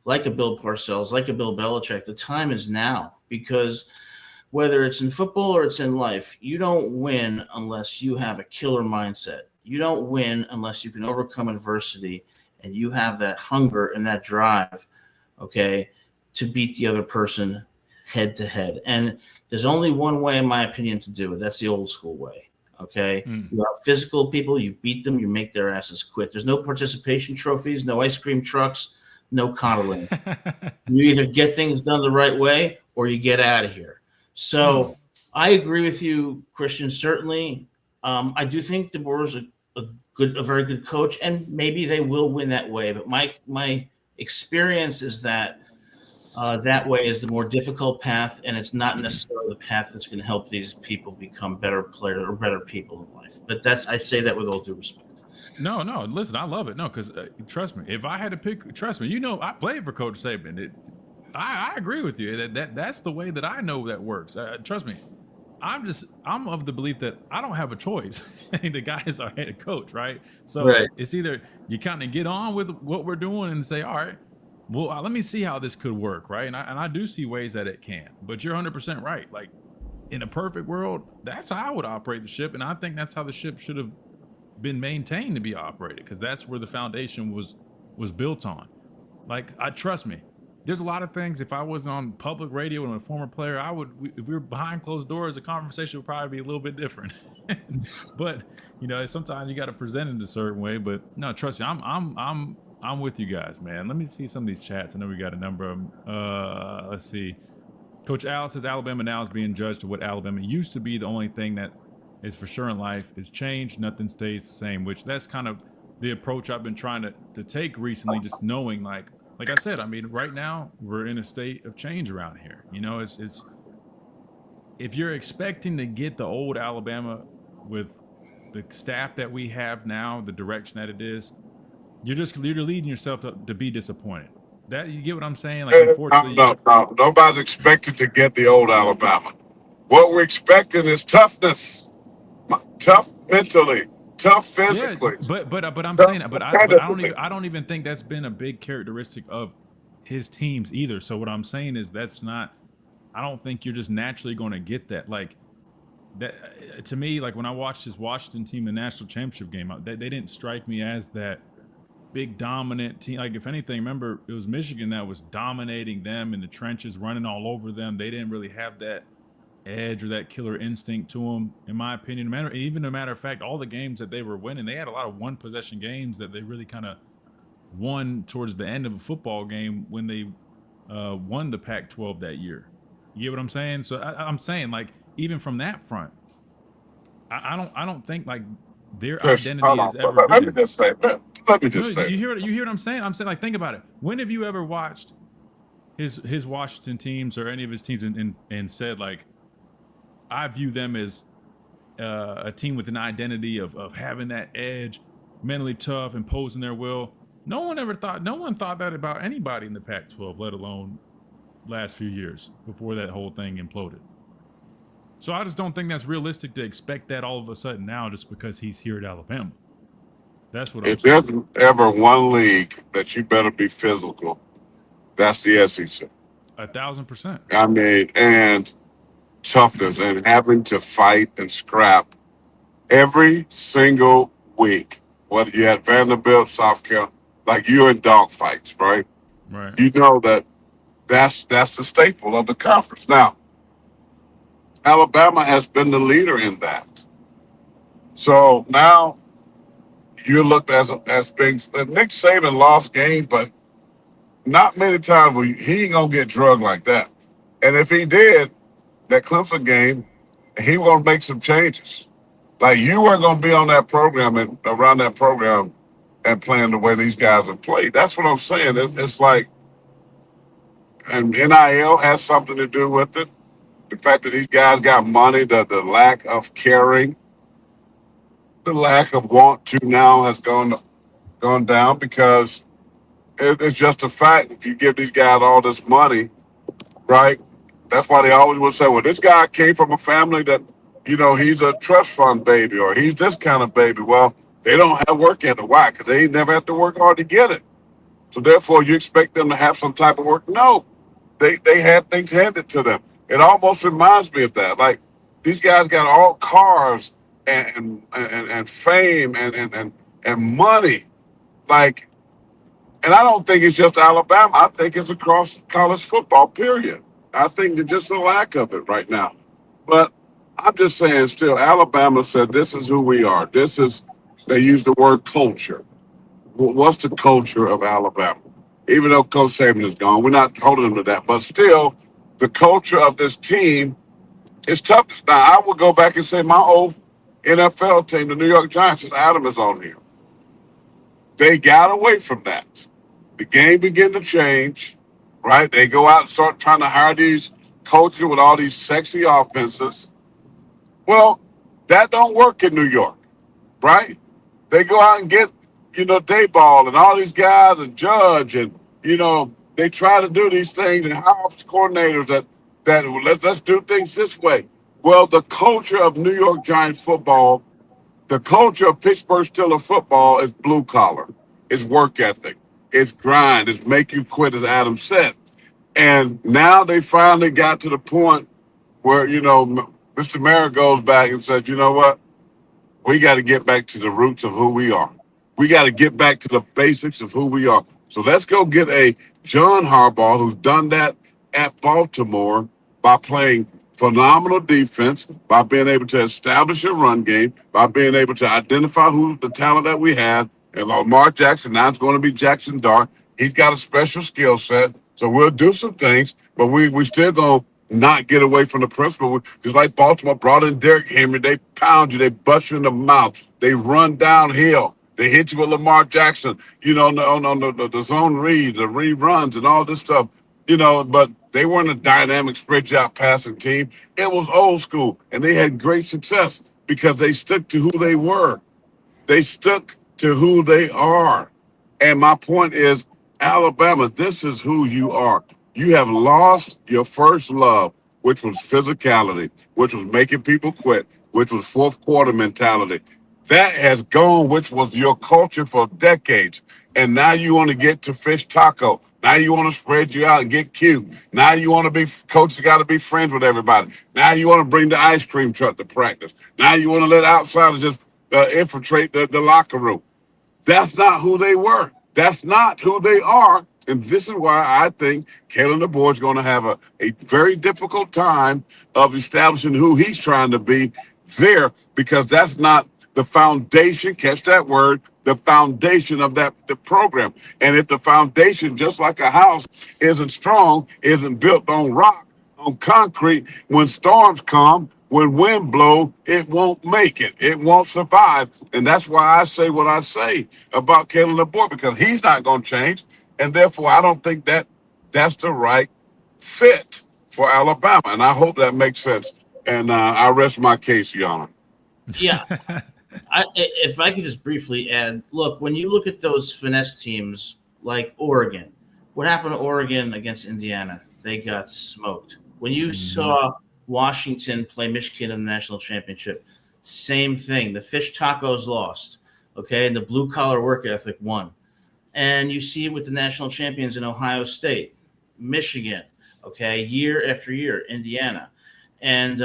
like a Bill Parcells, like a Bill Belichick, the time is now, because whether it's in football or it's in life, you don't win unless you have a killer mindset. You don't win unless you can overcome adversity and you have that hunger and that drive, okay, to beat the other person head to head. And there's only one way, in my opinion, to do it. That's the old school way. Okay. You have physical people, you beat them, you make their asses quit. There's no participation trophies, no ice cream trucks, no coddling. You either get things done the right way or you get out of here. So I agree with you, Christian. Certainly. I do think DeBoer's a very good coach, and maybe they will win that way. But my experience is that that way is the more difficult path, and it's not necessarily the path that's going to help these people become better players or better people in life. But I say that with all due respect. No, listen, I love it. No, because trust me, if I had to pick, trust me, I played for Coach Saban. I agree with you. That's the way that I know that works. Trust me. I'm of the belief that I don't have a choice. The guy is our head coach, right? So Right. it's either you kind of get on with what we're doing and say, all right, well, let me see how this could work, right? And I do see ways that it can. But you're 100% right. Like in a perfect world, that's how I would operate the ship, and I think that's how the ship should have been maintained to be operated, because that's where the foundation was built on. Like, trust me, there's a lot of things. If I was on public radio and a former player, if we were behind closed doors, the conversation would probably be a little bit different. But sometimes you got to present it a certain way. But no, trust me, I'm with you guys, man. Let me see some of these chats. I know we got a number of them. Let's see. Coach Al says Alabama now is being judged to what Alabama used to be. The only thing that is for sure in life is change. Nothing stays the same, which that's kind of the approach I've been trying to take recently, just knowing like I said, I mean, right now we're in a state of change around here. It's if you're expecting to get the old Alabama with the staff that we have now, the direction that it is, you're leading yourself to be disappointed. That, you get what I'm saying? Like, unfortunately, no, nobody's expected to get the old Alabama. What we're expecting is toughness, tough mentally, tough physically. Yeah, but I'm saying that, but I don't even think that's been a big characteristic of his teams either. So what I'm saying is I don't think you're just naturally going to get that. Like that to me, like when I watched his Washington team, the national championship game, they didn't strike me as that big dominant team. Like, if anything, remember it was Michigan that was dominating them in the trenches, running all over them. They didn't really have that edge or that killer instinct to them, in my opinion. Even a matter of fact, all the games that they were winning, they had a lot of one possession games that they really kind of won towards the end of a football game when they won the Pac-12 that year. You get what I'm saying? So I'm saying, like, even from that front, I don't think like their identity is ever. Let me just say. You hear what I'm saying? I'm saying, like, think about it. When have you ever watched his Washington teams or any of his teams and said, like, I view them as a team with an identity of having that edge, mentally tough, imposing their will? No one thought that about anybody in the Pac-12, let alone last few years before that whole thing imploded. So I just don't think that's realistic to expect that all of a sudden now just because he's here at Alabama. That's what I'm saying. If there's ever one league that you better be physical, that's the SEC. 1,000%. I mean, and toughness and having to fight and scrap every single week. Whether you're at Vanderbilt, South Carolina, like you're in dogfights, right? Right. You know that's the staple of the conference. Now, Alabama has been the leader in that. So now you looked as being Nick Saban lost games, but not many times he ain't gonna get drugged like that. And if he did, that Clemson game, he gonna make some changes. Like, you weren't gonna be on that program and around that program and playing the way these guys have played. That's what I'm saying. It's like, and NIL has something to do with it. The fact that these guys got money, the lack of caring, the lack of want to now has gone down, because it's just a fact. If you give these guys all this money, right? That's why they always will say, well, this guy came from a family that, he's a trust fund baby, or he's this kind of baby. Well, they don't have work ethic. Why? Because they never have to work hard to get it. So therefore, you expect them to have some type of work? No. They had things handed to them. It almost reminds me of that. Like, these guys got all cars and fame and money. Like, and I don't think it's just Alabama. I think it's across college football, period. I think it's just a lack of it right now. But I'm just saying, still, Alabama said, this is who we are. They use the word culture. What's the culture of Alabama? Even though Coach Saban is gone, we're not holding him to that. But still, the culture of this team is tough. Now, I will go back and say my old NFL team, the New York Giants, since Adam is on here, they got away from that. The game began to change, right? They go out and start trying to hire these coaches with all these sexy offenses. Well, that don't work in New York, right? They go out and get, Dayball and all these guys and Judge, and, they try to do these things and hire office coordinators that let's do things this way. Well, the culture of New York Giants football, the culture of Pittsburgh Steelers football is blue collar. It's work ethic. It's grind. It's make you quit, as Adam said. And now they finally got to the point where, Mr. Mara goes back and said, you know what? We got to get back to the roots of who we are. We got to get back to the basics of who we are. So let's go get a John Harbaugh who's done that at Baltimore by playing phenomenal defense, by being able to establish a run game, by being able to identify who's the talent that we have. And Lamar Jackson, now it's going to be Jackson Dart. He's got a special skill set. So we'll do some things, but we still going to not get away from the principle. Just like Baltimore brought in Derrick Henry, they pound you, they bust you in the mouth, they run downhill, they hit you with Lamar Jackson, on the zone reads, the reruns, and all this stuff, but they weren't a dynamic spread out passing team. It was old school, and they had great success because they stuck to who they were. They stuck to who they are. And my point is, Alabama, this is who you are. You have lost your first love, which was physicality, which was making people quit, which was fourth quarter mentality. That has gone, which was your culture for decades. And now you want to get to fish taco. Now you want to spread you out and get cute. Now you want to be, coaches got to be friends with everybody. Now you want to bring the ice cream truck to practice. Now you want to let outsiders just infiltrate the locker room. That's not who they were. That's not who they are. And this is why I think Kalen DeBoer is going to have a very difficult time of establishing who he's trying to be there, because that's not the foundation, catch that word, the foundation of the program. And if the foundation, just like a house, isn't strong, isn't built on rock, on concrete, when storms come, when wind blow, it won't make it. It won't survive. And that's why I say what I say about Kalen DeBoer, because he's not going to change. And therefore, I don't think that's the right fit for Alabama. And I hope that makes sense. And I rest my case, Your Honor. Yeah. If I could just briefly add, look, when you look at those finesse teams like Oregon, what happened to Oregon against Indiana? They got smoked. When you saw Washington play Michigan in the national championship, same thing. The fish tacos lost, okay, and the blue-collar work ethic won. And you see it with the national champions in Ohio State, Michigan, okay, year after year, Indiana. And,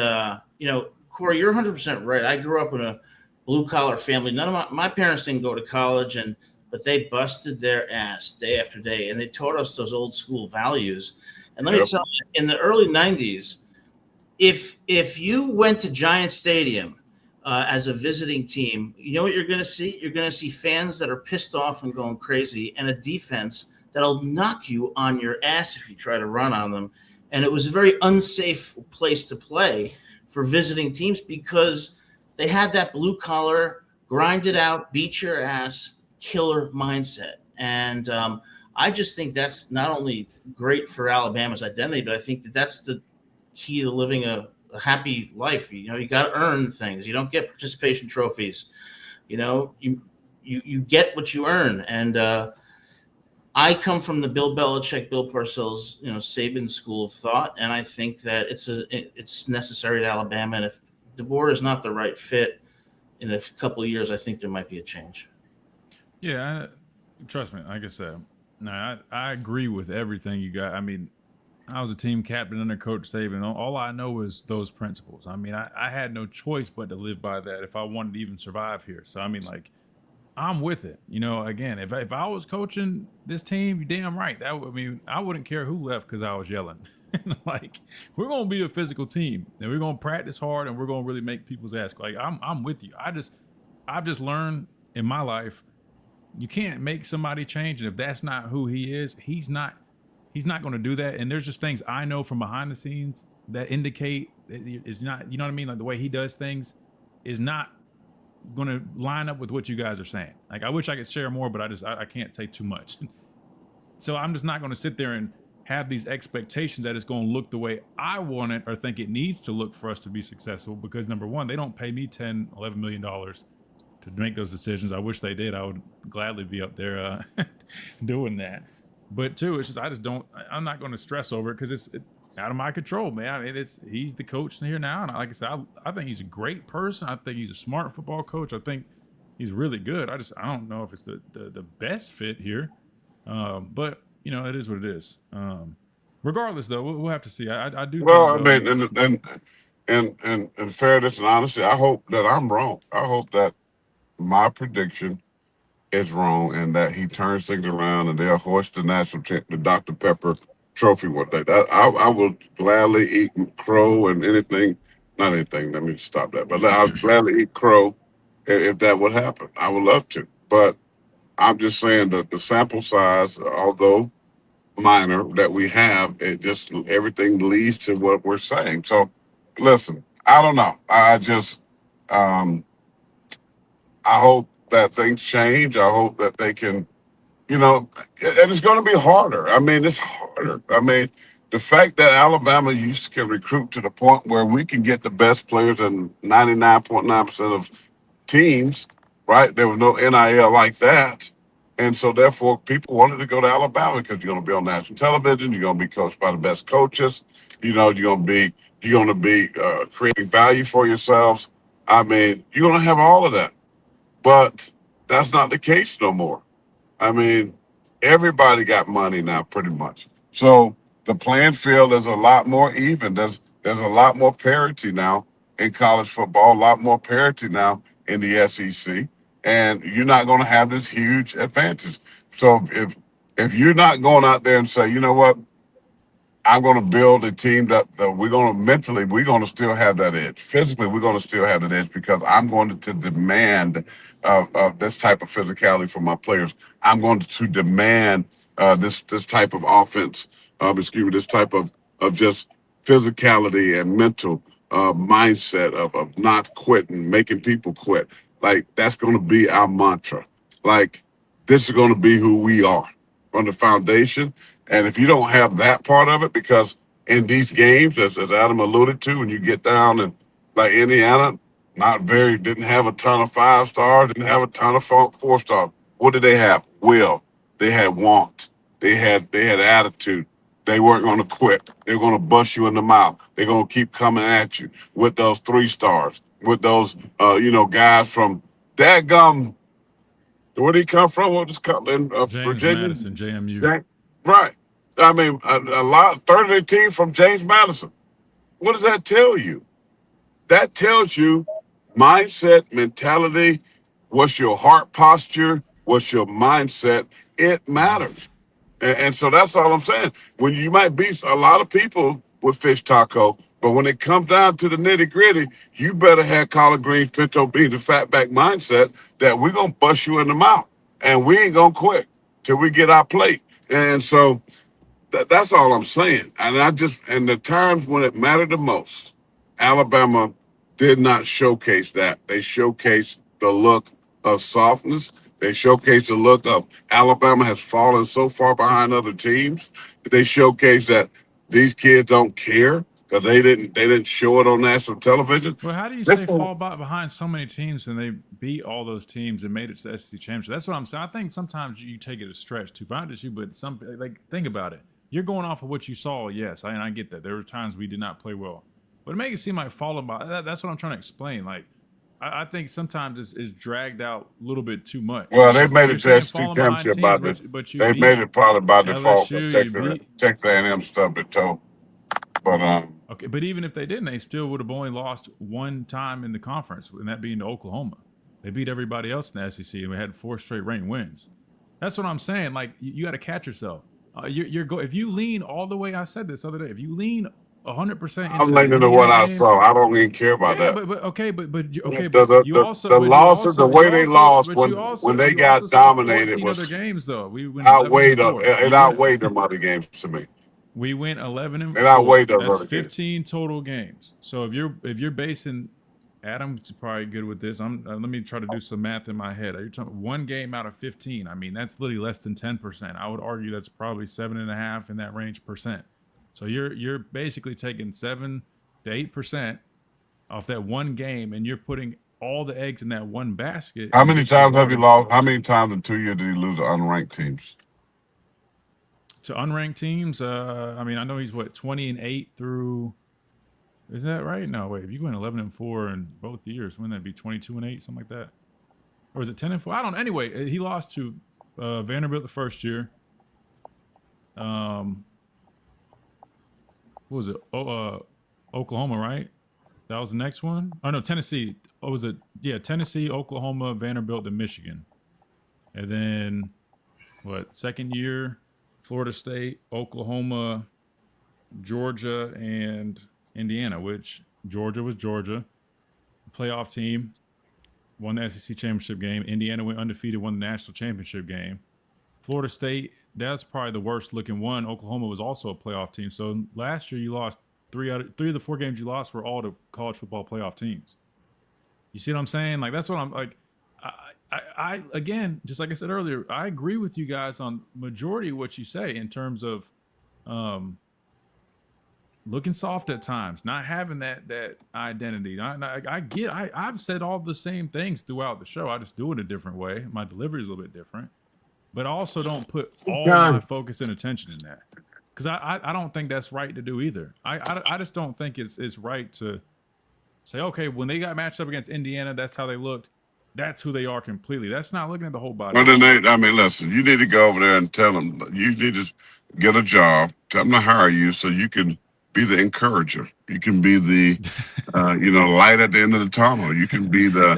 Corey, you're 100% right. I grew up in a blue-collar family. None of my parents didn't go to college, but they busted their ass day after day, and they taught us those old-school values. And let me tell you, in the early 90s, if you went to Giant Stadium as a visiting team, you know what you're going to see? You're going to see fans that are pissed off and going crazy, and a defense that'll knock you on your ass if you try to run on them. And it was a very unsafe place to play for visiting teams because they had that blue-collar, grind it out, beat your ass, killer mindset. And I just think that's not only great for Alabama's identity, but I think that's the key to living a happy life. You got to earn things. You don't get participation trophies. You get what you earn. And I come from the Bill Belichick, Bill Parcells, Saban school of thought, and I think that it's necessary to Alabama. And if DeBoer is not the right fit in a couple of years, I think there might be a change. Yeah, trust me. Like I said, no, I agree with everything you got. I mean, I was a team captain under Coach Saban. All I know is those principles. I mean, I had no choice but to live by that if I wanted to even survive here. So, I mean, I'm with it. Again, if I was coaching this team, you're damn right. I wouldn't care who left because I was yelling. We're going to be a physical team, and we're going to practice hard, and we're going to really make people's ass. I'm with you. I've just learned in my life, you can't make somebody change, and if that's not who he is, he's not going to do that. And there's just things I know from behind the scenes that indicate it's not, you know what I mean? Like the way he does things is not going to line up with what you guys are saying. I wish I could share more, but I can't say too much. So I'm just not going to sit there and have these expectations that it's going to look the way I want it or think it needs to look for us to be successful, because number one, they don't pay me $10, $11 million to make those decisions. I wish they did. I would gladly be up there doing that. But two, it's just I'm not going to stress over it because out of my control, man. I mean, he's the coach here now, and like I said, I think he's a great person. I think he's a smart football coach. I think he's really good. I don't know if it's the best fit here, but it is what it is. Regardless, though, we'll have to see. I do. Well, think, I mean, in fairness and honesty, I hope that I'm wrong. I hope that my prediction is wrong and that he turns things around and they'll hoist the Dr. Pepper trophy one day. I will gladly eat crow and anything, not anything, let me stop that, but I'll gladly eat crow if that would happen. I would love to. But I'm just saying that the sample size, although minor, that we have, it just everything leads to what we're saying. So listen, I don't know. I just I hope that things change. I hope that they can, and it's going to be harder. I mean, it's harder. I mean, the fact that Alabama can recruit to the point where we can get the best players in 99.9% of teams, right? There was no NIL like that. And so therefore people wanted to go to Alabama because you're going to be on national television. You're going to be coached by the best coaches. You're going to be creating value for yourselves. I mean, you're going to have all of that. But that's not the case no more. I mean, everybody got money now, pretty much. So the playing field is a lot more even. There's a lot more parity now in college football, a lot more parity now in the SEC, and you're not going to have this huge advantage. So if you're not going out there and say, you know what, I'm going to build a team that we're going to still have that edge. Physically, we're going to still have that edge because I'm going to demand this type of physicality from my players. I'm going to demand this type of offense, this type of just physicality and mental mindset of not quitting, making people quit. Like, that's going to be our mantra. Like, this is going to be who we are from the foundation. And if you don't have that part of it, because in these games, as Adam alluded to, when you get down and like Indiana, didn't have a ton of 5 stars, didn't have a ton of 4 stars. What did they have? Will. They had want. They had attitude. They weren't going to quit. They're going to bust you in the mouth. They're going to keep coming at you with those 3 stars, with those guys from dadgum. Where did he come from? What was in Virginia? Madison, JMU. Right. I mean, a lot, 30 of their team from James Madison. What does that tell you? That tells you mindset, mentality, what's your heart posture, what's your mindset. It matters. And so that's all I'm saying. When you might beat a lot of people with fish taco, but when it comes down to the nitty gritty, you better have collard greens, pinto beans, a fatback mindset that we're going to bust you in the mouth. And we ain't going to quit till we get our plate. And so that's all I'm saying. And in the times when it mattered the most, Alabama did not showcase that. They showcased the look of softness. They showcased the look of Alabama has fallen so far behind other teams. They showcased that these kids don't care because they didn't show it on national television. Well, how do you say fall behind so many teams and they beat all those teams and made it to the SEC championship? That's what I'm saying. I think sometimes you take it a stretch too. Not just you, but think about it. You're going off of what you saw. Yes, I get that. There were times we did not play well, but it makes it seem like falling by. That's what I'm trying to explain. Like, I think sometimes it's dragged out a little bit too much. Well, they made it to SEC championship they made it probably by default. Texas A&M stubbed their toe. But okay, but even if they didn't, they still would have only lost one time in the conference, and that being to Oklahoma. They beat everybody else in the SEC, and we had 4 straight ranked wins. That's what I'm saying. Like, you got to catch yourself. If you lean all the way, I said this the other day. If you lean 100%, I'm leaning to what I saw. I don't even care about that. The way they lost when they got dominated was other games though. We went outweighed them other games to me. We went 11-4. It outweighed those That's other 15 games. Total games. So if you're basing, Adam's probably good with this. Let me try to do some math in my head. You're talking 1 game out of 15. I mean, that's literally less than 10%. I would argue that's probably 7.5 in that range percent. So you're basically taking 7 to 8% off that 1 game, and you're putting all the eggs in that one basket. How many times have you lost? How many times in 2 years did you lose to unranked teams? to unranked teams. I mean, I know he's 20-8 through. Is that right? No, wait. If you go in 11-4 in both years, wouldn't that be 22-8, something like that? Or was it 10-4? I don't know. Anyway, he lost to Vanderbilt the first year. What was it? Oklahoma, right? That was the next one. Oh no, Tennessee. What was it? Yeah, Tennessee, Oklahoma, Vanderbilt, and Michigan. And then second year, Florida State, Oklahoma, Georgia, and Indiana, which Georgia was Georgia. Playoff team, won the SEC championship game. Indiana went undefeated, won the national championship game. Florida State, that's probably the worst looking one. Oklahoma was also a playoff team. So last year you lost three of the 4 games you lost were all to college football playoff teams. You see what I'm saying? Like, that's what I'm like. I again, just like I said earlier, I agree with you guys on majority of what you say in terms of looking soft at times, not having that identity. I've said all the same things throughout the show. I just do it a different way. My delivery is a little bit different, but I also don't put all my focus and attention in that, because I don't think that's right to do either. I just don't think it's right to say, okay, when they got matched up against Indiana, that's how they looked. That's who they are completely. That's not looking at the whole body. Well, then I mean, listen, you need to go over there and tell them you need to get a job, tell them to hire you so you can be the encourager. You can be the, light at the end of the tunnel. You can be the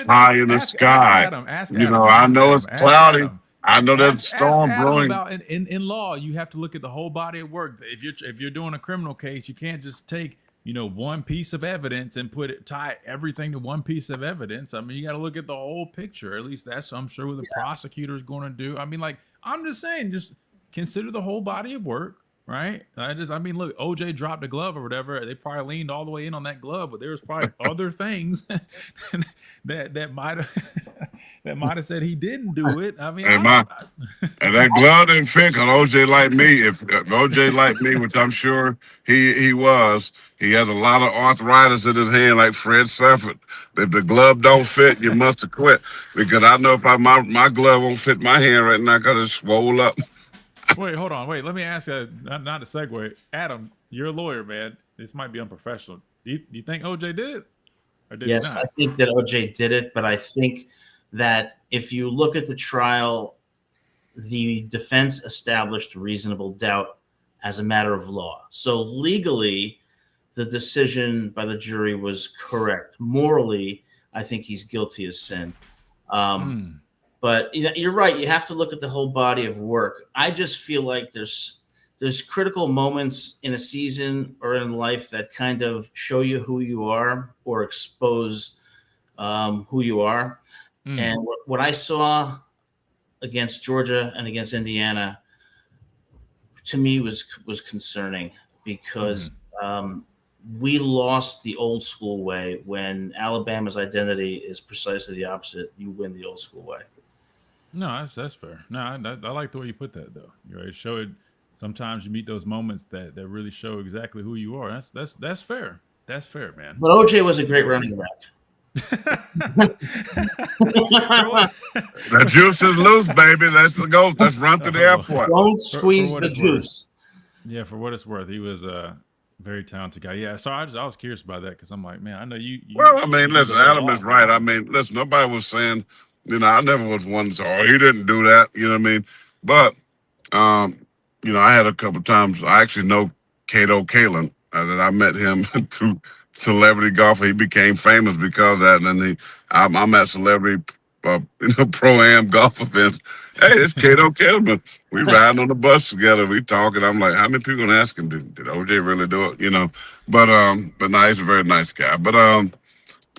pie in the sky. Ask Adam. I know it's cloudy. I know there's storm brewing. In law, you have to look at the whole body of work. If you're doing a criminal case, you can't just take one piece of evidence and tie everything to one piece of evidence. I mean, you got to look at the whole picture. At least that's, I'm sure, what the prosecutor is going to do. I mean, I'm just saying, just consider the whole body of work, right? Look, OJ dropped a glove or whatever. They probably leaned all the way in on that glove, but there was probably other things that might have said he didn't do it. I mean, and that glove didn't fit because OJ like me. If OJ like me, which I'm sure he was, he has a lot of arthritis in his hand, like Fred Sanford. If the glove don't fit, you must have quit, because I know if my glove won't fit my hand right now, because it's swole up. Wait, hold on. Wait, let me ask you, not a segue. Adam, you're a lawyer, man. This might be unprofessional. Do you think OJ did it? Or did yes, he not? I think that OJ did it, but I think that if you look at the trial, the defense established reasonable doubt as a matter of law. So legally, the decision by the jury was correct. Morally, I think he's guilty as sin. But you're right. You have to look at the whole body of work. I just feel like there's critical moments in a season or in life that kind of show you who you are or expose who you are. And what I saw against Georgia and against Indiana, to me, was concerning, because we lost the old school way. When Alabama's identity is precisely the opposite, you win the old school way. No, that's fair. No, I like the way you put that, though. You right, show it. Sometimes you meet those moments that really show exactly who you are. That's fair. That's fair, man. But OJ was a great running back. The juice is loose, baby. Let's go. Let's run to the airport. Don't squeeze the juice. Yeah, for what it's worth, he was a very talented guy. Yeah, so I was curious about that, because I'm like, man, I know you. Well, I mean, listen, Adam is right. I mean, listen, nobody was saying, I never was one to say, he didn't do that. You know what I mean? But, I had a couple times. I actually know Cato Kalin, that I met him through Celebrity Golfer. He became famous because of that. And then I'm at Celebrity Pro-Am golf events. Hey, it's Cato Kalin. We riding on the bus together. We talking. I'm like, how many people gonna ask him, did OJ really do it? But no, he's a very nice guy. But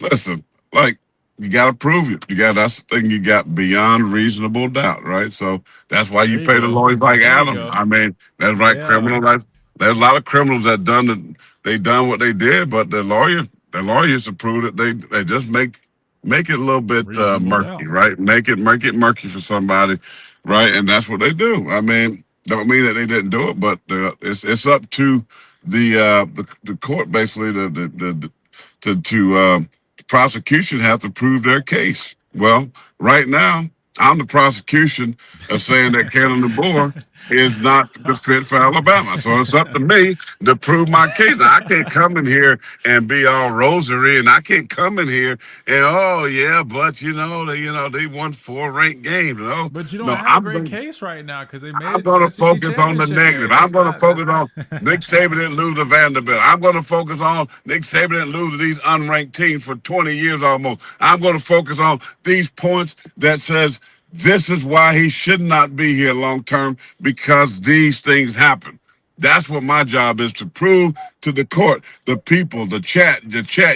listen, you got to prove it. That's the thing. You got beyond reasonable doubt, right? So that's why you pay the lawyers like Adam. I mean, that's right. Yeah. Criminal. There's a lot of criminals that done what they did, but the lawyers have proved that they just make it a little bit murky, right? Make it murky for somebody, right? And that's what they do. I mean, don't mean that they didn't do it, but it's up to the court, basically, the prosecution have to prove their case. Well, right now, I'm the prosecution of saying that Cannon DeBoer is not the fit for Alabama. So it's up to me to prove my case. Now, I can't come in here and be all rosary, and I can't come in here and they won 4 ranked games. But you don't No, have a great case right now because they made I'm it going to to the SEC focus on the championship negative. game. I'm going to focus on Nick Saban didn't lose to Vanderbilt. I'm going to focus on Nick Saban didn't lose to these unranked teams for 20 years almost. I'm going to focus on these points that says this is why he should not be here long term because these things happen. That's what my job is, to prove to the court, the people, the chat.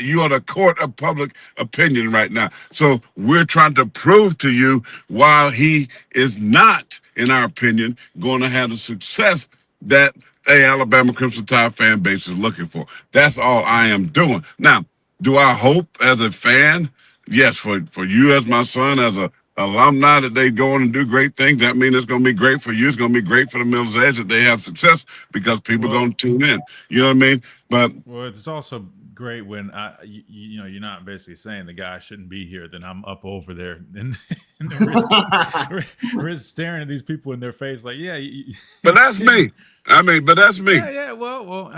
You are the court of public opinion right now. So we're trying to prove to you why he is not, in our opinion, going to have the success that a Alabama Crimson Tide fan base is looking for. That's all I am doing. Now, do I hope as a fan? Yes, for you as my son, as a alumni, that they go on and do great things. That means it's going to be great for you. It's going to be great for the Miller's Edge that they have success because people are going to tune in. You know what I mean? But it's also great when you're not basically saying the guy shouldn't be here. Then I'm up over there and risk staring at these people in their face like, yeah. But that's me. But that's me. Yeah. Well.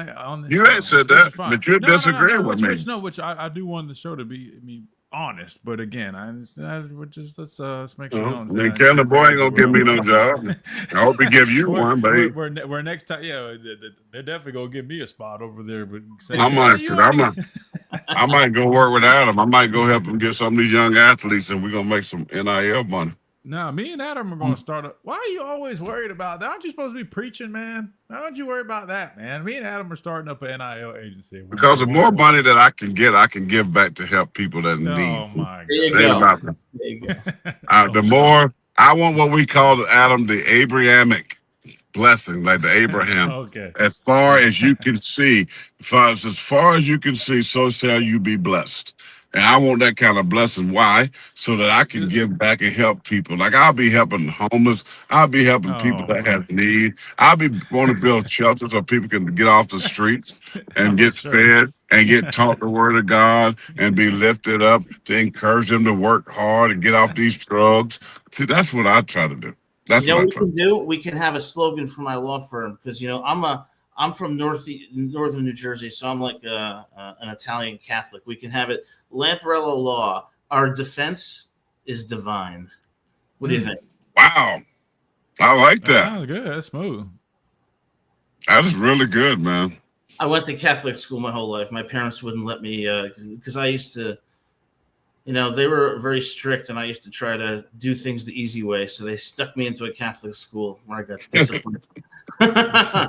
You ain't said that, but you're disagreeing with me. Which I do want the show to be. Honest, but again, let's make sure. Kelly boy ain't gonna give me no job. I hope he give you one, baby. We're next time. Yeah, they're definitely gonna give me a spot over there. But I might go work with Adam. I might go help him get some of these young athletes, and we're gonna make some NIL money. No, me and Adam are going to start up. Why are you always worried about that? Aren't you supposed to be preaching, man? Why don't you worry about that, man? Me and Adam are starting up an NIL agency. Because the more money that I can get, I can give back to help people that need. Oh, my God. There you go. The more, I want what we call, Adam, the Abrahamic blessing, like the Abraham. Okay. As far as you can see, as far as you can see, so shall you be blessed. And I want that kind of blessing. Why? So that I can give back and help people. Like I'll be helping homeless. I'll be helping people that have need. I'll be going to build shelters so people can get off the streets and get fed and get taught the word of God and be lifted up, to encourage them to work hard and get off these drugs. See, that's what I try to do. That's what I try to do. We can have a slogan for my law firm because I'm from northern New Jersey, so I'm like an Italian Catholic. We can have it Lamparello Law. Our defense is divine. What do you think? Wow, I like that. That was good. That's smooth. That is really good, man. I went to Catholic school my whole life. My parents wouldn't let me because I used to. They were very strict, and I used to try to do things the easy way. So they stuck me into a Catholic school where I got disciplined.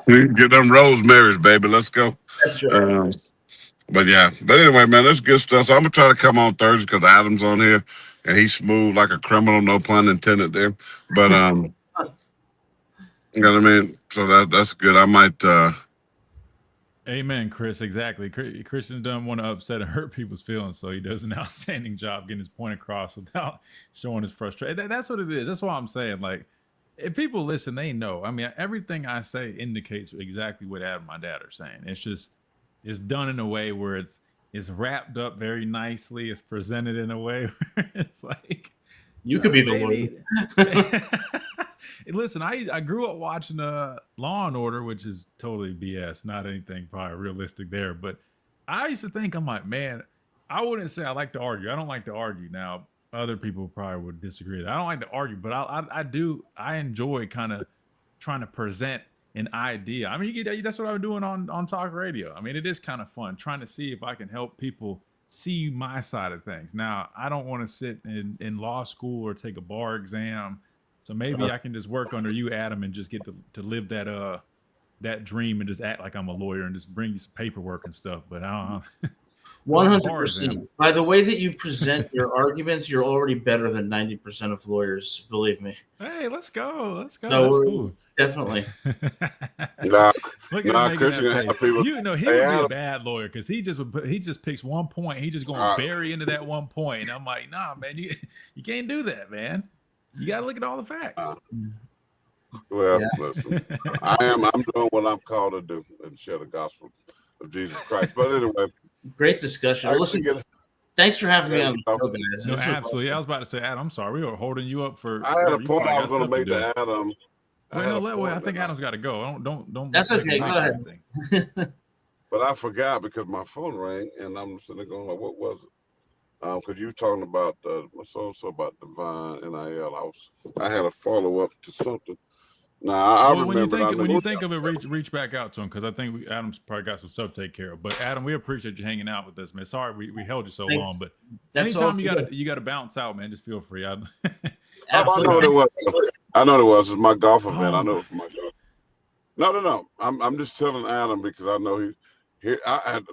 Get them Rosemary's, baby. Let's go. That's right. But anyway, man, that's good stuff. So I'm gonna try to come on Thursday because Adam's on here, and he's smooth like a criminal. No pun intended there. But you know what I mean. So that's good. I might. Amen, Chris. Exactly. Christian doesn't want to upset and hurt people's feelings, so he does an outstanding job getting his point across without showing his frustration. That's what it is. That's why I'm saying, like, if people listen, they know. I mean, everything I say indicates exactly what Adam and my dad are saying. It's done in a way where it's wrapped up very nicely. It's presented in a way where it's like you could be the lawyer. Listen, I grew up watching Law and Order, which is totally BS, not anything probably realistic there. But I used to think, I'm like, man, I wouldn't say I like to argue. I don't like to argue. Now, other people probably would disagree. I don't like to argue, but I enjoy kind of trying to present an idea. I mean, that's what I'm doing on talk radio. I mean, it is kind of fun trying to see if I can help people see my side of things. Now, I don't want to sit in law school or take a bar exam. So maybe I can just work under you, Adam, and just get to live that dream and just act like I'm a lawyer and just bring you some paperwork and stuff. But I don't know. 100%. By the way that you present your arguments, you're already better than 90% of lawyers. Believe me. Hey, let's go. Let's go. So that's cool. Definitely. Christian have people. He would be a bad lawyer because he just picks one point. He just gonna bury into that one point. And I'm like, nah, man, you can't do that, man. You got to look at all the facts. Listen, I'm doing what I'm called to do and share the gospel of Jesus Christ. But anyway, great discussion. Listen, thanks for having me on the show, guys. No, absolutely. I was about to say, Adam, I'm sorry, we were holding you up for. I had a point I was going to make to Adam Wait, no, wait. I think Adam's got to go. Don't. That's okay. Go ahead. But I forgot because my phone rang, and I'm sitting there going, like, what was it? Because you were talking about so about Divine NIL. I had a follow up to something. I remember. When you think of it, reach back out to him because I think Adam's probably got some stuff to take care of. But Adam, we appreciate you hanging out with us, man. Sorry we held you so long, but anytime you got to bounce out, man, just feel free. I know what it was. It's my golf event. I know it's my golf. No. I'm just telling Adam because I know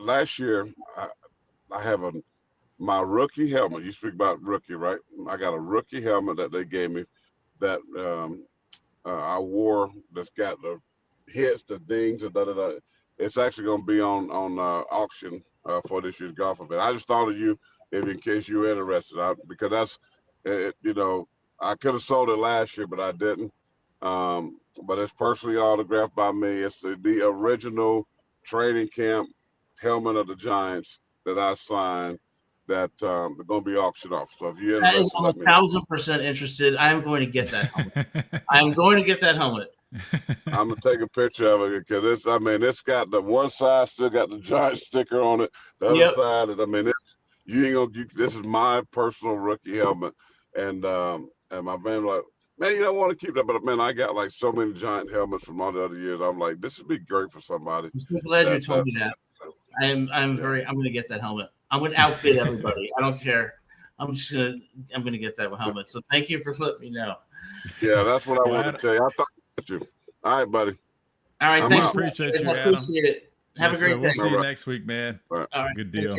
last year I have my rookie helmet. You speak about rookie, right? I got a rookie helmet that they gave me that I wore. That's got the hits, the dings, and da. It's actually going to be on auction for this year's golf event. I just thought of you in case you were interested, because that's I could have sold it last year, but I didn't. But it's personally autographed by me. It's the original training camp helmet of the Giants that I signed. That they're going to be auctioned off. So if you're interested, that is almost 1,000% interested. I'm going to get that helmet. I'm going to get that helmet. I'm gonna take a picture of it because it's got the one side still got the Giant sticker on it. The other side, this is my personal rookie helmet, and my man like, man, you don't want to keep that, but man, I got like so many Giant helmets from all the other years. I'm like, this would be great for somebody. I'm so glad you told me that. I'm going to get that helmet. I'm going to outbid everybody. I don't care. I'm going to get that helmet. So thank you for letting me know. Yeah, that's what I want to tell you. I thought about you. All right, buddy. All right, thanks. Appreciate you, I appreciate it. Have a great day. We'll see you next week, man. All right. Good deal.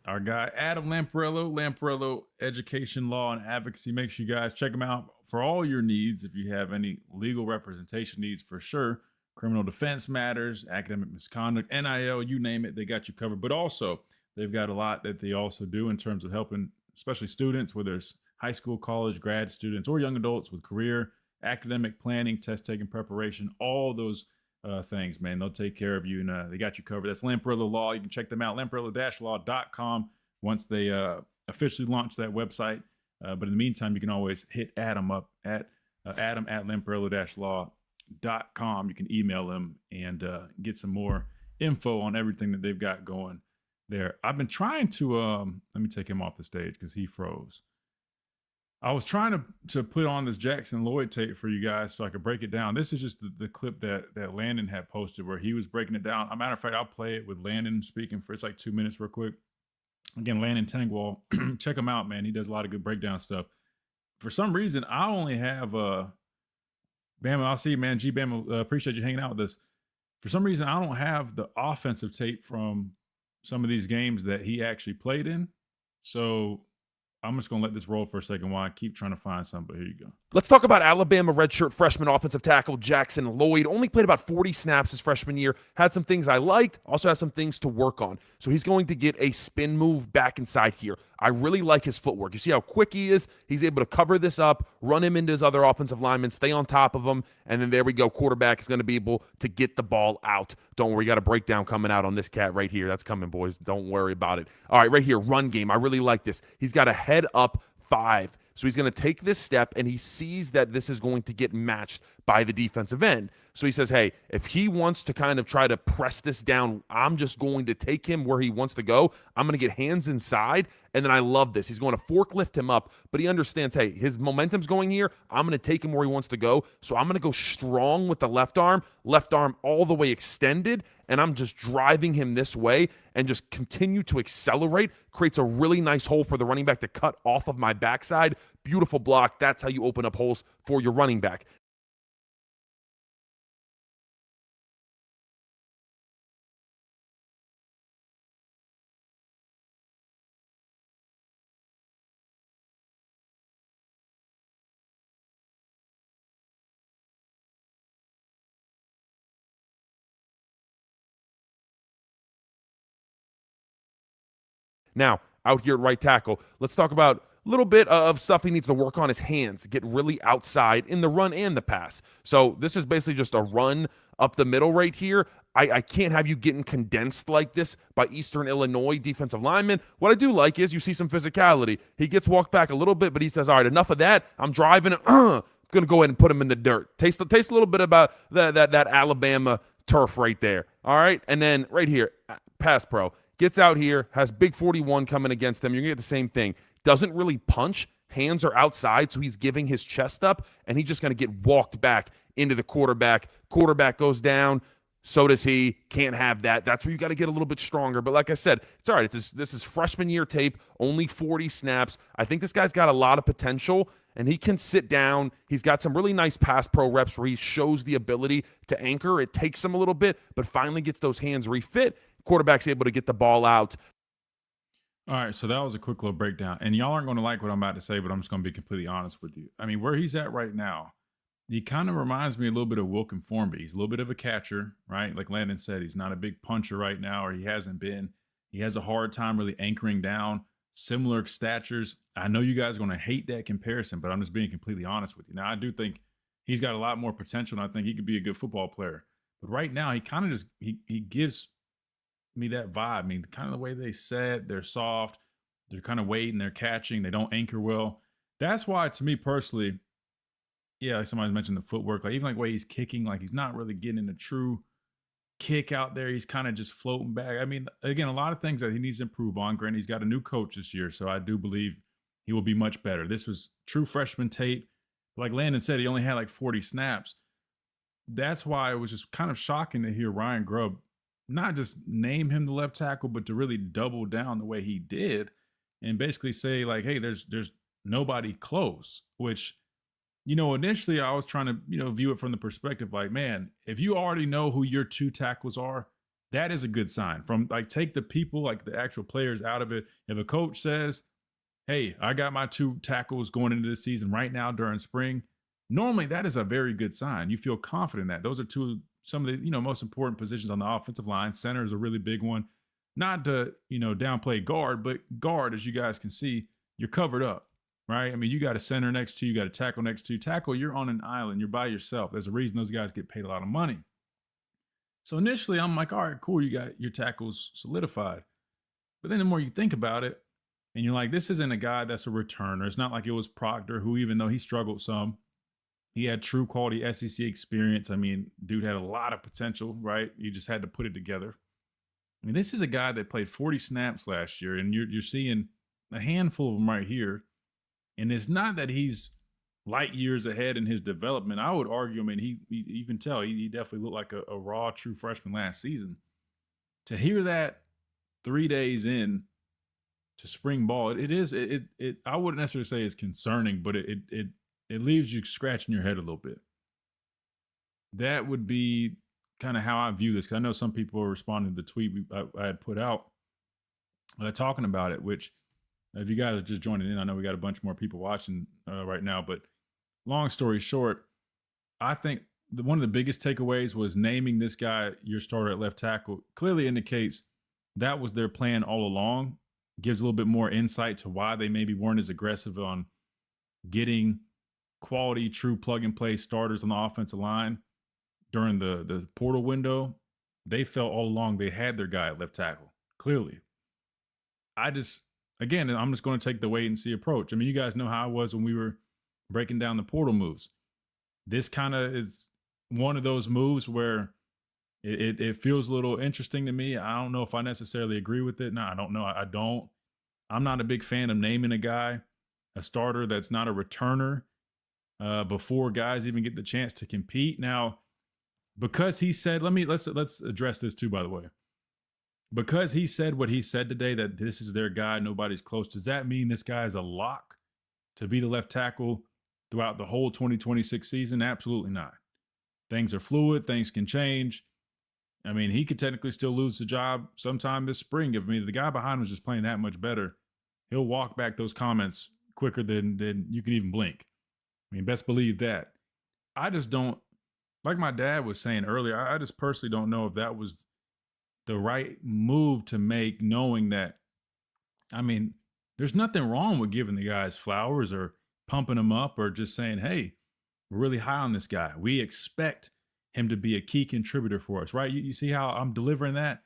Our guy, Adam Lamparello Education, Law, and Advocacy. Make sure you guys check him out for all your needs. If you have any legal representation needs, for sure, criminal defense matters, academic misconduct, NIL, you name it, they got you covered. But also, they've got a lot that they also do in terms of helping, especially students, whether it's high school, college, grad students, or young adults with career, academic planning, test taking preparation, all those things, man. They'll take care of you, and they got you covered. That's Lamparello Law. You can check them out, lamparello-law.com, once they officially launch that website. But in the meantime, you can always hit Adam up at adam@lamparello-law.com. You can email them and get some more info on everything that they've got going there. I've been trying to let me take him off the stage because he froze. I was trying to put on this Jackson Lloyd tape for you guys so I could break it down. This is just the clip that Landon had posted where he was breaking it down. As a matter of fact, I'll play it with Landon speaking for it's like 2 minutes real quick. Again, Landon Tangwall, check him out, man. He does a lot of good breakdown stuff. For some reason, I only have Bama. I'll see you, man. G Bama, appreciate you hanging out with us. For some reason, I don't have the offensive tape from some of these games that he actually played in. So I'm just going to let this roll for a second while I keep trying to find some, but here you go. Let's talk about Alabama redshirt freshman offensive tackle Jackson Lloyd. Only played about 40 snaps his freshman year. Had some things I liked, also has some things to work on. So he's going to get a spin move back inside here. I really like his footwork. You see how quick he is? He's able to cover this up, run him into his other offensive linemen, stay on top of him, and then there we go. Quarterback is going to be able to get the ball out. Don't worry, you got a breakdown coming out on this cat right here. That's coming, boys. Don't worry about it. All right, right here, run game. I really like this. He's got a head up 5. So he's going to take this step, and he sees that this is going to get matched by the defensive end. So he says, hey, if he wants to kind of try to press this down, I'm just going to take him where he wants to go. I'm going to get hands inside, and then I love this. He's going to forklift him up, but he understands, hey, his momentum's going here. I'm going to take him where he wants to go. So I'm going to go strong with the left arm all the way extended, and I'm just driving him this way and just continue to accelerate. Creates a really nice hole for the running back to cut off of my backside. Beautiful block. That's how you open up holes for your running back. Now, out here at right tackle, let's talk about a little bit of stuff he needs to work on. His hands, get really outside in the run and the pass. So this is basically just a run up the middle right here. I can't have you getting condensed like this by Eastern Illinois defensive linemen. What I do like is you see some physicality. He gets walked back a little bit, but he says, all right, enough of that. I'm driving it. going to go ahead and put him in the dirt. Taste a little bit about that Alabama turf right there. All right, and then right here, pass pro gets out here, has big 41 coming against them. You're going to get the same thing. Doesn't really punch. Hands are outside, so he's giving his chest up, and he's just going to get walked back into the quarterback. Quarterback goes down. So does he. Can't have that. That's where you got to get a little bit stronger. But like I said, it's all right. This is freshman year tape, only 40 snaps. I think this guy's got a lot of potential, and he can sit down. He's got some really nice pass pro reps where he shows the ability to anchor. It takes him a little bit, but finally gets those hands refit. Quarterback's able to get the ball out. All right, so that was a quick little breakdown. And y'all aren't going to like what I'm about to say, but I'm just going to be completely honest with you. I mean, where he's at right now, he kind of reminds me a little bit of Wilkin Formby. He's a little bit of a catcher, right? Like Landon said, he's not a big puncher right now, or he hasn't been. He has a hard time really anchoring down. Similar statures. I know you guys are going to hate that comparison, but I'm just being completely honest with you. Now, I do think he's got a lot more potential, and I think he could be a good football player. But right now, he kind of just he gives me that vibe. I mean, kind of the way they set, they're soft, they're kind of waiting, they're catching, they don't anchor well. That's why, to me personally, yeah, like somebody mentioned the footwork, like even like the way he's kicking, like he's not really getting a true kick out there. He's kind of just floating back. I mean, again, a lot of things that he needs to improve on. Granted, he's got a new coach this year, so I do believe he will be much better. This was true freshman tape. Like Landon said, he only had like 40 snaps. That's why it was just kind of shocking to hear Ryan Grub not just name him the left tackle, but to really double down the way he did and basically say like, hey, there's nobody close, which, initially I was trying to, view it from the perspective like, man, if you already know who your two tackles are, that is a good sign. From like, take the people, like the actual players out of it. If a coach says, hey, I got my two tackles going into this season right now during spring, normally that is a very good sign. You feel confident in that. Those are some of the, most important positions on the offensive line. Center is a really big one. Not to, downplay guard, but guard, as you guys can see, you're covered up, right? I mean, you got a center next to you, got a tackle next to you. Tackle, you're on an island. You're by yourself. There's a reason those guys get paid a lot of money. So initially, I'm like, all right, cool. You got your tackles solidified. But then the more you think about it, and you're like, this isn't a guy that's a returner. It's not like it was Proctor, who, even though he struggled some, he had true quality SEC experience. I mean, dude had a lot of potential, right? You just had to put it together. I mean, this is a guy that played 40 snaps last year, and you're seeing a handful of them right here. And it's not that he's light years ahead in his development. I would argue, I mean, you can tell he definitely looked like a raw, true freshman last season. To hear that 3 days in to spring ball, it I wouldn't necessarily say it's concerning, but it leaves you scratching your head a little bit. That would be kind of how I view this. Cause I know some people are responding to the tweet I had put out talking about it, which if you guys are just joining in, I know we got a bunch more people watching right now, but long story short, I think one of the biggest takeaways was naming this guy your starter at left tackle clearly indicates that was their plan all along. Gives a little bit more insight to why they maybe weren't as aggressive on getting quality, true plug-and-play starters on the offensive line during the portal window. They felt all along they had their guy at left tackle, clearly. I'm just going to take the wait-and-see approach. I mean, you guys know how I was when we were breaking down the portal moves. This kind of is one of those moves where it feels a little interesting to me. I don't know if I necessarily agree with it. No, I don't know. I don't. I'm not a big fan of naming a guy a starter that's not a returner before guys even get the chance to compete. Now, because he said, let's address this too, by the way. Because he said what he said today, that this is their guy, nobody's close, does that mean this guy is a lock to be the left tackle throughout the whole 2026 season? Absolutely not. Things are fluid. Things can change. I mean, he could technically still lose the job sometime this spring. If the guy behind him is just playing that much better, he'll walk back those comments quicker than you can even blink. I mean, best believe that. I just don't, like my dad was saying earlier, I just personally don't know if that was the right move to make, knowing that, I mean, there's nothing wrong with giving the guys flowers or pumping them up or just saying, hey, we're really high on this guy. We expect him to be a key contributor for us, right? You see how I'm delivering that?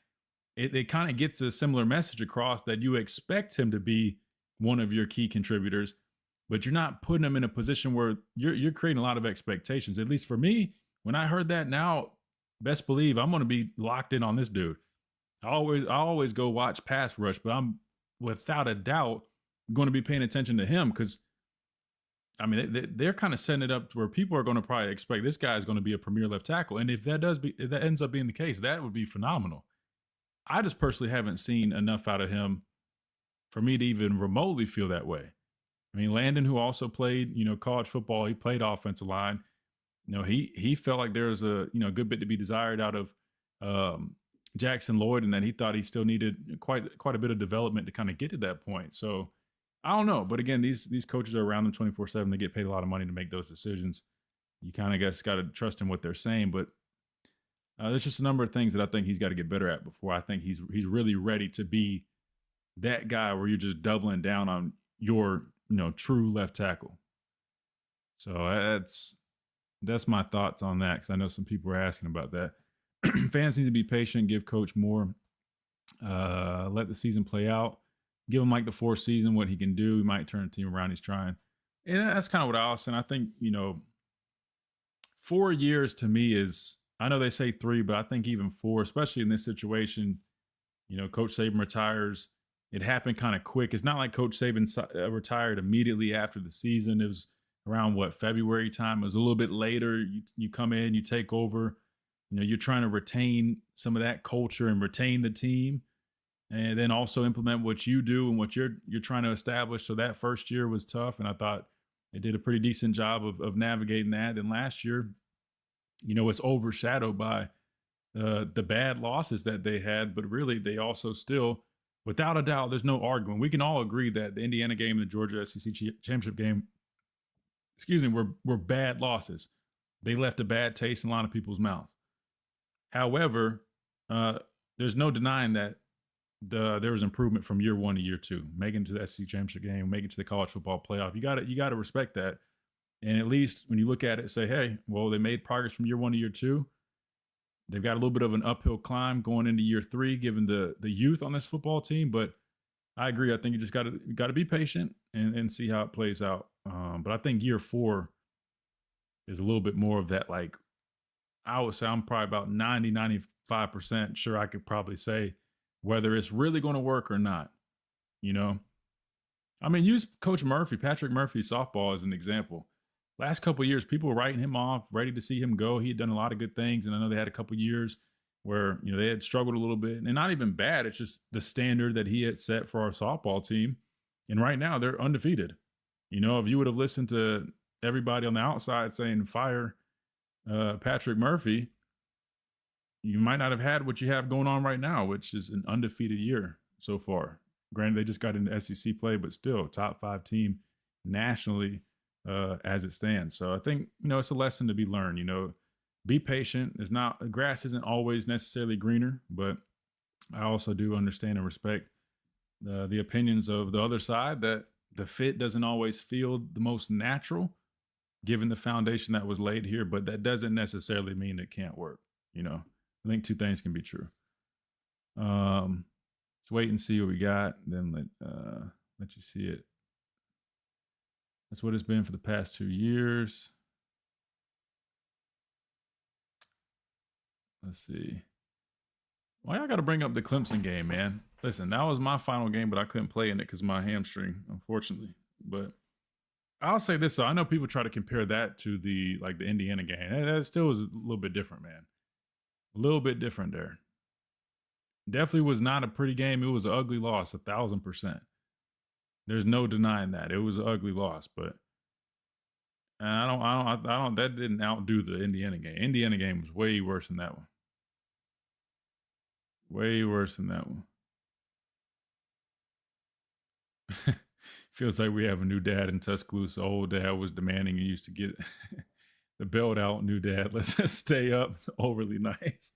It kind of gets a similar message across that you expect him to be one of your key contributors, but you're not putting him in a position where you're creating a lot of expectations. At least for me, when I heard that, now best believe I'm going to be locked in on this dude. I always go watch pass rush, but I'm without a doubt going to be paying attention to him because, I mean, they're kind of setting it up where people are going to probably expect this guy is going to be a premier left tackle. And if that ends up being the case, that would be phenomenal. I just personally haven't seen enough out of him for me to even remotely feel that way. I mean, Landon, who also played, college football, he played offensive line. He felt like there was a, good bit to be desired out of Jackson Lloyd, and that he thought he still needed quite a bit of development to kind of get to that point. So I don't know. But again, these coaches are around them 24/7. They get paid a lot of money to make those decisions. You kind of got to trust in what they're saying. But there's just a number of things that I think he's got to get better at before I think he's really ready to be that guy where you're just doubling down on your, true left tackle. So that's my thoughts on that, because I know some people are asking about that. Fans need to be patient, give coach more, let the season play out, give him like the fourth season, what he can do. He might turn the team around. He's trying. And that's kind of what I was saying. I think, 4 years to me is, I know they say 3, but I think even 4, especially in this situation, Coach Saban retires. It happened kind of quick. It's not like Coach Saban retired immediately after the season. It was around February time. It was a little bit later. You come in, you take over. You're trying to retain some of that culture and retain the team, and then also implement what you do and what you're trying to establish. So that first year was tough, and I thought they did a pretty decent job of navigating that. Then last year, it's overshadowed by the bad losses that they had, but really they also still, without a doubt, there's no argument. We can all agree that the Indiana game and the Georgia SEC championship game, were bad losses. They left a bad taste in a lot of people's mouths. However, there's no denying that there was improvement from year 1 to year 2, making it to the SEC championship game, making it to the college football playoff. You got to respect that. And at least when you look at it, say, hey, well, they made progress from year 1 to year 2. They've got a little bit of an uphill climb going into year 3, given the youth on this football team. But I agree. I think you just got to be patient and see how it plays out. But I think year 4 is a little bit more of that, like, I would say I'm probably about 95% sure I could probably say whether it's really going to work or not. I mean, use Coach Murphy, Patrick Murphy softball as an example. Last couple of years, people were writing him off, ready to see him go. He had done a lot of good things, and I know they had a couple of years where they had struggled a little bit, and not even bad. It's just the standard that he had set for our softball team, and right now they're undefeated. If you would have listened to everybody on the outside saying fire Patrick Murphy, you might not have had what you have going on right now, which is an undefeated year so far. Granted, they just got into SEC play, but still top 5 team nationally as it stands. So I think, it's a lesson to be learned. Be patient. Grass isn't always necessarily greener, but I also do understand and respect the opinions of the other side that the fit doesn't always feel the most natural given the foundation that was laid here, but that doesn't necessarily mean it can't work. I think 2 things can be true. Let's wait and see what we got, then let you see it. That's what it's been for the past 2 years. Let's see. Why y'all got to bring up the Clemson game, man? Listen, that was my final game, but I couldn't play in it because of my hamstring, unfortunately. But I'll say this, so I know people try to compare that to the Indiana game. That still was a little bit different, man. A little bit different there. Definitely was not a pretty game. It was an ugly loss, 1,000%. There's no denying that. It was an ugly loss, but I don't, that didn't outdo the Indiana game. Indiana game was way worse than that one. Way worse than that one. Feels like we have a new dad in Tuscaloosa. Old dad was demanding he used to get the belt out. New dad, let's just stay up. It's overly nice.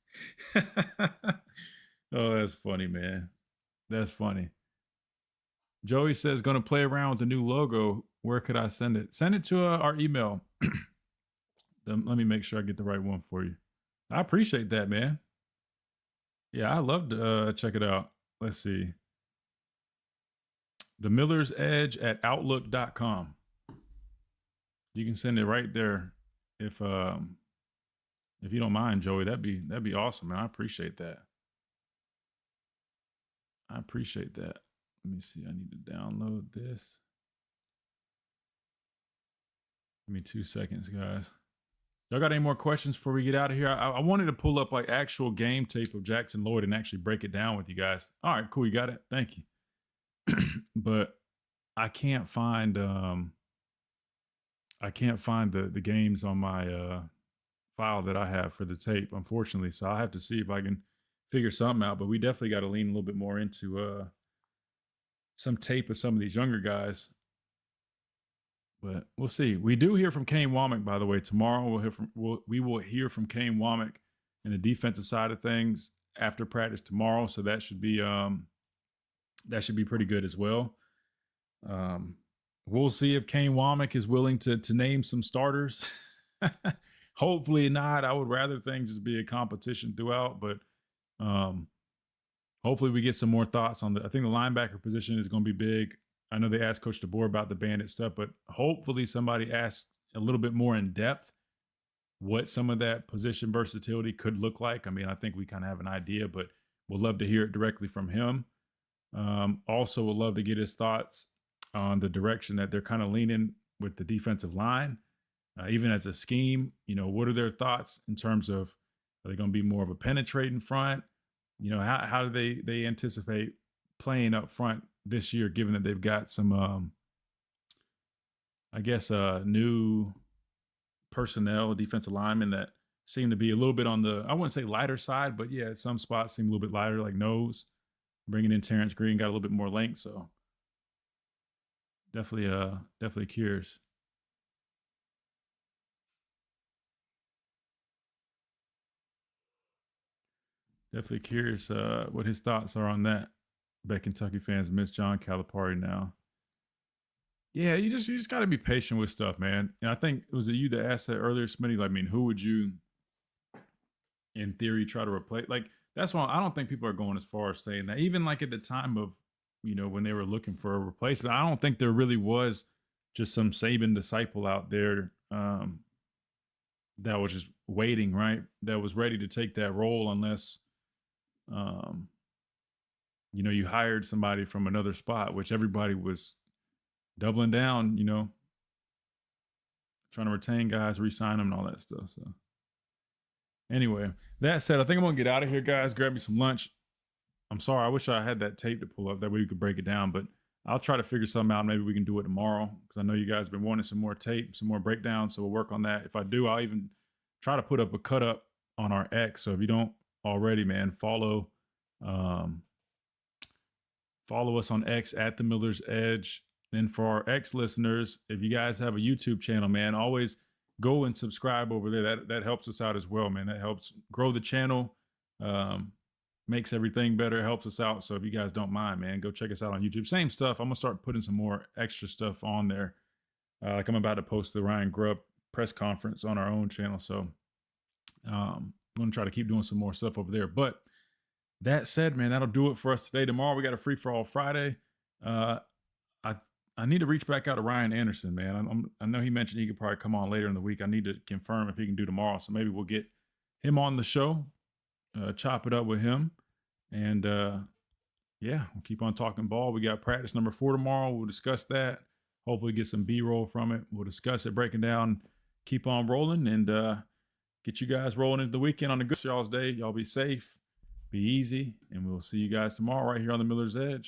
Oh, that's funny, man. That's funny. Joey says, going to play around with the new logo. Where could I send it? Send it to our email. Let me make sure I get the right one for you. I appreciate that, man. Yeah, I love to check it out. Let's see. The Miller's Edge at Outlook.com. You can send it right there if you don't mind, Joey. That'd be awesome, man. I appreciate that. I appreciate that. Let me see. I need to download this. Give me 2 seconds, guys. Y'all got any more questions before we get out of here? I wanted to pull up like actual game tape of Jackson Lloyd and actually break it down with you guys. All right, cool. You got it. Thank you. But I can't find the games on my file that I have for the tape, unfortunately. So I'll have to see if I can figure something out. But we definitely got to lean a little bit more into some tape of some of these younger guys. But we'll see. We do hear from Kane Womack, by the way, tomorrow. We will hear from Kane Womack in the defensive side of things after practice tomorrow. So that should be pretty good as well. We'll see if Kane Womack is willing to name some starters. Hopefully not. I would rather things just be a competition throughout, but hopefully we get some more thoughts on I think the linebacker position is going to be big. I know they asked Coach DeBoer about the bandit stuff, but hopefully somebody asks a little bit more in depth what some of that position versatility could look like. I mean, I think we kind of have an idea, but we'll love to hear it directly from him. Also, we'll love to get his thoughts on the direction that they're kind of leaning with the defensive line, even as a scheme. You know, what are their thoughts in terms of, are they going to be more of a penetrating front? You know, how do they anticipate playing up front this year, given that they've got some, new personnel, defensive linemen that seem to be a little bit on the, I wouldn't say lighter side, but yeah, some spots seem a little bit lighter, like nose. Bringing in Terrence Green got a little bit more length, so definitely curious. Definitely curious what his thoughts are on that. Bet Kentucky fans miss John Calipari now. Yeah, you just got to be patient with stuff, man. And I think it was you that asked that earlier, Smitty. Like, I mean, who would you, in theory, try to replace? Like, that's why I don't think people are going as far as saying that. Even like at the time of, you know, when they were looking for a replacement, I don't think there really was just some Saban disciple out there that was just waiting, right? That was ready to take that role unless, you know, you hired somebody from another spot, which everybody was doubling down, you know, trying to retain guys, re-sign them and all that stuff. So anyway, that said, I think I'm going to get out of here, guys. Grab me some lunch. I'm sorry. I wish I had that tape to pull up. That way we could break it down, but I'll try to figure something out. Maybe we can do it tomorrow because I know you guys have been wanting some more tape, some more breakdowns. So we'll work on that. If I do, I'll even try to put up a cut up on our X. So if you don't already, man, follow us on X at the Miller's Edge. Then for our X listeners, if you guys have a YouTube channel, man, always go and subscribe over there. That helps us out as well, man. That helps grow the channel, makes everything better, helps us out. So if you guys don't mind, man, go check us out on YouTube. Same stuff. I'm gonna start putting some more extra stuff on there. Like I'm about to post the Ryan Grub press conference on our own channel. So I'm gonna try to keep doing some more stuff over there. But that said, man, that'll do it for us today. Tomorrow we got a free for all Friday. I need to reach back out to Ryan Anderson, man. I know he mentioned he could probably come on later in the week. I need to confirm if he can do tomorrow. So maybe we'll get him on the show, chop it up with him. And yeah, we'll keep on talking ball. We got practice number 4 tomorrow. We'll discuss that. Hopefully get some B-roll from it. We'll discuss it, breaking down, keep on rolling, and get you guys rolling into the weekend on a good y'all's day. Y'all be safe, be easy, and we'll see you guys tomorrow right here on the Miller's Edge.